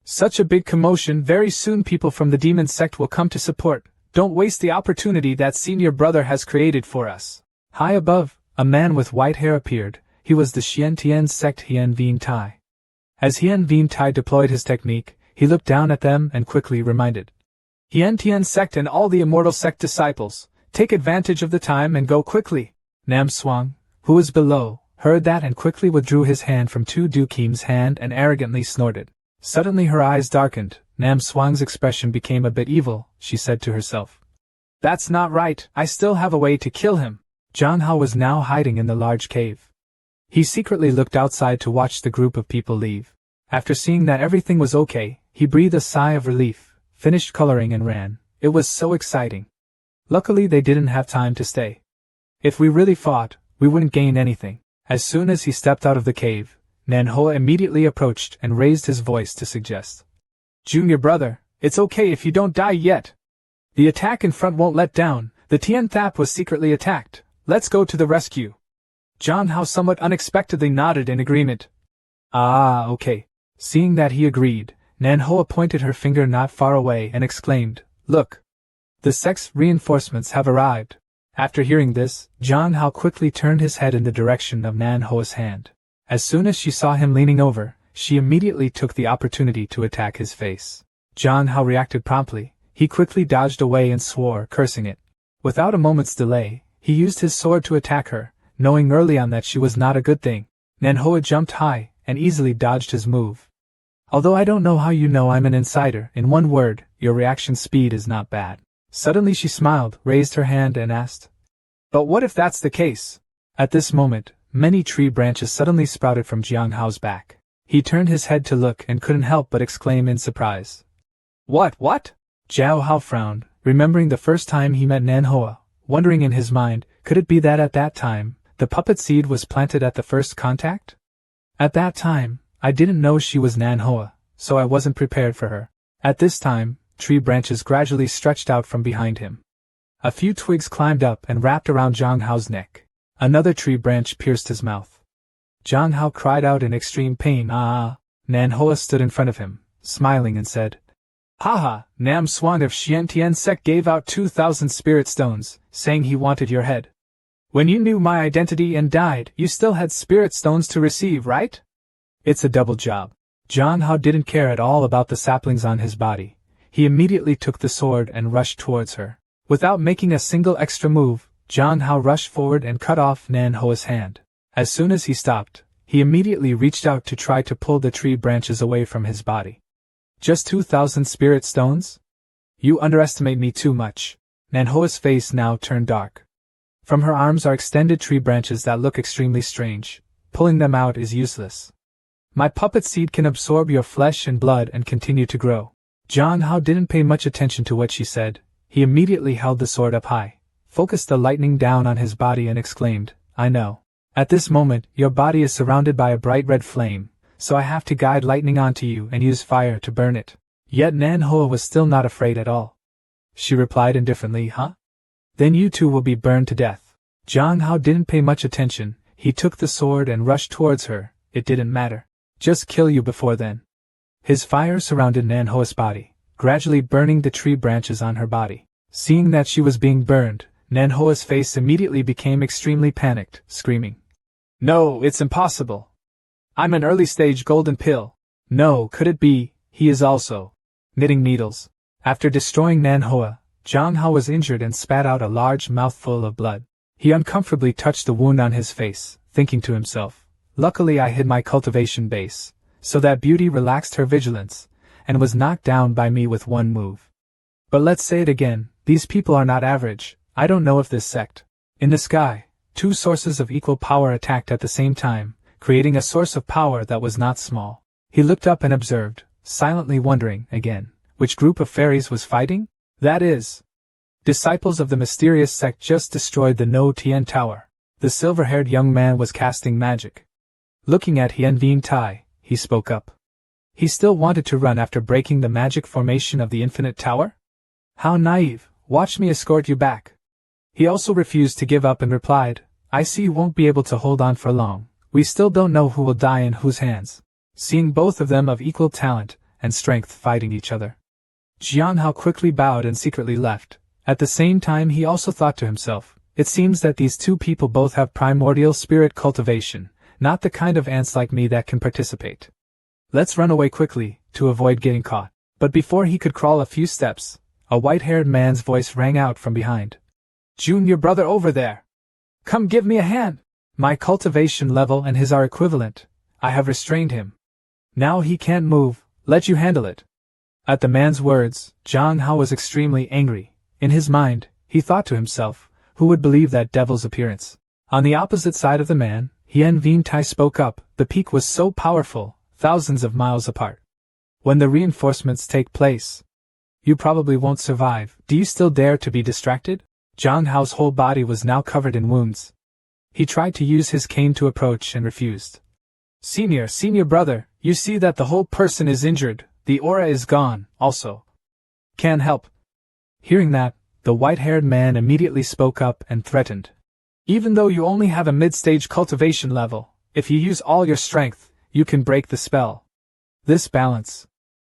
Such a big commotion, very soon people from the demon sect will come to support. Don't waste the opportunity that senior brother has created for us. High above, a man with white hair appeared. He was the Xian Tian sect Hian Vien Tai. As Hian Vien Tai deployed his technique, he looked down at them and quickly reminded, Hian Tian sect and all the immortal sect disciples, take advantage of the time and go quickly. Nam Swang, who was below, heard that and quickly withdrew his hand from Tu Du Kim's hand and arrogantly snorted. Suddenly her eyes darkened. Nam Swang's expression became a bit evil. She said to herself, That's not right, I still have a way to kill him. Zhang Hao was now hiding in the large cave. He secretly looked outside to watch the group of people leave. After seeing that everything was okay, he breathed a sigh of relief, finished coloring and ran. It was so exciting. Luckily they didn't have time to stay. If we really fought, we wouldn't gain anything. As soon as he stepped out of the cave, Manhwa immediately approached and raised his voice to suggest, Junior brother, it's okay if you don't die yet. The attack in front won't let down. The Tian Thap was secretly attacked. Let's go to the rescue. Zhang Hao somewhat unexpectedly nodded in agreement. Ah, okay. Seeing that he agreed, Manhwa pointed her finger not far away and exclaimed, Look! The sect's reinforcements have arrived. After hearing this, Zhang Hao quickly turned his head in the direction of Manhwa's hand. As soon as she saw him leaning over, she immediately took the opportunity to attack his face. Zhang Hao reacted promptly. He quickly dodged away and swore, cursing it. Without a moment's delay, he used his sword to attack her, knowing early on that she was not a good thing. Manhwa jumped high and easily dodged his move. Although I don't know how you know I'm an insider, in one word, your reaction speed is not bad. Suddenly she smiled, raised her hand and asked, But what if that's the case? At this moment, many tree branches suddenly sprouted from Zhang Hao's back. He turned his head to look and couldn't help but exclaim in surprise. What? Zhao Hao frowned, remembering the first time he met Manhwa, wondering in his mind, could it be that at that time, the puppet seed was planted at the first contact? At that time, I didn't know she was Manhwa, so I wasn't prepared for her. At this time, tree branches gradually stretched out from behind him. A few twigs climbed up and wrapped around Zhang Hao's neck. Another tree branch pierced his mouth. Zhang Hao cried out in extreme pain. Manhwa stood in front of him, smiling and said, Haha, Nam Swang of Xian Tian sect gave out 2,000 spirit stones, saying he wanted your head. When you knew my identity and died, you still had spirit stones to receive, right? It's a double job. Zhang Hao didn't care at all about the saplings on his body. He immediately took the sword and rushed towards her. Without making a single extra move, Zhang Hao rushed forward and cut off Manhwa's hand. As soon as he stopped, he immediately reached out to try to pull the tree branches away from his body. Just 2,000 spirit stones? You underestimate me too much. Manhwa's face now turned dark. From her arms are extended tree branches that look extremely strange. Pulling them out is useless. My puppet seed can absorb your flesh and blood and continue to grow. Zhang Hao didn't pay much attention to what she said. He immediately held the sword up high, focused the lightning down on his body and exclaimed, I know. At this moment, your body is surrounded by a bright red flame, so I have to guide lightning onto you and use fire to burn it. Yet Manhwa was still not afraid at all. She replied indifferently, Huh? Then you too will be burned to death. Zhang Hao didn't pay much attention. He took the sword and rushed towards her. It didn't matter. Just kill you before then. His fire surrounded Manhwa's body, gradually burning the tree branches on her body. Seeing that she was being burned, Manhwa's face immediately became extremely panicked, screaming, No, it's impossible. I'm an early-stage golden pill. No, could it be, he is also knitting needles. After destroying Manhwa, Zhang Hao was injured and spat out a large mouthful of blood. He uncomfortably touched the wound on his face, thinking to himself, Luckily I hid my cultivation base, so that beauty relaxed her vigilance, and was knocked down by me with one move. But let's say it again, these people are not average. I don't know if this sect. In the sky, two sources of equal power attacked at the same time, creating a source of power that was not small. He looked up and observed, silently wondering, again, which group of fairies was fighting? That is, disciples of the mysterious sect just destroyed the No Tien Tower. The silver-haired young man was casting magic. Looking at Hien Vien Tai, he spoke up. He still wanted to run after breaking the magic formation of the Infinite Tower? How naive, watch me escort you back. He also refused to give up and replied, I see you won't be able to hold on for long. We still don't know who will die in whose hands. Seeing both of them of equal talent and strength fighting each other, Jiang Hao quickly bowed and secretly left. At the same time he also thought to himself, it seems that these two people both have primordial spirit cultivation, not the kind of ants like me that can participate. Let's run away quickly, to avoid getting caught. But before he could crawl a few steps, a white-haired man's voice rang out from behind. Junior brother over there! Come give me a hand! My cultivation level and his are equivalent. I have restrained him. Now he can't move, let you handle it. At the man's words, Jiang Hao was extremely angry. In his mind, he thought to himself, who would believe that devil's appearance? On the opposite side of the man, Hien Vien Tai spoke up, the peak was so powerful, thousands of miles apart. When the reinforcements take place, you probably won't survive. Do you still dare to be distracted? Jiang Hao's whole body was now covered in wounds. He tried to use his cane to approach and refused. Senior brother, you see that the whole person is injured, the aura is gone, also. Can't help. Hearing that, the white-haired man immediately spoke up and threatened. Even though you only have a mid-stage cultivation level, if you use all your strength, you can break the spell. This balance.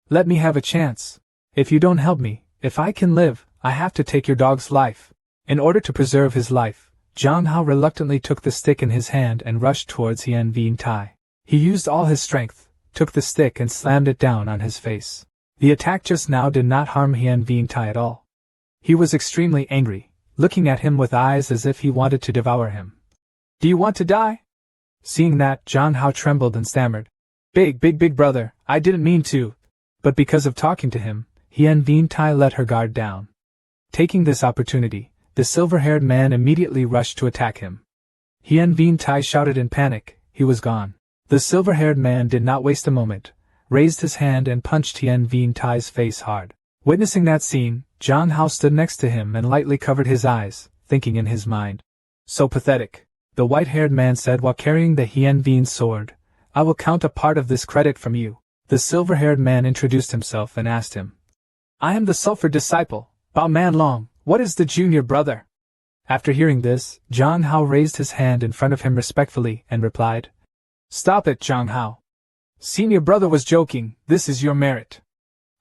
Let me have a chance. If you don't help me, if I can live, I have to take your dog's life. In order to preserve his life, Jiang Hao reluctantly took the stick in his hand and rushed towards Hien Vien Tai. He used all his strength, took the stick and slammed it down on his face. The attack just now did not harm Hien Vien Tai at all. He was extremely angry, looking at him with eyes as if he wanted to devour him. Do you want to die? Seeing that, Jiang Hao trembled and stammered. Big brother, I didn't mean to. But because of talking to him, Hien Vien Tai let her guard down. Taking this opportunity, the silver-haired man immediately rushed to attack him. Hien Vien Tai shouted in panic, he was gone. The silver-haired man did not waste a moment, raised his hand and punched Hien Vien Tai's face hard. Witnessing that scene, Jiang Hao stood next to him and lightly covered his eyes, thinking in his mind. So pathetic, the white-haired man said while carrying the Hien Vien sword. I will count a part of this credit from you. The silver-haired man introduced himself and asked him. I am the Sulphur disciple, Bao Man Long, what is the junior brother? After hearing this, Jiang Hao raised his hand in front of him respectfully and replied. Stop it, Jiang Hao. Senior brother was joking, this is your merit.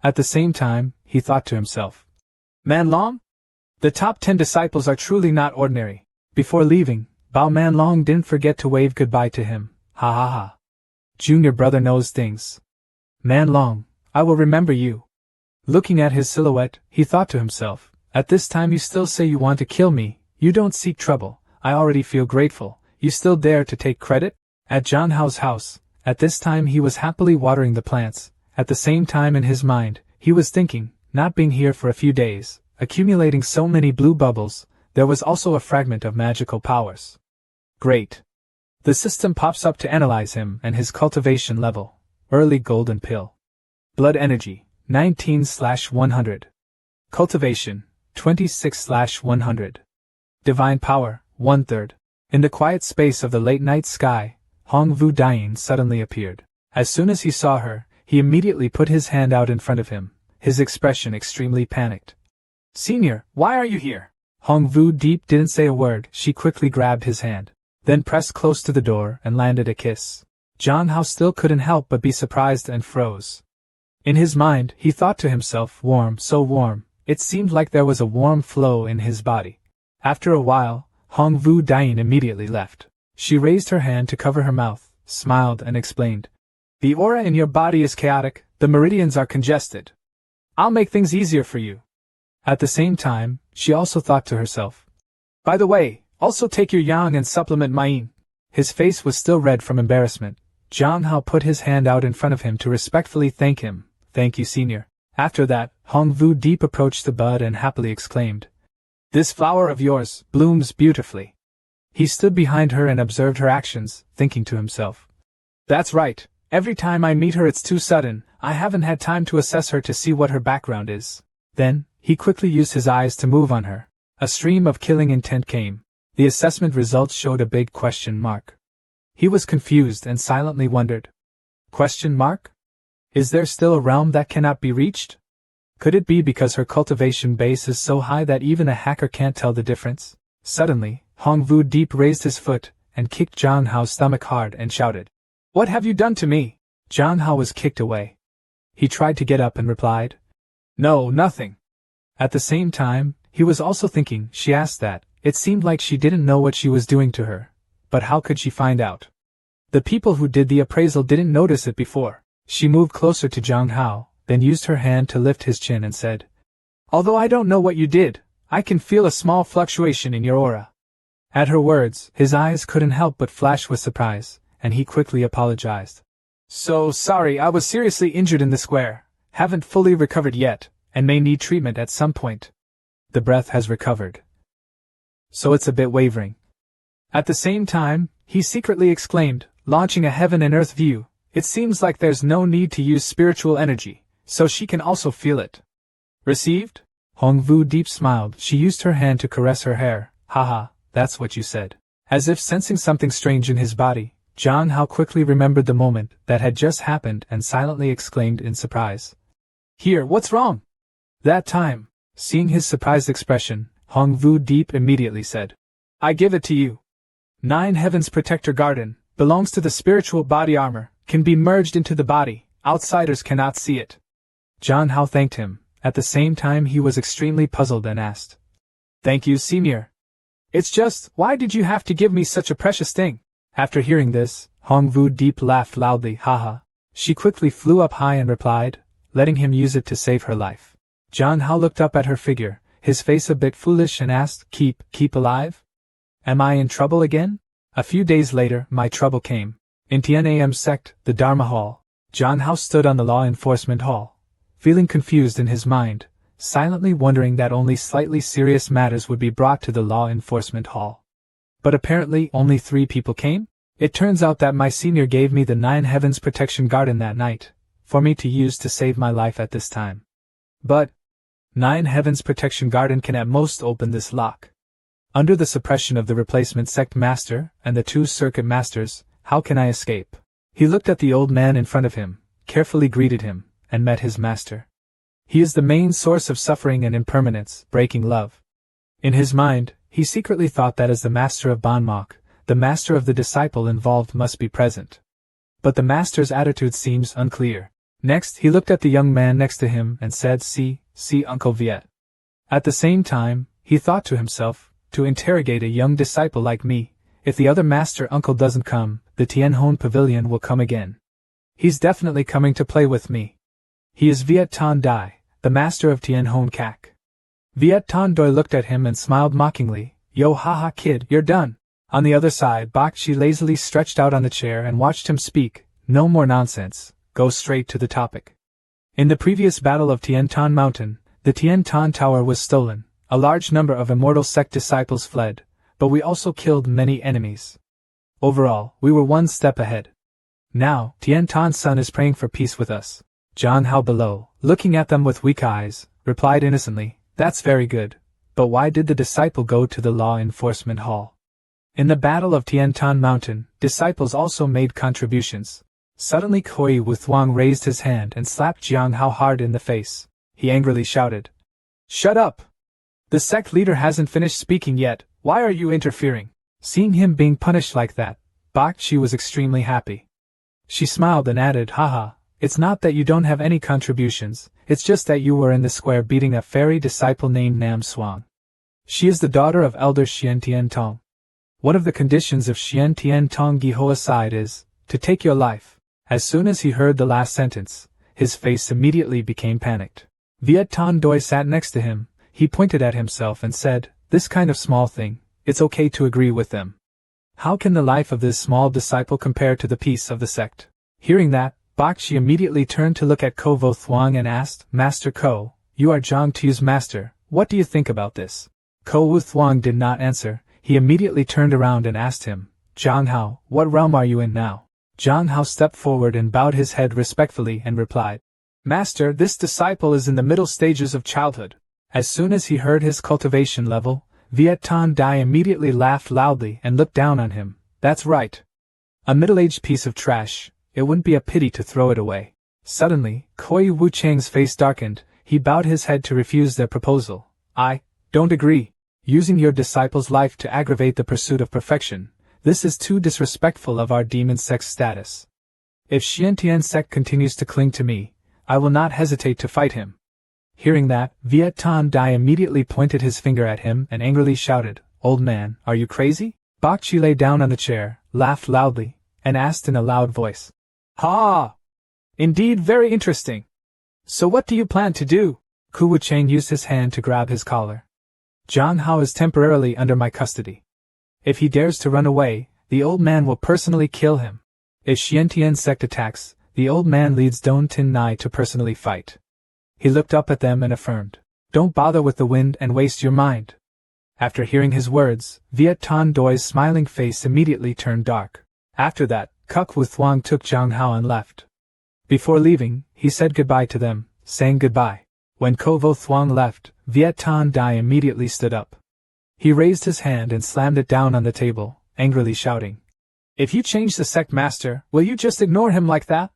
At the same time, he thought to himself. Man Long? The top 10 disciples are truly not ordinary. Before leaving, Bao Man Long didn't forget to wave goodbye to him. Ha ha ha. Junior brother knows things. Man Long, I will remember you. Looking at his silhouette, he thought to himself, at this time you still say you want to kill me, you don't seek trouble, I already feel grateful, you still dare to take credit? At Jiang Hao's house, at this time he was happily watering the plants, at the same time in his mind, he was thinking, not being here for a few days, accumulating so many blue bubbles, there was also a fragment of magical powers. Great. The system pops up to analyze him and his cultivation level. Early golden pill. Blood energy, 19/100. Cultivation, 26/100. Divine power, 1/3. In the quiet space of the late night sky, Hong Vu Dian suddenly appeared. As soon as he saw her, he immediately put his hand out in front of him, his expression extremely panicked. Senior, why are you here? Hong Vu Deep didn't say a word, she quickly grabbed his hand, then pressed close to the door and landed a kiss. Jiang Hao still couldn't help but be surprised and froze. In his mind, he thought to himself, warm, so warm, it seemed like there was a warm flow in his body. After a while, Hong Vu Dian immediately left. She raised her hand to cover her mouth, smiled and explained. The aura in your body is chaotic, the meridians are congested. I'll make things easier for you. At the same time, she also thought to herself. By the way, also take your yang and supplement my yin. His face was still red from embarrassment. Zhang Hao put his hand out in front of him to respectfully thank him. "Thank you, senior." After that, Hong Vu Deep approached the bud and happily exclaimed, "This flower of yours blooms beautifully." He stood behind her and observed her actions, thinking to himself, "That's right, every time I meet her it's too sudden, I haven't had time to assess her to see what her background is." Then, he quickly used his eyes to move on her. A stream of killing intent came. The assessment results showed a big question mark. He was confused and silently wondered. Question mark? Is there still a realm that cannot be reached? Could it be because her cultivation base is so high that even a hacker can't tell the difference? Suddenly, Hong Vu Deep raised his foot and kicked Zhang Hao's stomach hard and shouted, "What have you done to me?" Zhang Hao was kicked away. He tried to get up and replied, "No, nothing." At the same time, he was also thinking, she asked that. It seemed like she didn't know what she was doing to her. But how could she find out? The people who did the appraisal didn't notice it before. She moved closer to Zhang Hao, then used her hand to lift his chin and said, "Although I don't know what you did, I can feel a small fluctuation in your aura." At her words, his eyes couldn't help but flash with surprise, and he quickly apologized. "So sorry, I was seriously injured in the square, haven't fully recovered yet, and may need treatment at some point." The breath has recovered. So it's a bit wavering. At the same time, he secretly exclaimed, launching a heaven and earth view, "It seems like there's no need to use spiritual energy, so she can also feel it." "Received?" Hong Vu Deep smiled. She used her hand to caress her hair. "Haha, that's what you said." As if sensing something strange in his body, Zhang Hao quickly remembered the moment that had just happened and silently exclaimed in surprise, "Here, what's wrong?" That time, seeing his surprised expression, Hong Vu Deep immediately said, "I give it to you. 9 Heavens Protector Garden, belongs to the spiritual body armor, can be merged into the body, outsiders cannot see it." Zhang Hao thanked him. At the same time he was extremely puzzled and asked, "Thank you, senior. It's just, why did you have to give me such a precious thing?" After hearing this, Hong Vu Deep laughed loudly. "Haha." She quickly flew up high and replied, letting him use it to save her life. Zhang Hao looked up at her figure, his face a bit foolish, and asked, Keep alive? Am I in trouble again?" A few days later, my trouble came. In Tian sect, the Dharma Hall, Zhang Hao stood on the law enforcement hall, feeling confused in his mind, silently wondering that only slightly serious matters would be brought to the law enforcement hall. But apparently only 3 people came? It turns out that my senior gave me the 9 Heavens Protection Garden that night, for me to use to save my life at this time. But 9 Heavens Protection Garden can at most open this lock. Under the suppression of the replacement sect master and the 2 circuit masters, how can I escape? He looked at the old man in front of him, carefully greeted him, and met his master. He is the main source of suffering and impermanence, breaking love. In his mind, he secretly thought that as the master of Banmok, the master of the disciple involved must be present. But the master's attitude seems unclear. Next, he looked at the young man next to him and said, See, Uncle Viet. At the same time, he thought to himself, to interrogate a young disciple like me, if the other master uncle doesn't come, the Tianhon Pavilion will come again. He's definitely coming to play with me. He is Viet Ton Dai, the master of Tianhon Kak. Viet Ton Doi looked at him and smiled mockingly. Yo haha kid, you're done. On the other side, Bak Chi lazily stretched out on the chair and watched him speak. No more nonsense, go straight to the topic. In the previous battle of Tian Tan Mountain, the Tian Tan Tower was stolen, a large number of immortal sect disciples fled, but we also killed many enemies. Overall, we were 1 step ahead. Now, Tian Tan's son is praying for peace with us. Zhang Hao below, looking at them with weak eyes, replied innocently, That's very good, but why did the disciple go to the law enforcement hall? In the battle of Tian Tan Mountain, disciples also made contributions. Suddenly Koi Wuthwang raised his hand and slapped Zhang Hao hard in the face. He angrily shouted, Shut up! The sect leader hasn't finished speaking yet, why are you interfering? Seeing him being punished like that, Bak Chi was extremely happy. She smiled and added, Haha, it's not that you don't have any contributions, it's just that you were in the square beating a fairy disciple named Nam Swang. She is the daughter of Elder Xian Tian Tong. One of the conditions of Xian Tian Tong Gihoa's side is to take your life. As soon as he heard the last sentence, his face immediately became panicked. Viet Ton Doi sat next to him. He pointed at himself and said, This kind of small thing, it's okay to agree with them. How can the life of this small disciple compare to the peace of the sect? Hearing that, Bakshi immediately turned to look at Ko Vo Thuong and asked, Master Ko, you are Zhang Tu's master, what do you think about this? Ko Vo Thuong did not answer. He immediately turned around and asked him, Zhang Hao, what realm are you in now? Zhang Hao stepped forward and bowed his head respectfully and replied, Master, this disciple is in the middle stages of childhood. As soon as he heard his cultivation level, Viet Thanh Dai immediately laughed loudly and looked down on him. That's right. A middle-aged piece of trash, it wouldn't be a pity to throw it away. Suddenly, Koi Wu Chang's face darkened. He bowed his head to refuse their proposal. I don't agree. Using your disciple's life to aggravate the pursuit of perfection, this is too disrespectful of our demon sect's status. If Xiantian sect continues to cling to me, I will not hesitate to fight him. Hearing that, Viet Thanh Dai immediately pointed his finger at him and angrily shouted, Old man, are you crazy? Bakshi lay down on the chair, laughed loudly, and asked in a loud voice, Ha! Indeed very interesting. So what do you plan to do? Ku Wu Chang used his hand to grab his collar. Zhang Hao is temporarily under my custody. If he dares to run away, the old man will personally kill him. If Xiantian sect attacks, the old man leads Don Tin Nai to personally fight. He looked up at them and affirmed, Don't bother with the wind and waste your mind. After hearing his words, Viet Thanh Doi's smiling face immediately turned dark. After that, Kuk Wu Thuong took Zhang Hao and left. Before leaving, he said goodbye to them, saying goodbye. When Ko Vo Thuong left, Viet Thanh Dai immediately stood up. He raised his hand and slammed it down on the table, angrily shouting, If you change the sect master, will you just ignore him like that?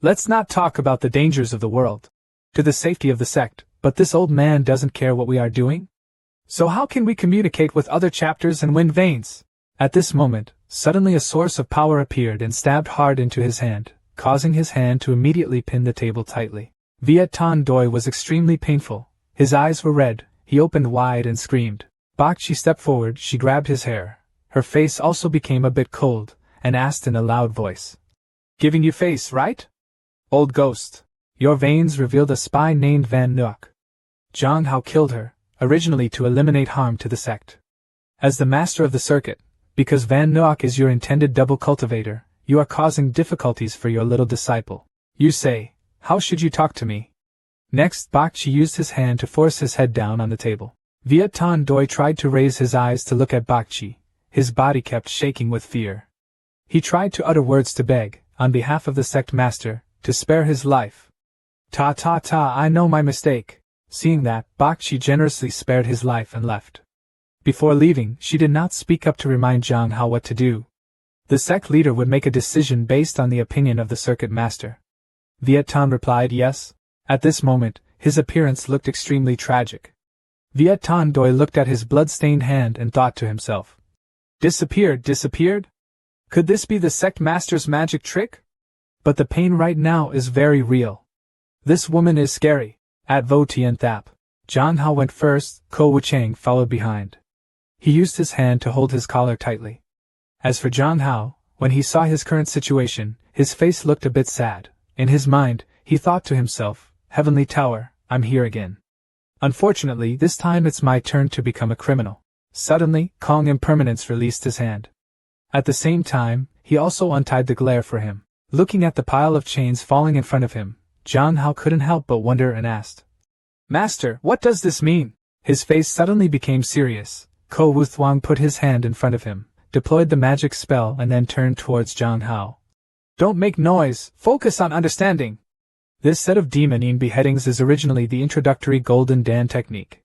Let's not talk about the dangers of the world. To the safety of the sect, but this old man doesn't care what we are doing? So how can we communicate with other chapters and win veins? At this moment, suddenly a source of power appeared and stabbed hard into his hand, causing his hand to immediately pin the table tightly. Viet Thanh Doi was extremely painful. His eyes were red, he opened wide and screamed. Bakshi stepped forward, she grabbed his hair. Her face also became a bit cold, and asked in a loud voice, Giving you face, right? Old ghost. Your veins revealed a spy named Van Nuok. Zhang Hao killed her, originally to eliminate harm to the sect. As the master of the circuit, because Van Nuok is your intended double cultivator, you are causing difficulties for your little disciple. You say, how should you talk to me? Next, Bakshi used his hand to force his head down on the table. Viet Thanh Doi tried to raise his eyes to look at Bakshi. His body kept shaking with fear. He tried to utter words to beg, on behalf of the sect master, to spare his life. I know my mistake. Seeing that, Bakshi generously spared his life and left. Before leaving, she did not speak up to remind Zhang Hao what to do. The sect leader would make a decision based on the opinion of the circuit master. Viet Thanh replied yes. At this moment, his appearance looked extremely tragic. Viet Thanh Doi looked at his blood-stained hand and thought to himself. Disappeared? Could this be the sect master's magic trick? But the pain right now is very real. This woman is scary. At Vo Tien Thap, Zhang Hao went first, Ko Wu Chang followed behind. He used his hand to hold his collar tightly. As for Zhang Hao, when he saw his current situation, his face looked a bit sad. In his mind, he thought to himself, Heavenly Tower, I'm here again. Unfortunately, this time it's my turn to become a criminal. Suddenly, Kong Impermanence released his hand. At the same time, he also untied the glare for him. Looking at the pile of chains falling in front of him, Zhang Hao couldn't help but wonder and asked, Master, what does this mean? His face suddenly became serious. Ko Wu Thuong put his hand in front of him, deployed the magic spell and then turned towards Zhang Hao. Don't make noise, focus on understanding. This set of demoning beheadings is originally the introductory Golden Dan technique.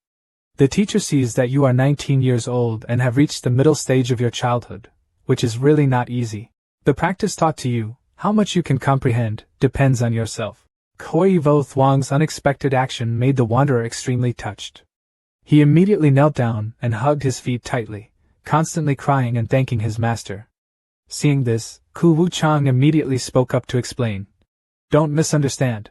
The teacher sees that you are 19 years old and have reached the middle stage of your childhood, which is really not easy. The practice taught to you, how much you can comprehend, depends on yourself. Koi Vo Thuong's unexpected action made the wanderer extremely touched. He immediately knelt down and hugged his feet tightly, constantly crying and thanking his master. Seeing this, Ku Wu Chang immediately spoke up to explain. Don't misunderstand.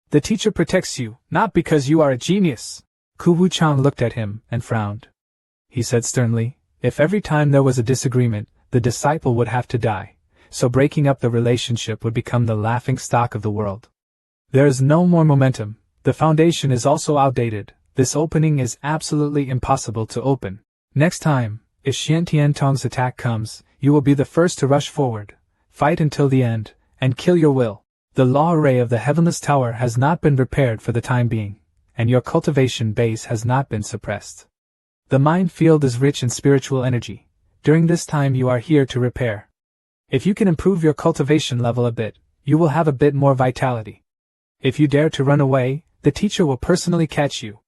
The teacher protects you, not because you are a genius. Ku Wu Chang looked at him and frowned. He said sternly, if every time there was a disagreement, the disciple would have to die, so breaking up the relationship would become the laughing stock of the world. There is no more momentum, the foundation is also outdated, this opening is absolutely impossible to open. Next time, if Xian Tian Tong's attack comes, you will be the first to rush forward, fight until the end, and kill your will. The law array of the Heavenless Tower has not been repaired for the time being, and your cultivation base has not been suppressed. The mind field is rich in spiritual energy. During this time you are here to repair. If you can improve your cultivation level a bit, you will have a bit more vitality. If you dare to run away, the teacher will personally catch you.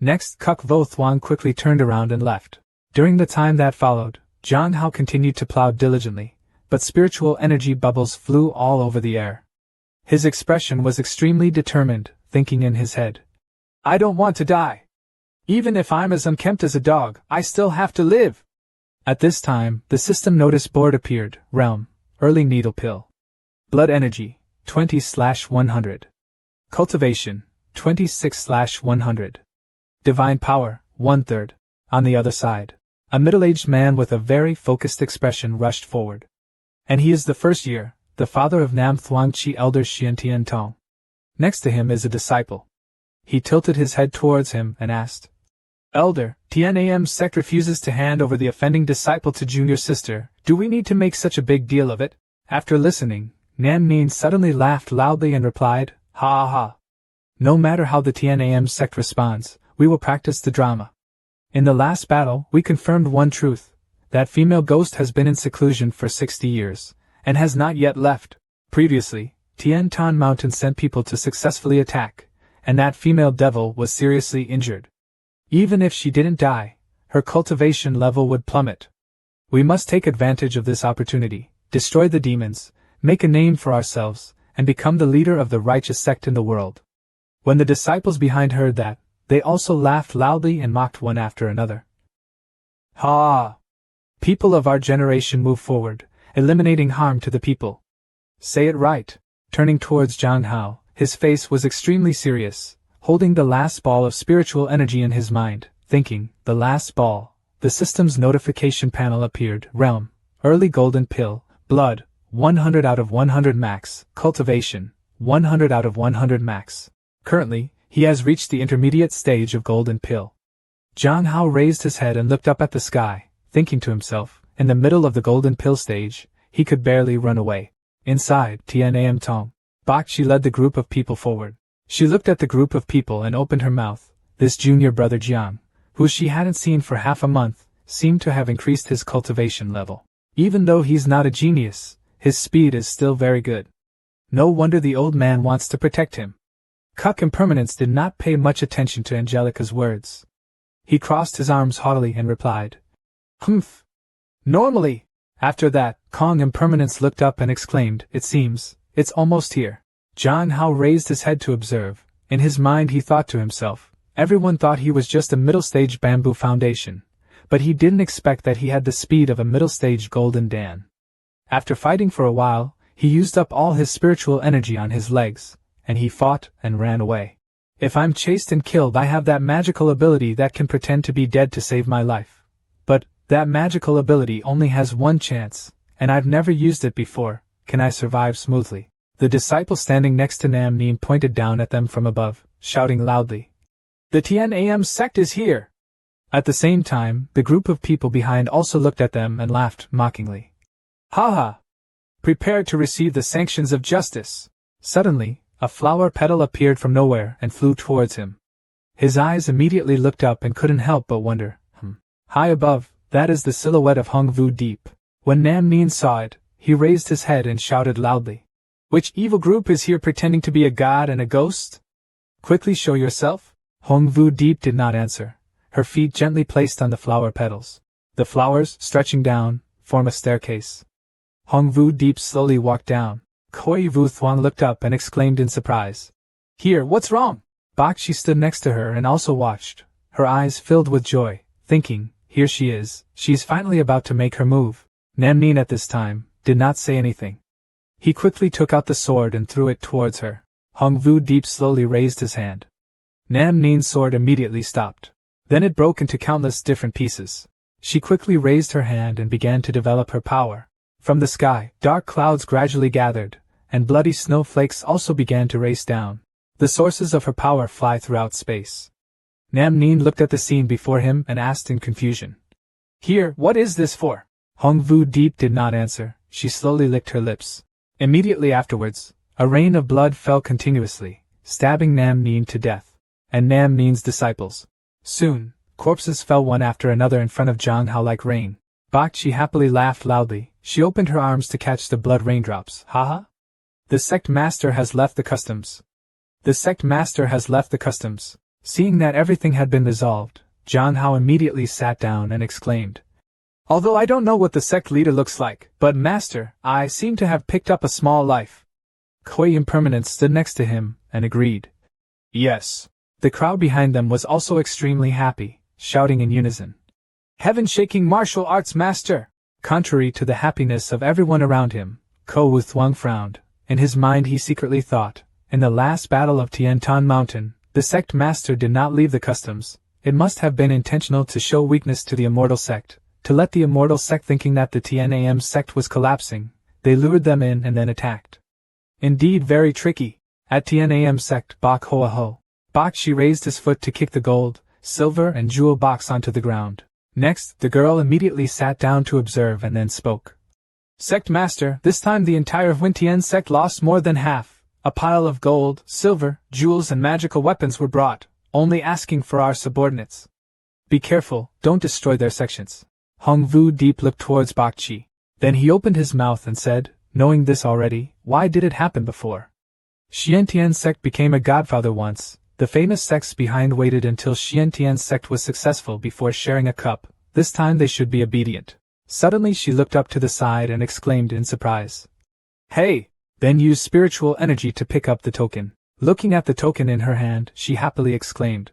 Next, Kuk Vo Thuong quickly turned around and left. During the time that followed, Zhang Hao continued to plow diligently, but spiritual energy bubbles flew all over the air. His expression was extremely determined, thinking in his head, I don't want to die. Even if I'm as unkempt as a dog, I still have to live. At this time, the system notice board appeared. Realm, Early Needle Pill. Blood Energy, 20/100. Cultivation, 26/100. Divine Power, 1/3. On the other side, a middle-aged man with a very focused expression rushed forward. And he is the first year, the father of Nam Thuong Chi Elder Xian Tian Tong. Next to him is a disciple. He tilted his head towards him and asked, Elder, TNAM sect refuses to hand over the offending disciple to junior sister. Do we need to make such a big deal of it? After listening, Nam Nin suddenly laughed loudly and replied, Ha ha ha. No matter how the TNAM sect responds, we will practice the drama. In the last battle, we confirmed one truth. That female ghost has been in seclusion for 60 years, and has not yet left. Previously, Tian Tan Mountain sent people to successfully attack, and that female devil was seriously injured. Even if she didn't die, her cultivation level would plummet. We must take advantage of this opportunity, destroy the demons, make a name for ourselves, and become the leader of the righteous sect in the world. When the disciples behind heard that, they also laughed loudly and mocked one after another. Ha! People of our generation move forward, eliminating harm to the people. Say it right. Turning towards Zhang Hao, his face was extremely serious, holding the last ball of spiritual energy in his mind, thinking, the last ball. The system's notification panel appeared. Realm, Early Golden Pill, Blood, 100 out of 100 max, Cultivation, 100 out of 100 max. Currently, he has reached the intermediate stage of Golden Pill. Zhang Hao raised his head and looked up at the sky, thinking to himself, in the middle of the Golden Pill stage, he could barely run away. Inside, TNAM Tong, Bakshi led the group of people forward. She looked at the group of people and opened her mouth. This junior brother Jiang, who she hadn't seen for half a month, seemed to have increased his cultivation level. Even though he's not a genius, his speed is still very good. No wonder the old man wants to protect him. Kuk Impermanence did not pay much attention to Angelica's words. He crossed his arms haughtily and replied, Humph. Normally. After that, Kong Impermanence looked up and exclaimed, It seems, it's almost here. Zhang Hao raised his head to observe. In his mind he thought to himself, everyone thought he was just a middle-stage bamboo foundation, but he didn't expect that he had the speed of a middle-stage golden Dan. After fighting for a while, he used up all his spiritual energy on his legs, and he fought and ran away. If I'm chased and killed, I have that magical ability that can pretend to be dead to save my life. But that magical ability only has one chance, and I've never used it before. Can I survive smoothly? The disciple standing next to Nam Nin pointed down at them from above, shouting loudly, The TNAM sect is here! At the same time, the group of people behind also looked at them and laughed mockingly. Ha ha! Prepare to receive the sanctions of justice! Suddenly, a flower petal appeared from nowhere and flew towards him. His eyes immediately looked up and couldn't help but wonder, High above, that is the silhouette of Hongvu Deep. When Nam Nin saw it, he raised his head and shouted loudly, Which evil group is here pretending to be a god and a ghost? Quickly show yourself? Hongvu Deep did not answer, her feet gently placed on the flower petals. The flowers, stretching down, form a staircase. Hongvu Deep slowly walked down. Koi Vu Thuong looked up and exclaimed in surprise, Here, what's wrong? Bakshi stood next to her and also watched, her eyes filled with joy, thinking, Here she is, she's finally about to make her move. Nam Nin at this time did not say anything. He quickly took out the sword and threw it towards her. Hongvu Deep slowly raised his hand. Nam Nin's sword immediately stopped. Then it broke into countless different pieces. She quickly raised her hand and began to develop her power. From the sky, dark clouds gradually gathered, and bloody snowflakes also began to race down. The sources of her power fly throughout space. Nam Nin looked at the scene before him and asked in confusion, Here, what is this for? Hong Vu Deep did not answer. She slowly licked her lips. Immediately afterwards, a rain of blood fell continuously, stabbing Nam Neen to death, and Nam Neen's disciples. Soon, corpses fell one after another in front of Zhang Hao like rain. Bak Chi happily laughed loudly. She opened her arms to catch the blood raindrops. Haha! The sect master has left the customs. The sect master has left the customs. Seeing that everything had been resolved, Zhang Hao immediately sat down and exclaimed, "Although I don't know what the sect leader looks like, but master, I seem to have picked up a small life." Koi Impermanence stood next to him, and agreed. Yes. The crowd behind them was also extremely happy, shouting in unison, "Heaven-shaking martial arts master!" Contrary to the happiness of everyone around him, Ko Wu Thuong frowned. In his mind he secretly thought, in the last battle of Tiantan Mountain, the sect master did not leave the customs. It must have been intentional to show weakness to the immortal sect. To let the immortal sect thinking that the TNAM sect was collapsing, they lured them in and then attacked. Indeed very tricky. At TNAM sect Bak Hoa Ho, Bak Chi raised his foot to kick the gold, silver and jewel box onto the ground. Next, the girl immediately sat down to observe and then spoke. Sect master, this time the entire Huintien sect lost more than half. A pile of gold, silver, jewels and magical weapons were brought, only asking for our subordinates. Be careful, don't destroy their sections. Hong Vu Deep looked towards Bak Chi. Then he opened his mouth and said, knowing this already, why did it happen before? Xiantian's sect became a godfather once. The famous sects behind waited until Xiantian's sect was successful before sharing a cup. This time they should be obedient. Suddenly she looked up to the side and exclaimed in surprise. Hey! Then use spiritual energy to pick up the token. Looking at the token in her hand, she happily exclaimed.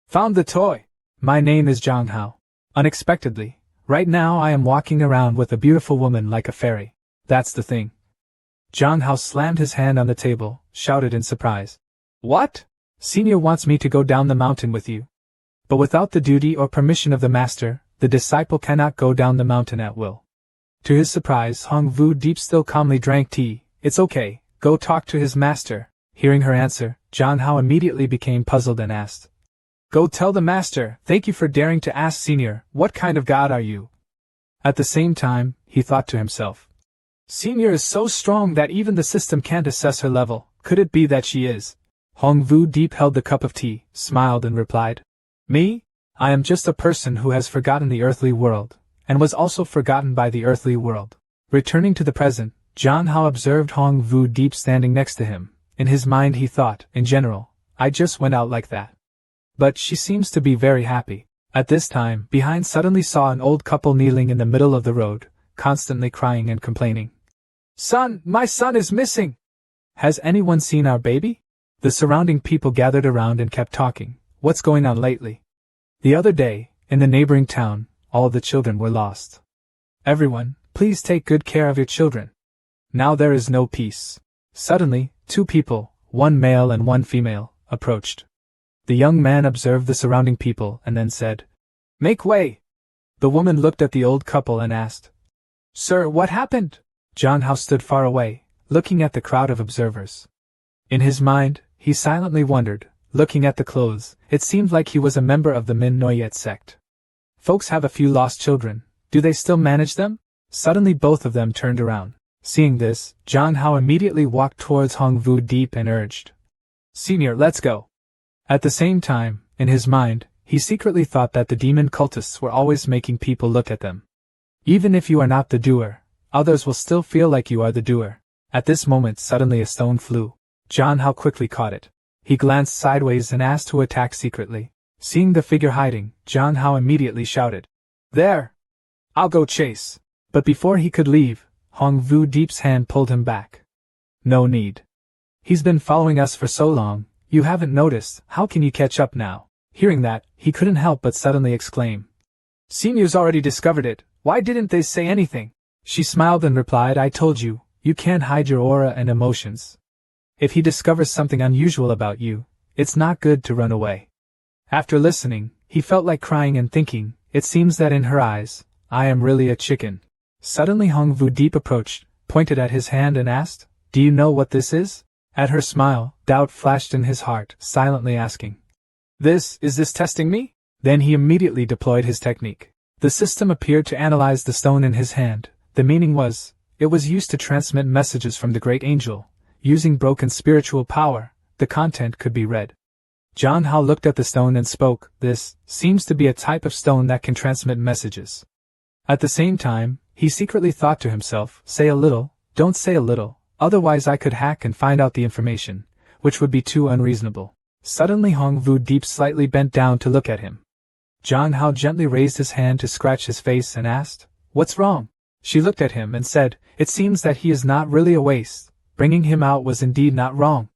Found the toy! My name is Zhang Hao. Unexpectedly, right now I am walking around with a beautiful woman like a fairy. That's the thing. Zhang Hao slammed his hand on the table, shouted in surprise. What? Senior wants me to go down the mountain with you. But without the duty or permission of the master, the disciple cannot go down the mountain at will. To his surprise, Hong Vu Deep still calmly drank tea. It's okay, go talk to his master. Hearing her answer, Zhang Hao immediately became puzzled and asked. Go tell the master, thank you for daring to ask Senior, what kind of god are you? At the same time, he thought to himself. Senior is so strong that even the system can't assess her level. Could it be that she is? Hong Vu Deep held the cup of tea, smiled and replied. Me? I am just a person who has forgotten the earthly world, and was also forgotten by the earthly world. Returning to the present, Zhang Hao observed Hong Vu Deep standing next to him. In his mind he thought, in general, I just went out like that. But she seems to be very happy. At this time, behind suddenly saw an old couple kneeling in the middle of the road, constantly crying and complaining. Son, my son is missing! Has anyone seen our baby? The surrounding people gathered around and kept talking. What's going on lately? The other day, in the neighboring town, all the children were lost. Everyone, please take good care of your children. Now there is no peace. Suddenly, two people, one male and one female, approached. The young man observed the surrounding people and then said, Make way! The woman looked at the old couple and asked, Sir, what happened? Zhang Hao stood far away, looking at the crowd of observers. In his mind, he silently wondered, looking at the clothes, it seemed like he was a member of the Min Noyet sect. Folks have a few lost children, do they still manage them? Suddenly both of them turned around. Seeing this, Zhang Hao immediately walked towards Hong Vu Deep and urged, Senior, let's go. At the same time, in his mind, he secretly thought that the demon cultists were always making people look at them. Even if you are not the doer, others will still feel like you are the doer. At this moment suddenly a stone flew. Zhang Hao quickly caught it. He glanced sideways and asked who attacked secretly. Seeing the figure hiding, Zhang Hao immediately shouted, There! I'll go chase. But before he could leave, Hong Vu Deep's hand pulled him back. No need. He's been following us for so long, you haven't noticed, how can you catch up now? Hearing that, he couldn't help but suddenly exclaim. Senior's already discovered it, why didn't they say anything? She smiled and replied, I told you, you can't hide your aura and emotions. If he discovers something unusual about you, it's not good to run away. After listening, he felt like crying and thinking, it seems that in her eyes, I am really a chicken. Suddenly Hong Vu Deep approached, pointed at his hand and asked, Do you know what this is? At her smile, doubt flashed in his heart, silently asking, Is this testing me? Then he immediately deployed his technique. The system appeared to analyze the stone in his hand. The meaning was, it was used to transmit messages from the great angel. Using broken spiritual power, the content could be read. Zhang Hao looked at the stone and spoke, "This seems to be a type of stone that can transmit messages." At the same time, he secretly thought to himself, "Say a little, don't say a little, otherwise I could hack and find out the information, which would be too unreasonable." Suddenly Hong Vu Deep slightly bent down to look at him. Zhang Hao gently raised his hand to scratch his face and asked, "What's wrong?" She looked at him and said, "It seems that he is not really a waste. Bringing him out was indeed not wrong.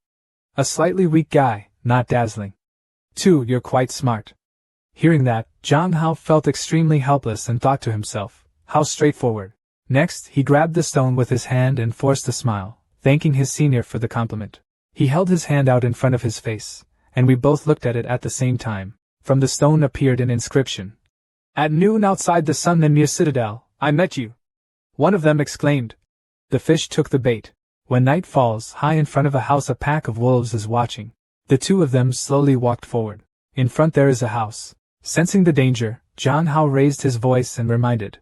A slightly weak guy, not dazzling. 2. You're quite smart." Hearing that, Zhang Hao felt extremely helpless and thought to himself, how straightforward. Next, he grabbed the stone with his hand and forced a smile, thanking his senior for the compliment. He held his hand out in front of his face, and we both looked at it at the same time. From the stone appeared an inscription. "At noon outside the Sun Nenmir Citadel, I met you." One of them exclaimed. The fish took the bait. When night falls, high in front of a house a pack of wolves is watching. The two of them slowly walked forward. In front there is a house. Sensing the danger, Zhang Hao raised his voice and reminded.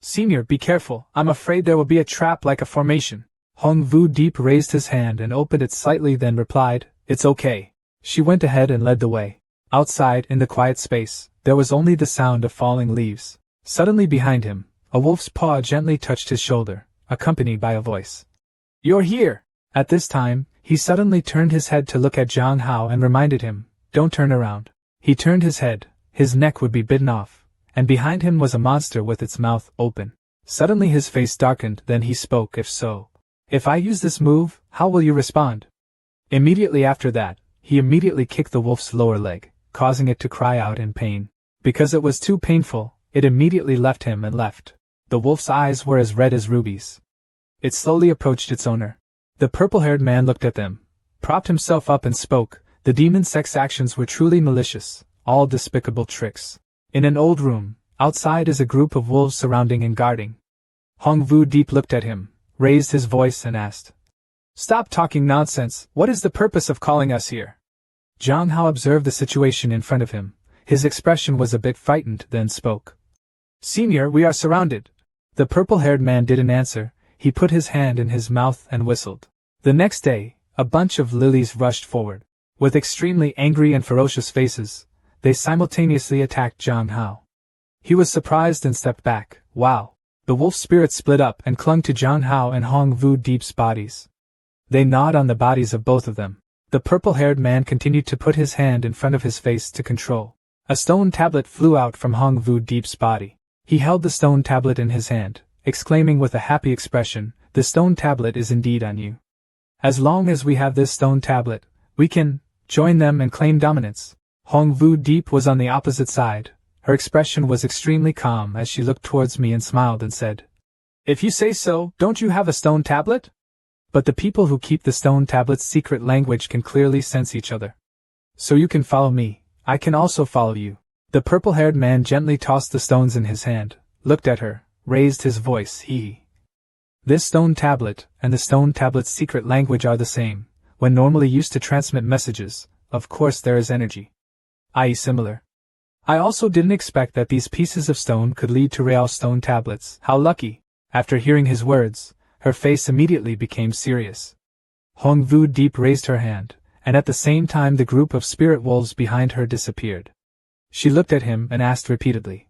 "Senior, be careful, I'm afraid there will be a trap like a formation." Hong Vu Deep raised his hand and opened it slightly, then replied, "It's okay." She went ahead and led the way. Outside, in the quiet space, there was only the sound of falling leaves. Suddenly behind him, a wolf's paw gently touched his shoulder, accompanied by a voice. "You're here!" At this time, he suddenly turned his head to look at Zhang Hao and reminded him, "Don't turn around." He turned his head, his neck would be bitten off, and behind him was a monster with its mouth open. Suddenly his face darkened, then he spoke, "If so, if I use this move, how will you respond?" Immediately after that, he immediately kicked the wolf's lower leg, causing it to cry out in pain. Because it was too painful, it immediately left him and left. The wolf's eyes were as red as rubies. It slowly approached its owner. The purple-haired man looked at them, propped himself up and spoke. The demon sex actions were truly malicious, all despicable tricks. In an old room, outside is a group of wolves surrounding and guarding. Hong Vu Deep looked at him, raised his voice and asked, "Stop talking nonsense, what is the purpose of calling us here?" Zhang Hao observed the situation in front of him. His expression was a bit frightened, then spoke. "Senior, we are surrounded." The purple-haired man didn't answer. He put his hand in his mouth and whistled. The next day, a bunch of lilies rushed forward. With extremely angry and ferocious faces, they simultaneously attacked Zhang Hao. He was surprised and stepped back. Wow! The wolf spirit split up and clung to Zhang Hao and Hong Vu Deep's bodies. They gnawed on the bodies of both of them. The purple-haired man continued to put his hand in front of his face to control. A stone tablet flew out from Hong Vu Deep's body. He held the stone tablet in his hand, exclaiming with a happy expression, "The stone tablet is indeed on you. As long as we have this stone tablet, we can join them and claim dominance." Hong Vu Deep was on the opposite side. Her expression was extremely calm as she looked towards me and smiled and said, "If you say so, don't you have a stone tablet?" But the people who keep the stone tablet's secret language can clearly sense each other. "So you can follow me, I can also follow you." The purple-haired man gently tossed the stones in his hand, looked at her, raised his voice, "This stone tablet and the stone tablet's secret language are the same. When normally used to transmit messages, of course there is energy, i.e. similar. I also didn't expect that these pieces of stone could lead to real stone tablets. How lucky!" After hearing his words, her face immediately became serious. Hong Vu Deep raised her hand, and at the same time the group of spirit wolves behind her disappeared. She looked at him and asked repeatedly,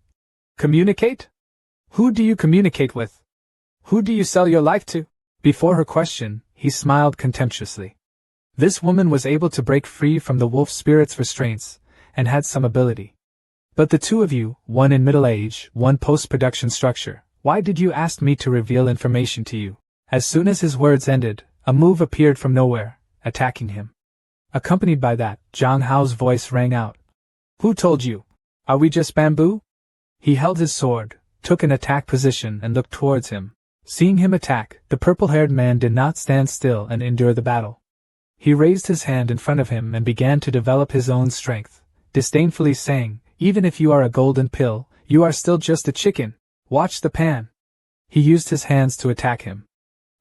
"Communicate? Who do you communicate with? Who do you sell your life to?" Before her question, he smiled contemptuously. This woman was able to break free from the wolf spirit's restraints, and had some ability. "But the two of you, one in middle age, one post-production structure, why did you ask me to reveal information to you?" As soon as his words ended, a move appeared from nowhere, attacking him. Accompanied by that, Zhang Hao's voice rang out. "Who told you? Are we just bamboo?" He held his sword, took an attack position and looked towards him. Seeing him attack, the purple-haired man did not stand still and endure the battle. He raised his hand in front of him and began to develop his own strength, disdainfully saying, "Even if you are a golden pill, you are still just a chicken. Watch the pan." He used his hands to attack him.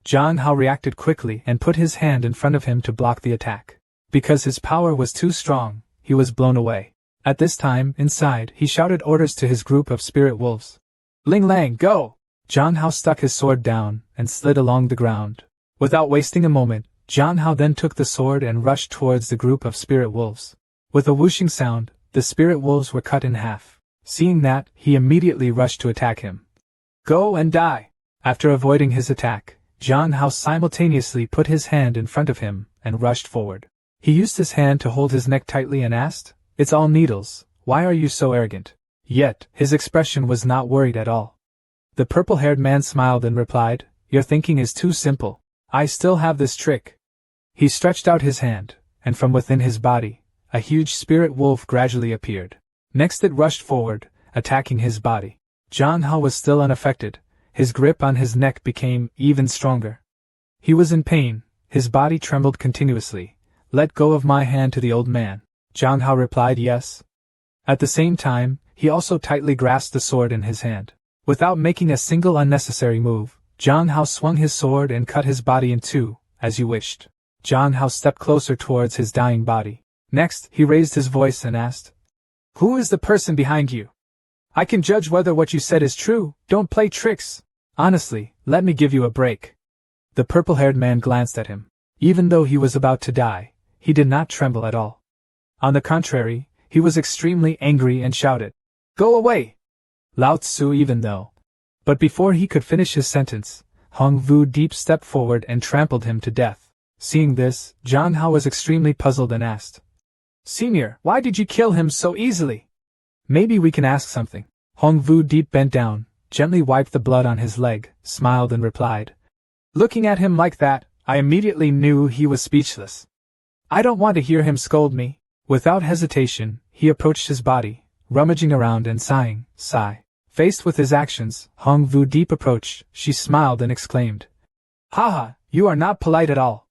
Zhang Hao reacted quickly and put his hand in front of him to block the attack. Because his power was too strong, he was blown away. At this time, inside, he shouted orders to his group of spirit wolves. Ling Lang, go! Zhang Hao stuck his sword down and slid along the ground. Without wasting a moment, Zhang Hao then took the sword and rushed towards the group of spirit wolves. With a whooshing sound, the spirit wolves were cut in half. Seeing that, he immediately rushed to attack him. Go and die! After avoiding his attack, Zhang Hao simultaneously put his hand in front of him and rushed forward. He used his hand to hold his neck tightly and asked, It's all needles, why are you so arrogant? Yet, his expression was not worried at all. The purple-haired man smiled and replied, Your thinking is too simple. I still have this trick. He stretched out his hand, and from within his body, a huge spirit wolf gradually appeared. Next it rushed forward, attacking his body. Zhang Hao was still unaffected. His grip on his neck became even stronger. He was in pain, his body trembled continuously. Let go of my hand to the old man. Zhang Hao replied yes. At the same time, he also tightly grasped the sword in his hand. Without making a single unnecessary move, Zhang Hao swung his sword and cut his body in two, as you wished. Zhang Hao stepped closer towards his dying body. Next, he raised his voice and asked, Who is the person behind you? I can judge whether what you said is true. Don't play tricks. Honestly, let me give you a break. The purple-haired man glanced at him. Even though he was about to die, he did not tremble at all. On the contrary, he was extremely angry and shouted, Go away! Lao Tzu even though. But before he could finish his sentence, Hong Vu Deep stepped forward and trampled him to death. Seeing this, Zhang Hao was extremely puzzled and asked, Senior, why did you kill him so easily? Maybe we can ask something. Hong Vu Deep bent down, gently wiped the blood on his leg, smiled and replied, Looking at him like that, I immediately knew he was speechless. I don't want to hear him scold me. Without hesitation, he approached his body, rummaging around and sighing, sigh. Faced with his actions, Hong Vu Deep approached. She smiled and exclaimed, Haha, you are not polite at all.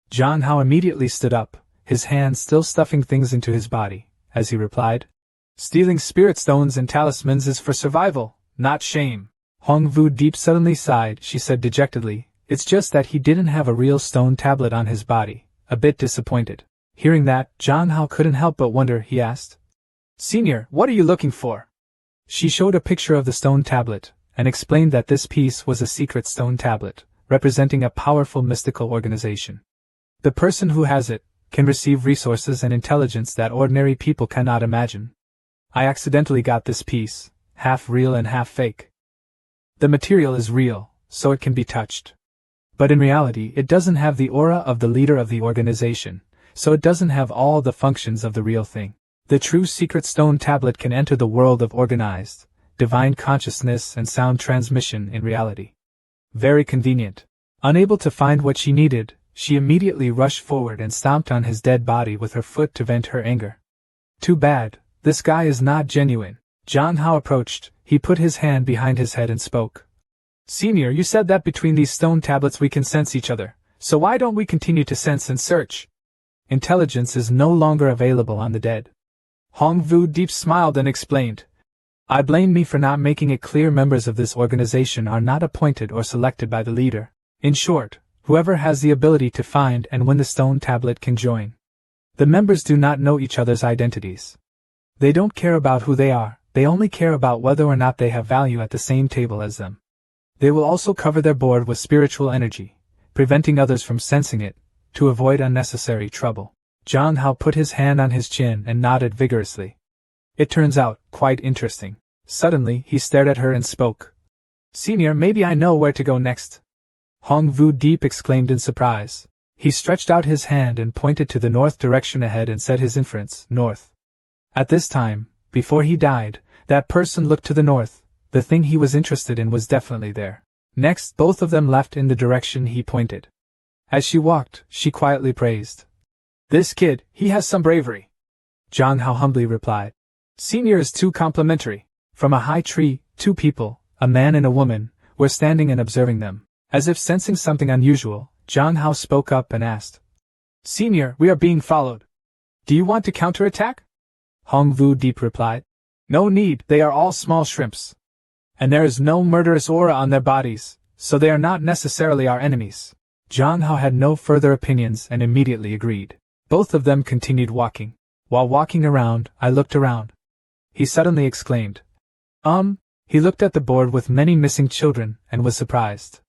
Zhang Hao immediately stood up, his hands still stuffing things into his body, as he replied, Stealing spirit stones and talismans is for survival, not shame. Hong Vu Deep suddenly sighed. She said dejectedly, It's just that he didn't have a real stone tablet on his body, a bit disappointed. Hearing that, Zhang Hao couldn't help but wonder. He asked, Senior, what are you looking for? She showed a picture of the stone tablet, and explained that this piece was a secret stone tablet, representing a powerful mystical organization. The person who has it can receive resources and intelligence that ordinary people cannot imagine. I accidentally got this piece, half real and half fake. The material is real, so it can be touched. But in reality, it doesn't have the aura of the leader of the organization, so it doesn't have all the functions of the real thing. The true secret stone tablet can enter the world of organized, divine consciousness and sound transmission in reality. Very convenient. Unable to find what she needed, she immediately rushed forward and stomped on his dead body with her foot to vent her anger. Too bad, this guy is not genuine. Zhang Hao approached. He put his hand behind his head and spoke. Senior, you said that between these stone tablets we can sense each other, so why don't we continue to sense and search? Intelligence is no longer available on the dead. Hong Vu Deep smiled and explained, I blame me for not making it clear members of this organization are not appointed or selected by the leader. In short, whoever has the ability to find and win the stone tablet can join. The members do not know each other's identities. They don't care about who they are, they only care about whether or not they have value at the same table as them. They will also cover their board with spiritual energy, preventing others from sensing it, to avoid unnecessary trouble. Zhang Hao put his hand on his chin and nodded vigorously. It turns out quite interesting. Suddenly, he stared at her and spoke. Senior, maybe I know where to go next. Hong Vu Deep exclaimed in surprise. He stretched out his hand and pointed to the north direction ahead and said his inference, north. At this time, before he died, that person looked to the north. The thing he was interested in was definitely there. Next, both of them left in the direction he pointed. As she walked, she quietly praised. This kid, he has some bravery. Zhang Hao humbly replied. Senior is too complimentary. From a high tree, two people, a man and a woman, were standing and observing them. As if sensing something unusual, Zhang Hao spoke up and asked. Senior, we are being followed. Do you want to counterattack? Hong Vu Deep replied. No need, they are all small shrimps. And there is no murderous aura on their bodies, so they are not necessarily our enemies. Zhang Hao had no further opinions and immediately agreed. Both of them continued walking. While walking around, I looked around. He suddenly exclaimed. He looked at the board with many missing children, and was surprised.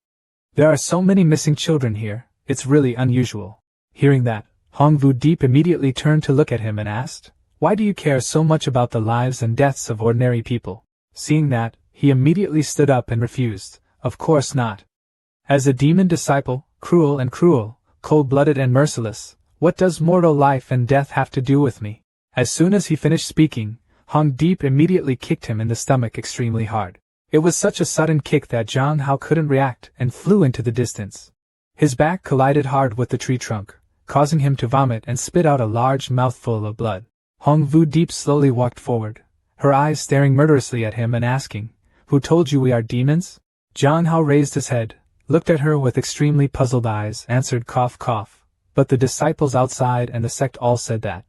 There are so many missing children here, it's really unusual. Hearing that, Hongvu Deep immediately turned to look at him and asked, "Why do you care so much about the lives and deaths of ordinary people?" Seeing that, he immediately stood up and refused, "Of course not. As a demon disciple, cruel, cold-blooded and merciless, what does mortal life and death have to do with me?" As soon as he finished speaking, Hong Deep immediately kicked him in the stomach extremely hard. It was such a sudden kick that Zhang Hao couldn't react and flew into the distance. His back collided hard with the tree trunk, causing him to vomit and spit out a large mouthful of blood. Hongvu Deep slowly walked forward, her eyes staring murderously at him and asking, "Who told you we are demons?" Zhang Hao raised his head, looked at her with extremely puzzled eyes, answered cough cough, but the disciples outside and the sect all said that.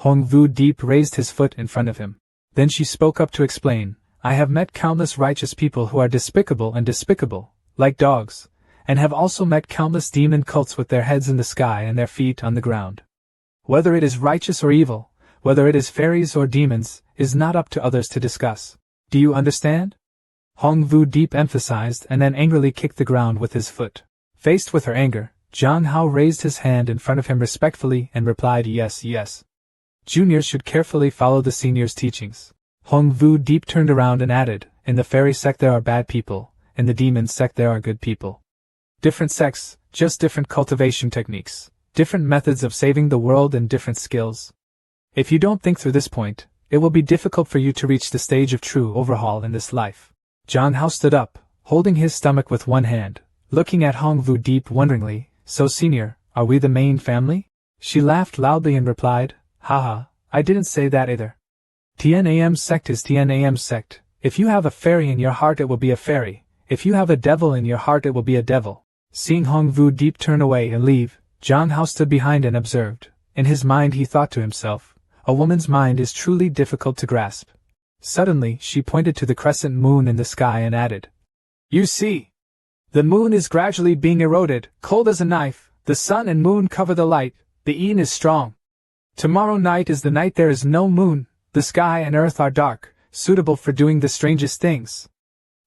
Hongvu Deep raised his foot in front of him. Then she spoke up to explain, "I have met countless righteous people who are despicable, like dogs, and have also met countless demon cults with their heads in the sky and their feet on the ground. Whether it is righteous or evil, whether it is fairies or demons, is not up to others to discuss. Do you understand?" Hongvu Deep emphasized and then angrily kicked the ground with his foot. Faced with her anger, Zhang Hao raised his hand in front of him respectfully and replied, "Yes, yes. Juniors should carefully follow the seniors' teachings." Hongvu Deep turned around and added, "In the fairy sect there are bad people, in the demon sect there are good people. Different sects, just different cultivation techniques, different methods of saving the world and different skills. If you don't think through this point, it will be difficult for you to reach the stage of true overhaul in this life." Zhang Hao stood up, holding his stomach with one hand, looking at Hongvu Deep wonderingly, "So senior, are we the main family?" She laughed loudly and replied, "Haha, I didn't say that either. TNAM sect is TNAM sect. If you have a fairy in your heart it will be a fairy, if you have a devil in your heart it will be a devil." Seeing Hongvu Deep turn away and leave, Zhang Hao stood behind and observed. In his mind he thought to himself, "A woman's mind is truly difficult to grasp." Suddenly she pointed to the crescent moon in the sky and added, "You see? The moon is gradually being eroded, cold as a knife, the sun and moon cover the light, the yin is strong. Tomorrow night is the night there is no moon, the sky and earth are dark, suitable for doing the strangest things.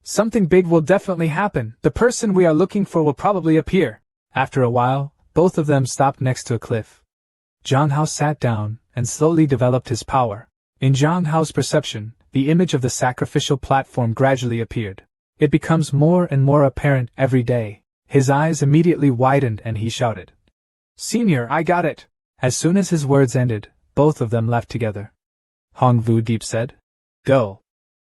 Something big will definitely happen, the person we are looking for will probably appear." After a while, both of them stopped next to a cliff. Zhang Hao sat down and slowly developed his power. In Zhang Hao's perception, the image of the sacrificial platform gradually appeared. It becomes more and more apparent every day. His eyes immediately widened and he shouted, "Senior, I got it!" As soon as his words ended, both of them left together. Hongvu Deep said, "Go."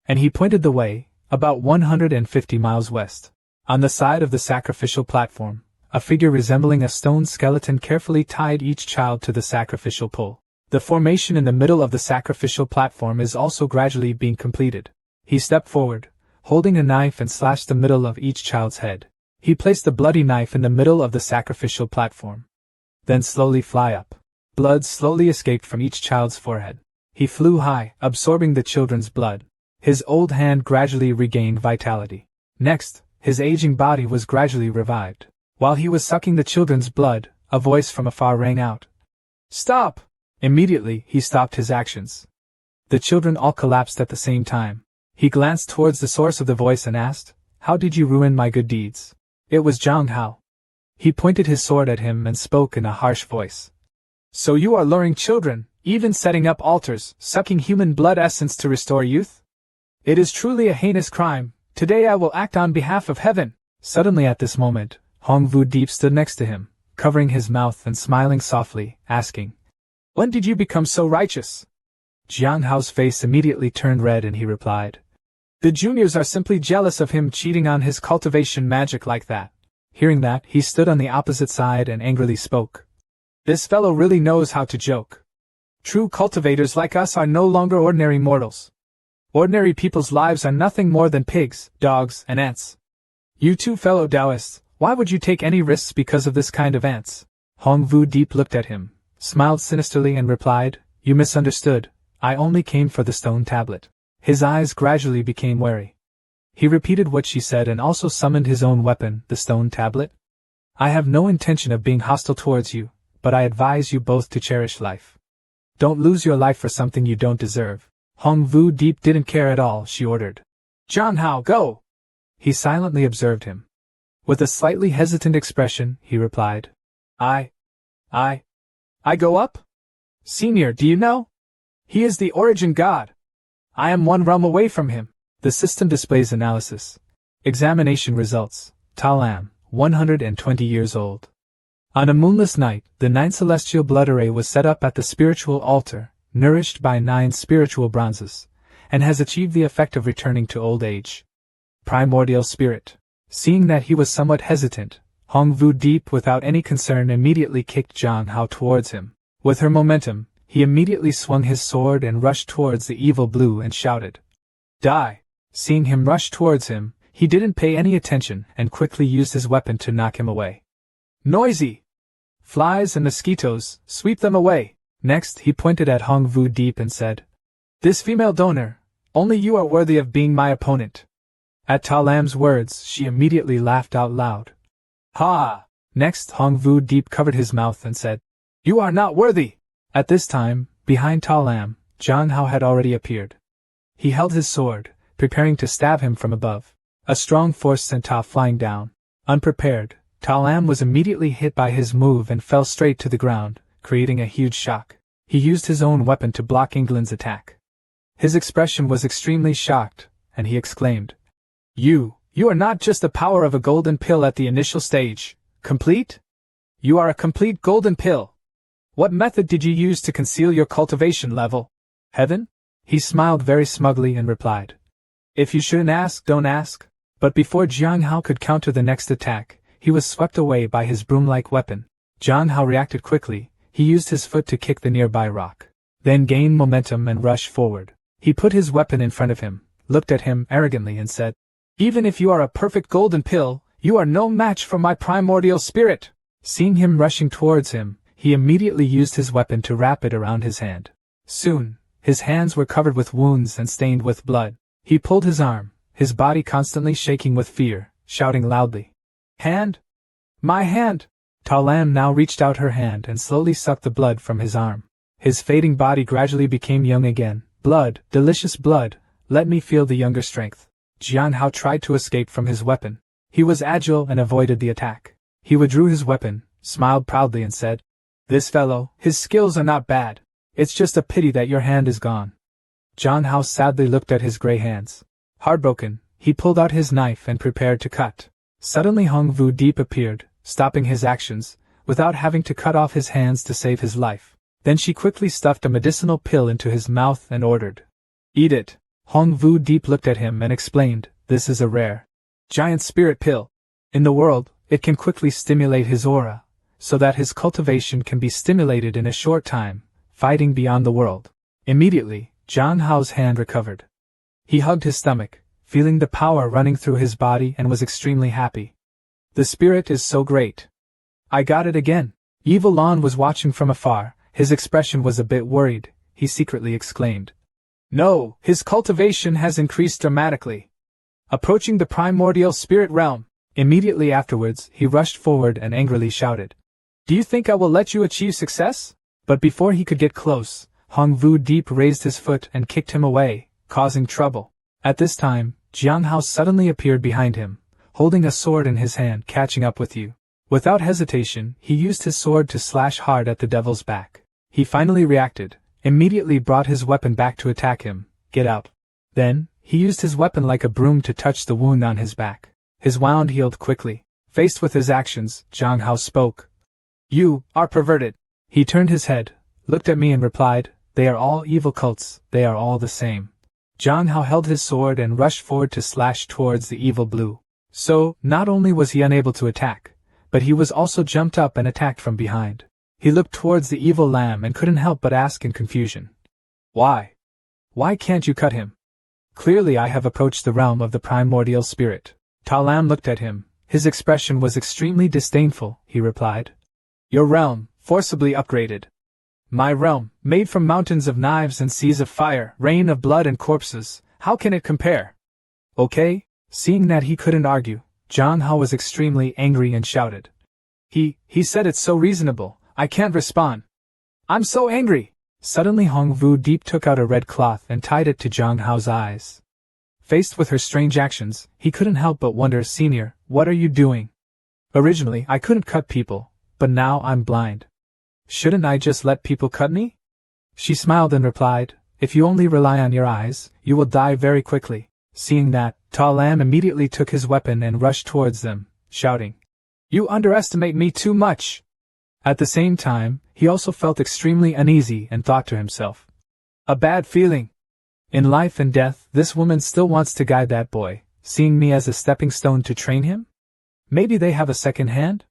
And he pointed the way, about 150 miles west. On the side of the sacrificial platform, a figure resembling a stone skeleton carefully tied each child to the sacrificial pole. The formation in the middle of the sacrificial platform is also gradually being completed. He stepped forward, holding a knife and slashed the middle of each child's head. He placed the bloody knife in the middle of the sacrificial platform. Then slowly fly up. Blood slowly escaped from each child's forehead. He flew high, absorbing the children's blood. His old hand gradually regained vitality. Next, his aging body was gradually revived. While he was sucking the children's blood, a voice from afar rang out, "Stop!" Immediately, he stopped his actions. The children all collapsed at the same time. He glanced towards the source of the voice and asked, "How did you ruin my good deeds?" It was Zhang Hao. He pointed his sword at him and spoke in a harsh voice. "So you are luring children, even setting up altars, sucking human blood essence to restore youth? It is truly a heinous crime. Today I will act on behalf of heaven." Suddenly at this moment, Hongvu Deep stood next to him, covering his mouth and smiling softly, asking, "When did you become so righteous?" Zhang Hao's face immediately turned red and he replied, "The juniors are simply jealous of him cheating on his cultivation magic like that." Hearing that, he stood on the opposite side and angrily spoke, "This fellow really knows how to joke. True cultivators like us are no longer ordinary mortals. Ordinary people's lives are nothing more than pigs, dogs, and ants. You two fellow Taoists, why would you take any risks because of this kind of ants?" Hongvu Deep looked at him, smiled sinisterly and replied, "You misunderstood, I only came for the stone tablet." His eyes gradually became wary. He repeated what she said and also summoned his own weapon, the stone tablet. "I have no intention of being hostile towards you, but I advise you both to cherish life. Don't lose your life for something you don't deserve. Hong Vu Deep didn't care at all, she ordered. Zhang Hao, go! He silently observed him. With a slightly hesitant expression, he replied. I go up? Senior, do you know? He is the origin god. I am one realm away from him. The system displays analysis. Examination results. Talam, 120 years old. On a moonless night, the 9 celestial blood array was set up at the spiritual altar, nourished by 9 spiritual bronzes, and has achieved the effect of returning to old age. Primordial spirit. Seeing that he was somewhat hesitant, Hong Vu Deep without any concern immediately kicked Zhang Hao towards him. With her momentum, he immediately swung his sword and rushed towards the evil blue and shouted. Die! Seeing him rush towards him, he didn't pay any attention and quickly used his weapon to knock him away. Noisy! Flies and mosquitoes, sweep them away! Next he pointed at Hong Vu Deep and said, This female donor, only you are worthy of being my opponent. At Ta Lam's words, she immediately laughed out loud. Ha! Next Hong Vu Deep covered his mouth and said, You are not worthy! At this time, behind Ta Lam, Zhang Hao had already appeared. He held his sword, preparing to stab him from above. A strong force sent Ta flying down. Unprepared, Ta Lam was immediately hit by his move and fell straight to the ground, creating a huge shock. He used his own weapon to block England's attack. His expression was extremely shocked, and he exclaimed, You are not just the power of a golden pill at the initial stage. Complete? You are a complete golden pill. What method did you use to conceal your cultivation level? Heaven? He smiled very smugly and replied, If you shouldn't ask, don't ask. But before Zhang Hao could counter the next attack, he was swept away by his broom-like weapon. Zhang Hao reacted quickly. He used his foot to kick the nearby rock, then gained momentum and rushed forward. He put his weapon in front of him, looked at him arrogantly and said, Even if you are a perfect golden pill, you are no match for my primordial spirit. Seeing him rushing towards him, he immediately used his weapon to wrap it around his hand. Soon, his hands were covered with wounds and stained with blood. He pulled his arm, his body constantly shaking with fear, shouting loudly, Hand! My hand! Ta Lam now reached out her hand and slowly sucked the blood from his arm. His fading body gradually became young again. Blood, delicious blood, let me feel the younger strength. Zhang Hao tried to escape from his weapon. He was agile and avoided the attack. He withdrew his weapon, smiled proudly and said, This fellow, his skills are not bad. It's just a pity that your hand is gone. Zhang Hao sadly looked at his gray hands. Heartbroken, he pulled out his knife and prepared to cut. Suddenly Hong Vu Deep appeared, stopping his actions, without having to cut off his hands to save his life. Then she quickly stuffed a medicinal pill into his mouth and ordered, Eat it. Hong Vu Deep looked at him and explained, This is a rare giant spirit pill. In the world, it can quickly stimulate his aura, so that his cultivation can be stimulated in a short time, fighting beyond the world. Immediately, Zhang Hao's hand recovered. He hugged his stomach, feeling the power running through his body and was extremely happy. The spirit is so great. I got it again. Evil Lon was watching from afar. His expression was a bit worried. He secretly exclaimed, No, his cultivation has increased dramatically. Approaching the primordial spirit realm. Immediately afterwards, he rushed forward and angrily shouted, Do you think I will let you achieve success? But before he could get close, Hong Vu Deep raised his foot and kicked him away, causing trouble. At this time, Zhang Hao suddenly appeared behind him, holding a sword in his hand. Catching up with you. Without hesitation, he used his sword to slash hard at the devil's back. He finally reacted, immediately brought his weapon back to attack him. Get out. Then, he used his weapon like a broom to touch the wound on his back. His wound healed quickly. Faced with his actions, Zhang Hao spoke. You are perverted. He turned his head, looked at me and replied, They are all evil cults, they are all the same. Zhang Hao held his sword and rushed forward to slash towards the evil blue. So, not only was he unable to attack, but he was also jumped up and attacked from behind. He looked towards the evil lamb and couldn't help but ask in confusion. Why? Why can't you cut him? Clearly I have approached the realm of the primordial spirit. Ta Lam looked at him. His expression was extremely disdainful. He replied, Your realm, forcibly upgraded. My realm, made from mountains of knives and seas of fire, rain of blood and corpses, how can it compare? Okay? Seeing that he couldn't argue, Zhang Hao was extremely angry and shouted. He said it's so reasonable, I can't respond. I'm so angry. Suddenly Hong Vu Deep took out a red cloth and tied it to Zhang Hao's eyes. Faced with her strange actions, he couldn't help but wonder, Senior, what are you doing? Originally, I couldn't cut people, but now I'm blind. Shouldn't I just let people cut me? She smiled and replied, if you only rely on your eyes, you will die very quickly. Seeing that, Ta Lam immediately took his weapon and rushed towards them, shouting, You underestimate me too much! At the same time, he also felt extremely uneasy and thought to himself, a bad feeling. In life and death, this woman still wants to guide that boy, seeing me as a stepping stone to train him? Maybe they have a second hand?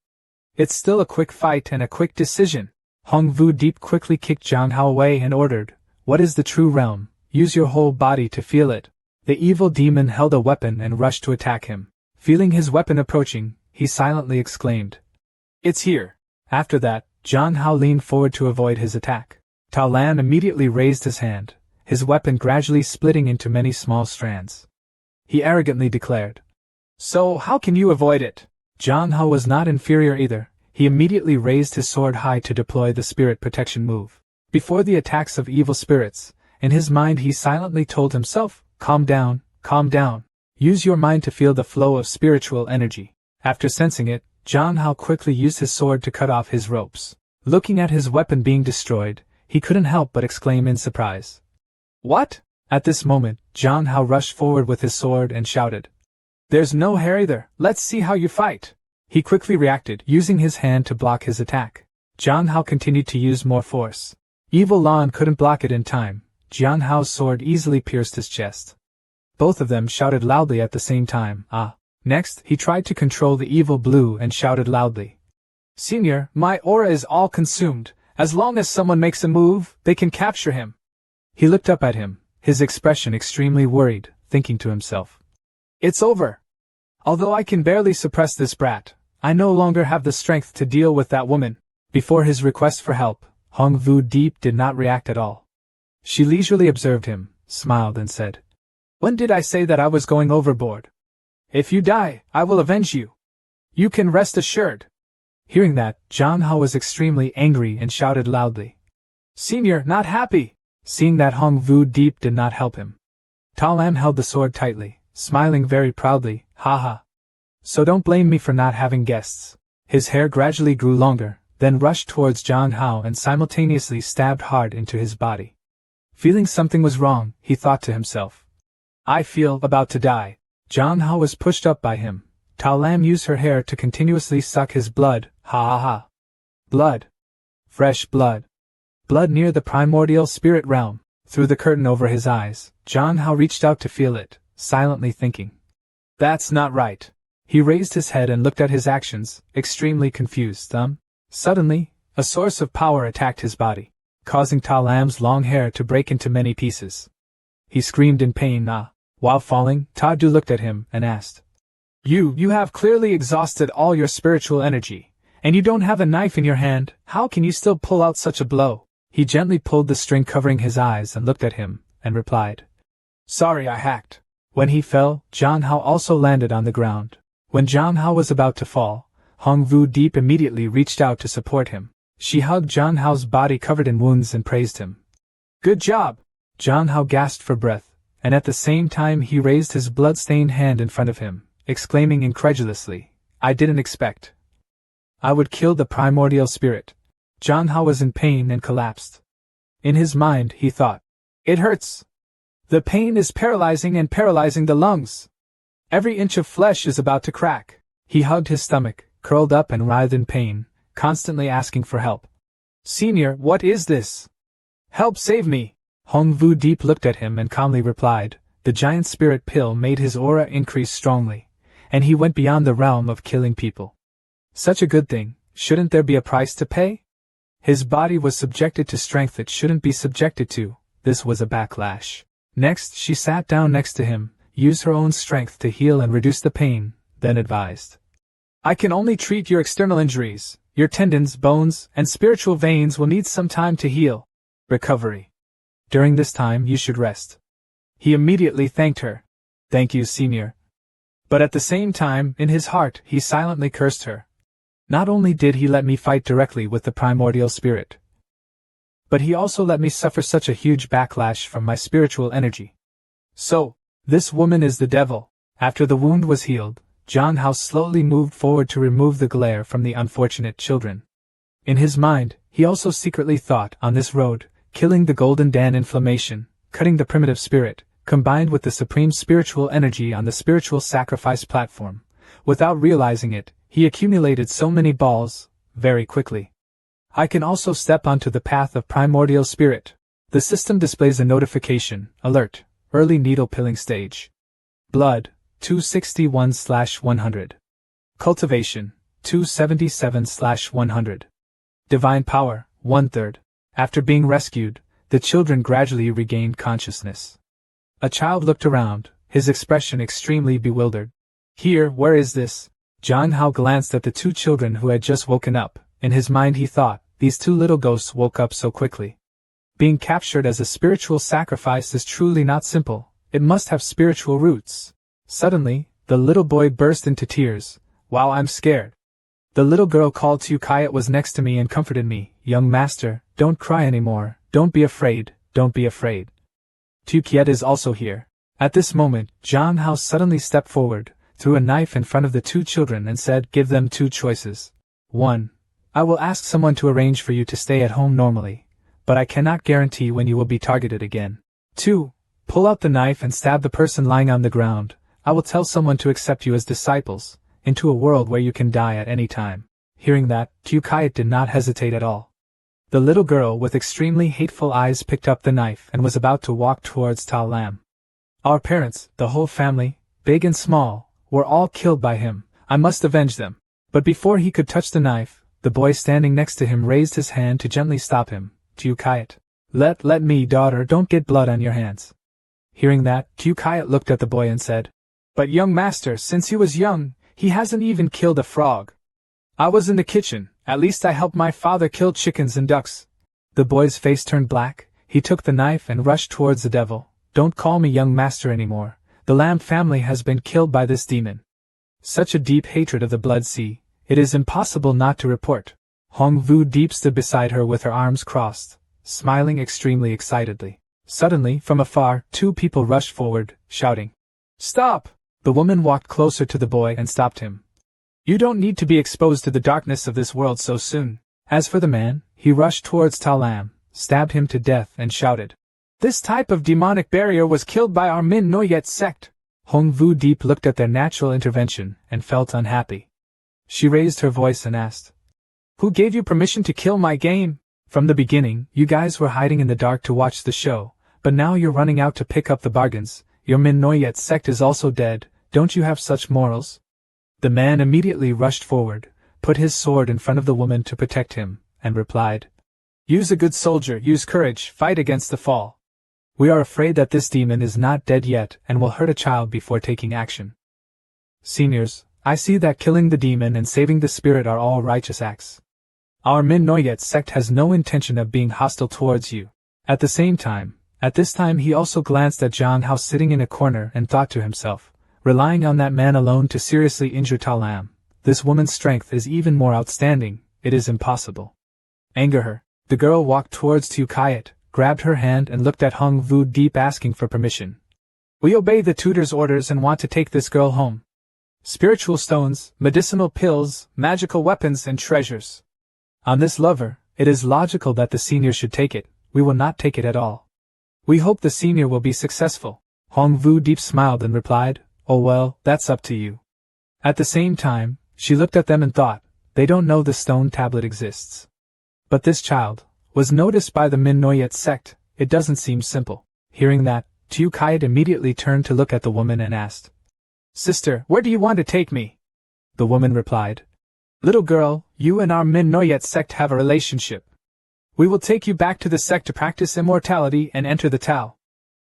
It's still a quick fight and a quick decision. Hong Vu Deep quickly kicked Zhang Hao away and ordered, What is the true realm? Use your whole body to feel it. The evil demon held a weapon and rushed to attack him. Feeling his weapon approaching, he silently exclaimed, It's here. After that, Zhang Hao leaned forward to avoid his attack. Tao Lam immediately raised his hand, his weapon gradually splitting into many small strands. He arrogantly declared, So how can you avoid it? Zhang Hao was not inferior either. He immediately raised his sword high to deploy the spirit protection move. Before the attacks of evil spirits, in his mind he silently told himself, Calm down, calm down. Use your mind to feel the flow of spiritual energy. After sensing it, Zhang Hao quickly used his sword to cut off his ropes. Looking at his weapon being destroyed, he couldn't help but exclaim in surprise. What? At this moment, Zhang Hao rushed forward with his sword and shouted, There's no hair either, let's see how you fight. He quickly reacted, using his hand to block his attack. Zhang Hao continued to use more force. Evil Lan couldn't block it in time. Zhang Hao's sword easily pierced his chest. Both of them shouted loudly at the same time, Ah! Next, he tried to control the evil blue and shouted loudly, Senior, my aura is all consumed. As long as someone makes a move, they can capture him. He looked up at him, his expression extremely worried, thinking to himself, It's over. Although I can barely suppress this brat, I no longer have the strength to deal with that woman. Before his request for help, Hong Vu Deep did not react at all. She leisurely observed him, smiled and said, When did I say that I was going overboard? If you die, I will avenge you. You can rest assured. Hearing that, Zhang Hao was extremely angry and shouted loudly, Senior, not happy! Seeing that Hong Vu Deep did not help him, Ta Lam held the sword tightly, smiling very proudly, Haha. So don't blame me for not having guests. His hair gradually grew longer, then rushed towards Zhang Hao and simultaneously stabbed hard into his body. Feeling something was wrong, he thought to himself, I feel about to die. Zhang Hao was pushed up by him. Ta Lam used her hair to continuously suck his blood, ha ha ha. Blood. Fresh blood. Blood near the primordial spirit realm. Through the curtain over his eyes, Zhang Hao reached out to feel it, silently thinking, That's not right. He raised his head and looked at his actions, extremely confused. Suddenly, a source of power attacked his body, causing Ta Lam's long hair to break into many pieces. He screamed in pain, ah. While falling, Ta Du looked at him and asked, You have clearly exhausted all your spiritual energy, and you don't have a knife in your hand, how can you still pull out such a blow? He gently pulled the string covering his eyes and looked at him, and replied, Sorry I hacked. When he fell, Zhang Hao also landed on the ground. When Zhang Hao was about to fall, Hong Vu Deep immediately reached out to support him. She hugged Zhang Hao's body covered in wounds and praised him. Good job! Zhang Hao gasped for breath, and at the same time he raised his blood-stained hand in front of him, exclaiming incredulously, I didn't expect I would kill the primordial spirit. Zhang Hao was in pain and collapsed. In his mind, he thought, It hurts. The pain is paralyzing and paralyzing the lungs. Every inch of flesh is about to crack. He hugged his stomach, curled up and writhed in pain, constantly asking for help. Senior, what is this? Help save me! Hong Vu Deep looked at him and calmly replied, The giant spirit pill made his aura increase strongly, and he went beyond the realm of killing people. Such a good thing, shouldn't there be a price to pay? His body was subjected to strength it shouldn't be subjected to. This was a backlash. Next, she sat down next to him, used her own strength to heal and reduce the pain, then advised, I can only treat your external injuries. Your tendons, bones, and spiritual veins will need some time to heal. Recovery. During this time you should rest. He immediately thanked her. Thank you, Senior. But at the same time, in his heart, he silently cursed her. Not only did he let me fight directly with the primordial spirit, but he also let me suffer such a huge backlash from my spiritual energy. So, this woman is the devil. After the wound was healed, Zhang Hao slowly moved forward to remove the glare from the unfortunate children. In his mind, he also secretly thought, on this road, killing the Golden Dan inflammation, cutting the primitive spirit, combined with the supreme spiritual energy on the spiritual sacrifice platform. Without realizing it, he accumulated so many balls, very quickly. I can also step onto the path of primordial spirit. The system displays a notification, alert, early needle pilling stage. Blood, 261/100. Cultivation, 277/100. Divine power, 1/3. After being rescued, the children gradually regained consciousness. A child looked around, his expression extremely bewildered. Here, where is this? Zhang Hao glanced at the two children who had just woken up. In his mind he thought, these two little ghosts woke up so quickly. Being captured as a spiritual sacrifice is truly not simple, it must have spiritual roots. Suddenly, the little boy burst into tears. Wow, I'm scared. The little girl called Tu Kayat was next to me and comforted me. Young master, don't cry anymore, don't be afraid, don't be afraid. Tu Kayat is also here. At this moment, Zhang Hao suddenly stepped forward, threw a knife in front of the two children and said, give them two choices. 1. I will ask someone to arrange for you to stay at home normally, but I cannot guarantee when you will be targeted again. 2. Pull out the knife and stab the person lying on the ground. I will tell someone to accept you as disciples, into a world where you can die at any time. Hearing that, Tu Kayat did not hesitate at all. The little girl with extremely hateful eyes picked up the knife and was about to walk towards Tao Lam. Our parents, the whole family, big and small, were all killed by him. I must avenge them. But before he could touch the knife, the boy standing next to him raised his hand to gently stop him. Tu Kayat. Let me, daughter, don't get blood on your hands. Hearing that, Tu Kayat looked at the boy and said, but young master, since he was young, he hasn't even killed a frog. I was in the kitchen, at least I helped my father kill chickens and ducks. The boy's face turned black, he took the knife and rushed towards the devil. Don't call me young master anymore, the Lam family has been killed by this demon. Such a deep hatred of the blood sea, it is impossible not to report. Hong Vu Deep stood beside her with her arms crossed, smiling extremely excitedly. Suddenly, from afar, two people rushed forward, shouting, stop! The woman walked closer to the boy and stopped him. You don't need to be exposed to the darkness of this world so soon. As for the man, he rushed towards Tao Lam, stabbed him to death and shouted, this type of demonic barrier was killed by our Min Noyet sect. Hong Vu Deep looked at their natural intervention and felt unhappy. She raised her voice and asked, who gave you permission to kill my game? From the beginning, you guys were hiding in the dark to watch the show, but now you're running out to pick up the bargains. Your Min Noyet sect is also dead, don't you have such morals? The man immediately rushed forward, put his sword in front of the woman to protect him, and replied, use a good soldier, use courage, fight against the fall. We are afraid that this demon is not dead yet and will hurt a child before taking action. Seniors, I see that killing the demon and saving the spirit are all righteous acts. Our Min Noyet sect has no intention of being hostile towards you. At this time he also glanced at Zhang Hao sitting in a corner and thought to himself, relying on that man alone to seriously injure Tao Lam, this woman's strength is even more outstanding, it is impossible. Anger her. The girl walked towards Tu Kayat, grabbed her hand and looked at Hong Vu Deep asking for permission. We obey the tutor's orders and want to take this girl home. Spiritual stones, medicinal pills, magical weapons and treasures. On this lover, it is logical that the senior should take it, we will not take it at all. We hope the senior will be successful. Hong Vu Deep smiled and replied, oh well, that's up to you. At the same time, she looked at them and thought, they don't know the stone tablet exists. But this child was noticed by the Min Noyet sect, it doesn't seem simple. Hearing that, Tu Kayat immediately turned to look at the woman and asked, sister, where do you want to take me? The woman replied, little girl, you and our Min Noyet sect have a relationship. We will take you back to the sect to practice immortality and enter the Tao.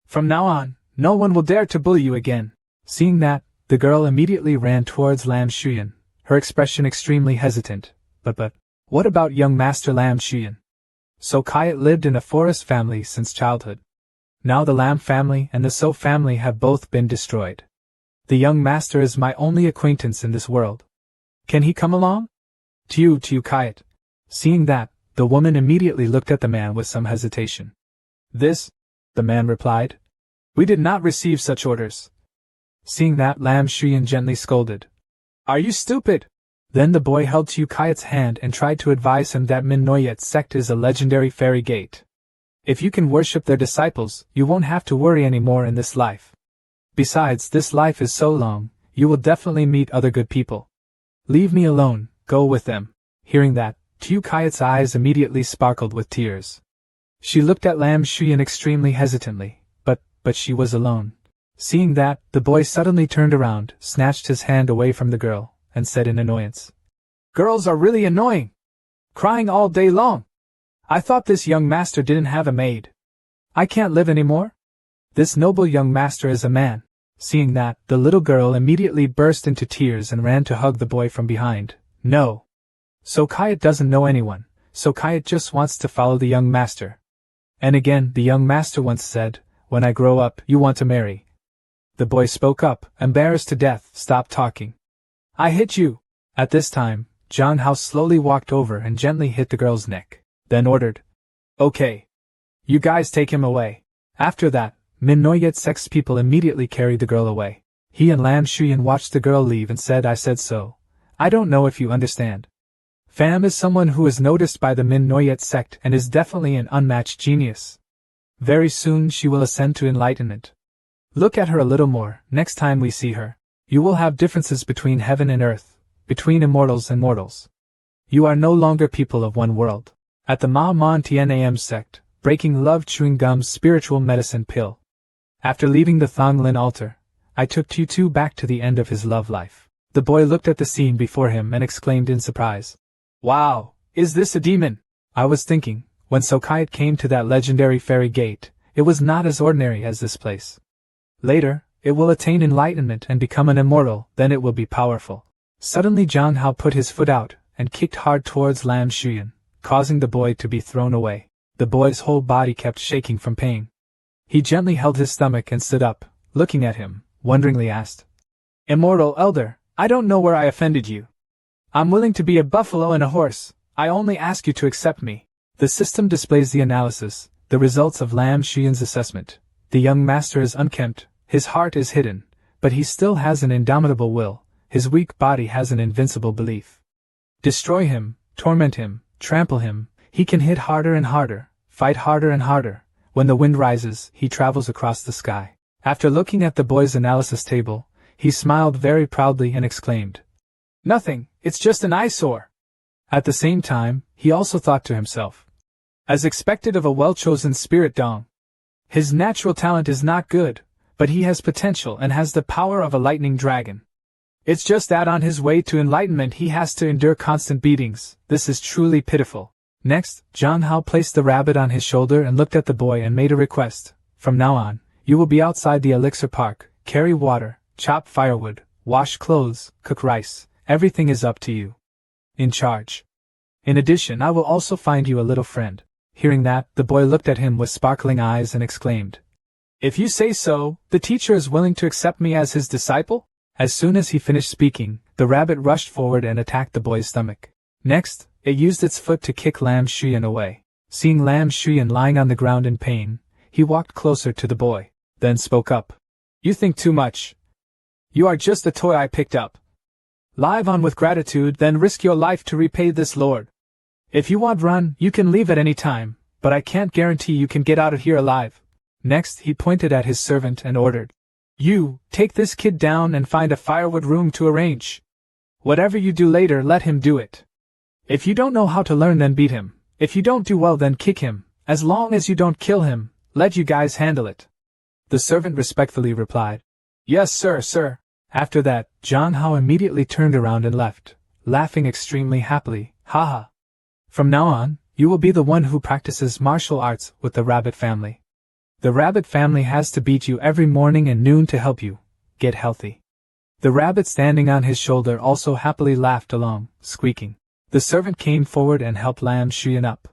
From now on, no one will dare to bully you again. Seeing that, the girl immediately ran towards Lam Shuyan, her expression extremely hesitant. But, what about young Master Lam Shuyan? So Kayat lived in a forest family since childhood. Now the Lam family and the So family have both been destroyed. The young master is my only acquaintance in this world. Can he come along? Tu Kayat. Seeing that, The woman immediately looked at the man with some hesitation. This? The man replied. We did not receive such orders. Seeing that, Lam Shuyan gently scolded. Are you stupid? Then the boy held Tu Kayat's hand and tried to advise him that Manhwa sect is a legendary fairy gate. If you can worship their disciples, you won't have to worry anymore in this life. Besides, this life is so long, you will definitely meet other good people. Leave me alone, go with them. Hearing that, Tu Kayat's eyes immediately sparkled with tears. She looked at Lam Shuyan extremely hesitantly, but she was alone. Seeing that, the boy suddenly turned around, snatched his hand away from the girl, and said in annoyance. Girls are really annoying! Crying all day long! I thought this young master didn't have a maid. I can't live anymore? This noble young master is a man. Seeing that, the little girl immediately burst into tears and ran to hug the boy from behind. No. So Kayat doesn't know anyone, so Kayat just wants to follow the young master. And again, the young master once said, when I grow up, you want to marry. The boy spoke up, embarrassed to death. Stop talking. I hit you. At this time, Zhang Hao slowly walked over and gently hit the girl's neck, then ordered. Okay. You guys take him away. After that, Manhwa sect's people immediately carried the girl away. He and Lam Shuyan watched the girl leave and said, I said so. I don't know if you understand. Pham is someone who is noticed by the Manhwa sect and is definitely an unmatched genius. Very soon she will ascend to enlightenment. Look at her a little more. Next time we see her, you will have differences between heaven and earth, between immortals and mortals. You are no longer people of one world. At the Ma Mon Tnam sect, breaking love chewing gum's spiritual medicine pill. After leaving the Thonglin altar, I took Tutu back to the end of his love life. The boy looked at the scene before him and exclaimed in surprise. Wow, is this a demon? I was thinking, when Sokayat came to that legendary fairy gate, it was not as ordinary as this place. Later, it will attain enlightenment and become an immortal, then it will be powerful. Suddenly Zhang Hao put his foot out and kicked hard towards Lam Shuyan, causing the boy to be thrown away. The boy's whole body kept shaking from pain. He gently held his stomach and stood up, looking at him, wonderingly asked. Immortal Elder, I don't know where I offended you. I'm willing to be a buffalo and a horse, I only ask you to accept me. The system displays the analysis, the results of Lam Shuyan's assessment. The young master is unkempt, his heart is hidden, but he still has an indomitable will, his weak body has an invincible belief. Destroy him, torment him, trample him, he can hit harder and harder, fight harder and harder. When the wind rises, he travels across the sky. After looking at the boy's analysis table, he smiled very proudly and exclaimed. Nothing, it's just an eyesore. At the same time, he also thought to himself. As expected of a well-chosen spirit Dong. His natural talent is not good, but he has potential and has the power of a lightning dragon. It's just that on his way to enlightenment he has to endure constant beatings. This is truly pitiful. Next, Zhang Hao placed the rabbit on his shoulder and looked at the boy and made a request. From now on, you will be outside the elixir park, carry water, chop firewood, wash clothes, cook rice, everything is up to you. In charge. In addition, I will also find you a little friend. Hearing that, the boy looked at him with sparkling eyes and exclaimed. If you say so, the teacher is willing to accept me as his disciple? As soon as he finished speaking, the rabbit rushed forward and attacked the boy's stomach. Next, it used its foot to kick Lam Shuyan away. Seeing Lam Shuyan lying on the ground in pain, he walked closer to the boy, then spoke up. You think too much. You are just a toy I picked up. Live on with gratitude, then risk your life to repay this lord. If you want run, you can leave at any time, but I can't guarantee you can get out of here alive. Next, he pointed at his servant and ordered. You, take this kid down and find a firewood room to arrange. Whatever you do later, let him do it. If you don't know how to learn, then beat him. If you don't do well, then kick him. As long as you don't kill him, let you guys handle it. The servant respectfully replied. Yes, sir. After that, Zhang Hao immediately turned around and left, laughing extremely happily. Haha. From now on, you will be the one who practices martial arts with the rabbit family. The rabbit family has to beat you every morning and noon to help you get healthy. The rabbit standing on his shoulder also happily laughed along, squeaking. The servant came forward and helped Lam Shuyan up.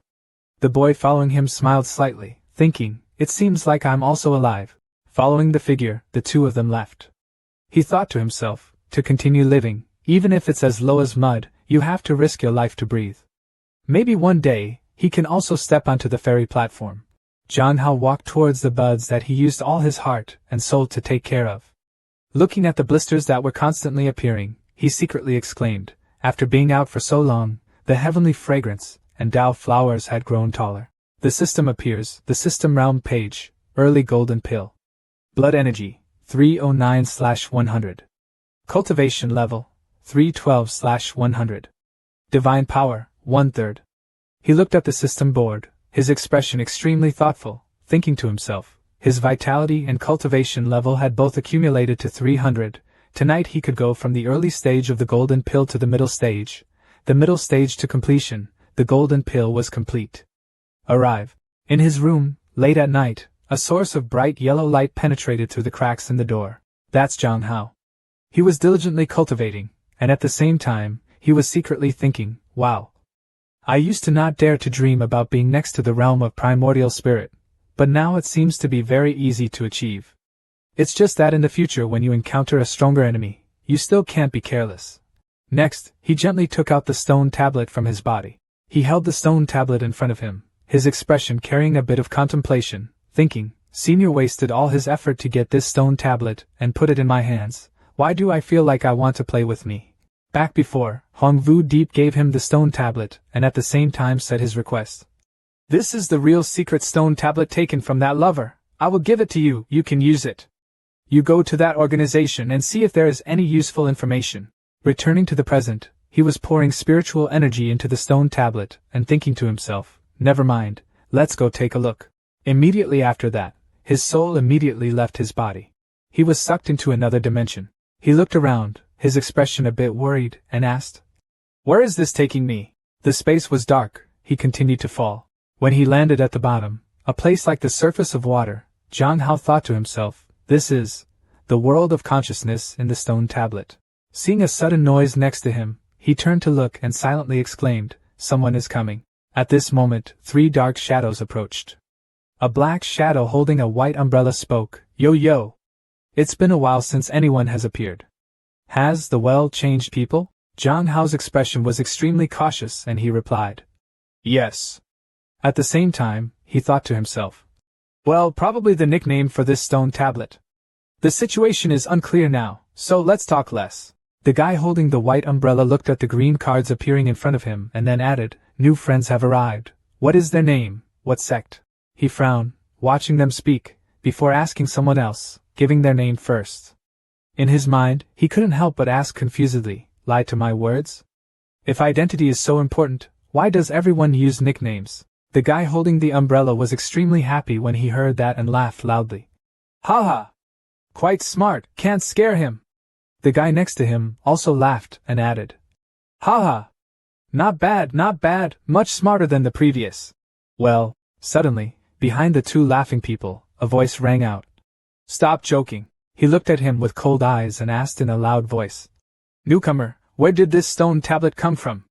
The boy following him smiled slightly, thinking, it seems like I'm also alive. Following the figure, the two of them left. He thought to himself, to continue living, even if it's as low as mud, you have to risk your life to breathe. Maybe one day, he can also step onto the ferry platform. Zhang Hao walked towards the buds that he used all his heart and soul to take care of. Looking at the blisters that were constantly appearing, he secretly exclaimed, after being out for so long, the heavenly fragrance and Tao flowers had grown taller. The system appears, the system realm page, early golden pill. Blood energy, 309/100. Cultivation level, 312/100. Divine power, 1/3. He looked at the system board, his expression extremely thoughtful, thinking to himself, his vitality and cultivation level had both accumulated to 300. Tonight he could go from the early stage of the golden pill to the middle stage to completion. The golden pill was complete. Arrive. In his room, late at night, a source of bright yellow light penetrated through the cracks in the door. That's Zhang Hao. He was diligently cultivating, and at the same time, he was secretly thinking, wow. I used to not dare to dream about being next to the realm of primordial spirit, but now it seems to be very easy to achieve. It's just that in the future when you encounter a stronger enemy, you still can't be careless. Next, he gently took out the stone tablet from his body. He held the stone tablet in front of him, his expression carrying a bit of contemplation, thinking, Senior wasted all his effort to get this stone tablet and put it in my hands. Why do I feel like I want to play with me? Back before, Hongvu Deep gave him the stone tablet and at the same time said his request. This is the real secret stone tablet taken from that lover. I will give it to you, you can use it. You go to that organization and see if there is any useful information. Returning to the present, he was pouring spiritual energy into the stone tablet and thinking to himself, never mind, let's go take a look. Immediately after that, his soul immediately left his body. He was sucked into another dimension. He looked around, his expression a bit worried, and asked, Where is this taking me? The space was dark, he continued to fall. When he landed at the bottom, a place like the surface of water, Zhang Hao thought to himself, this is the world of consciousness in the stone tablet. Seeing a sudden noise next to him, he turned to look and silently exclaimed, Someone is coming. At this moment, 3 dark shadows approached. A black shadow holding a white umbrella spoke, Yo yo! It's been a while since anyone has appeared. Has the well changed people? Zhang Hao's expression was extremely cautious and he replied, Yes. At the same time, he thought to himself, Well, probably the nickname for this stone tablet. The situation is unclear now, so let's talk less. The guy holding the white umbrella looked at the green cards appearing in front of him and then added, New friends have arrived. What is their name? What sect? He frowned, watching them speak, before asking someone else, giving their name first. In his mind, he couldn't help but ask confusedly, Lie to my words? If identity is so important, why does everyone use nicknames? The guy holding the umbrella was extremely happy when he heard that and laughed loudly. Ha ha! Quite smart, can't scare him. The guy next to him also laughed and added, Ha ha! Not bad, much smarter than the previous. Well, suddenly, behind the 2 laughing people, a voice rang out. Stop joking. He looked at him with cold eyes and asked in a loud voice. Newcomer, where did this stone tablet come from?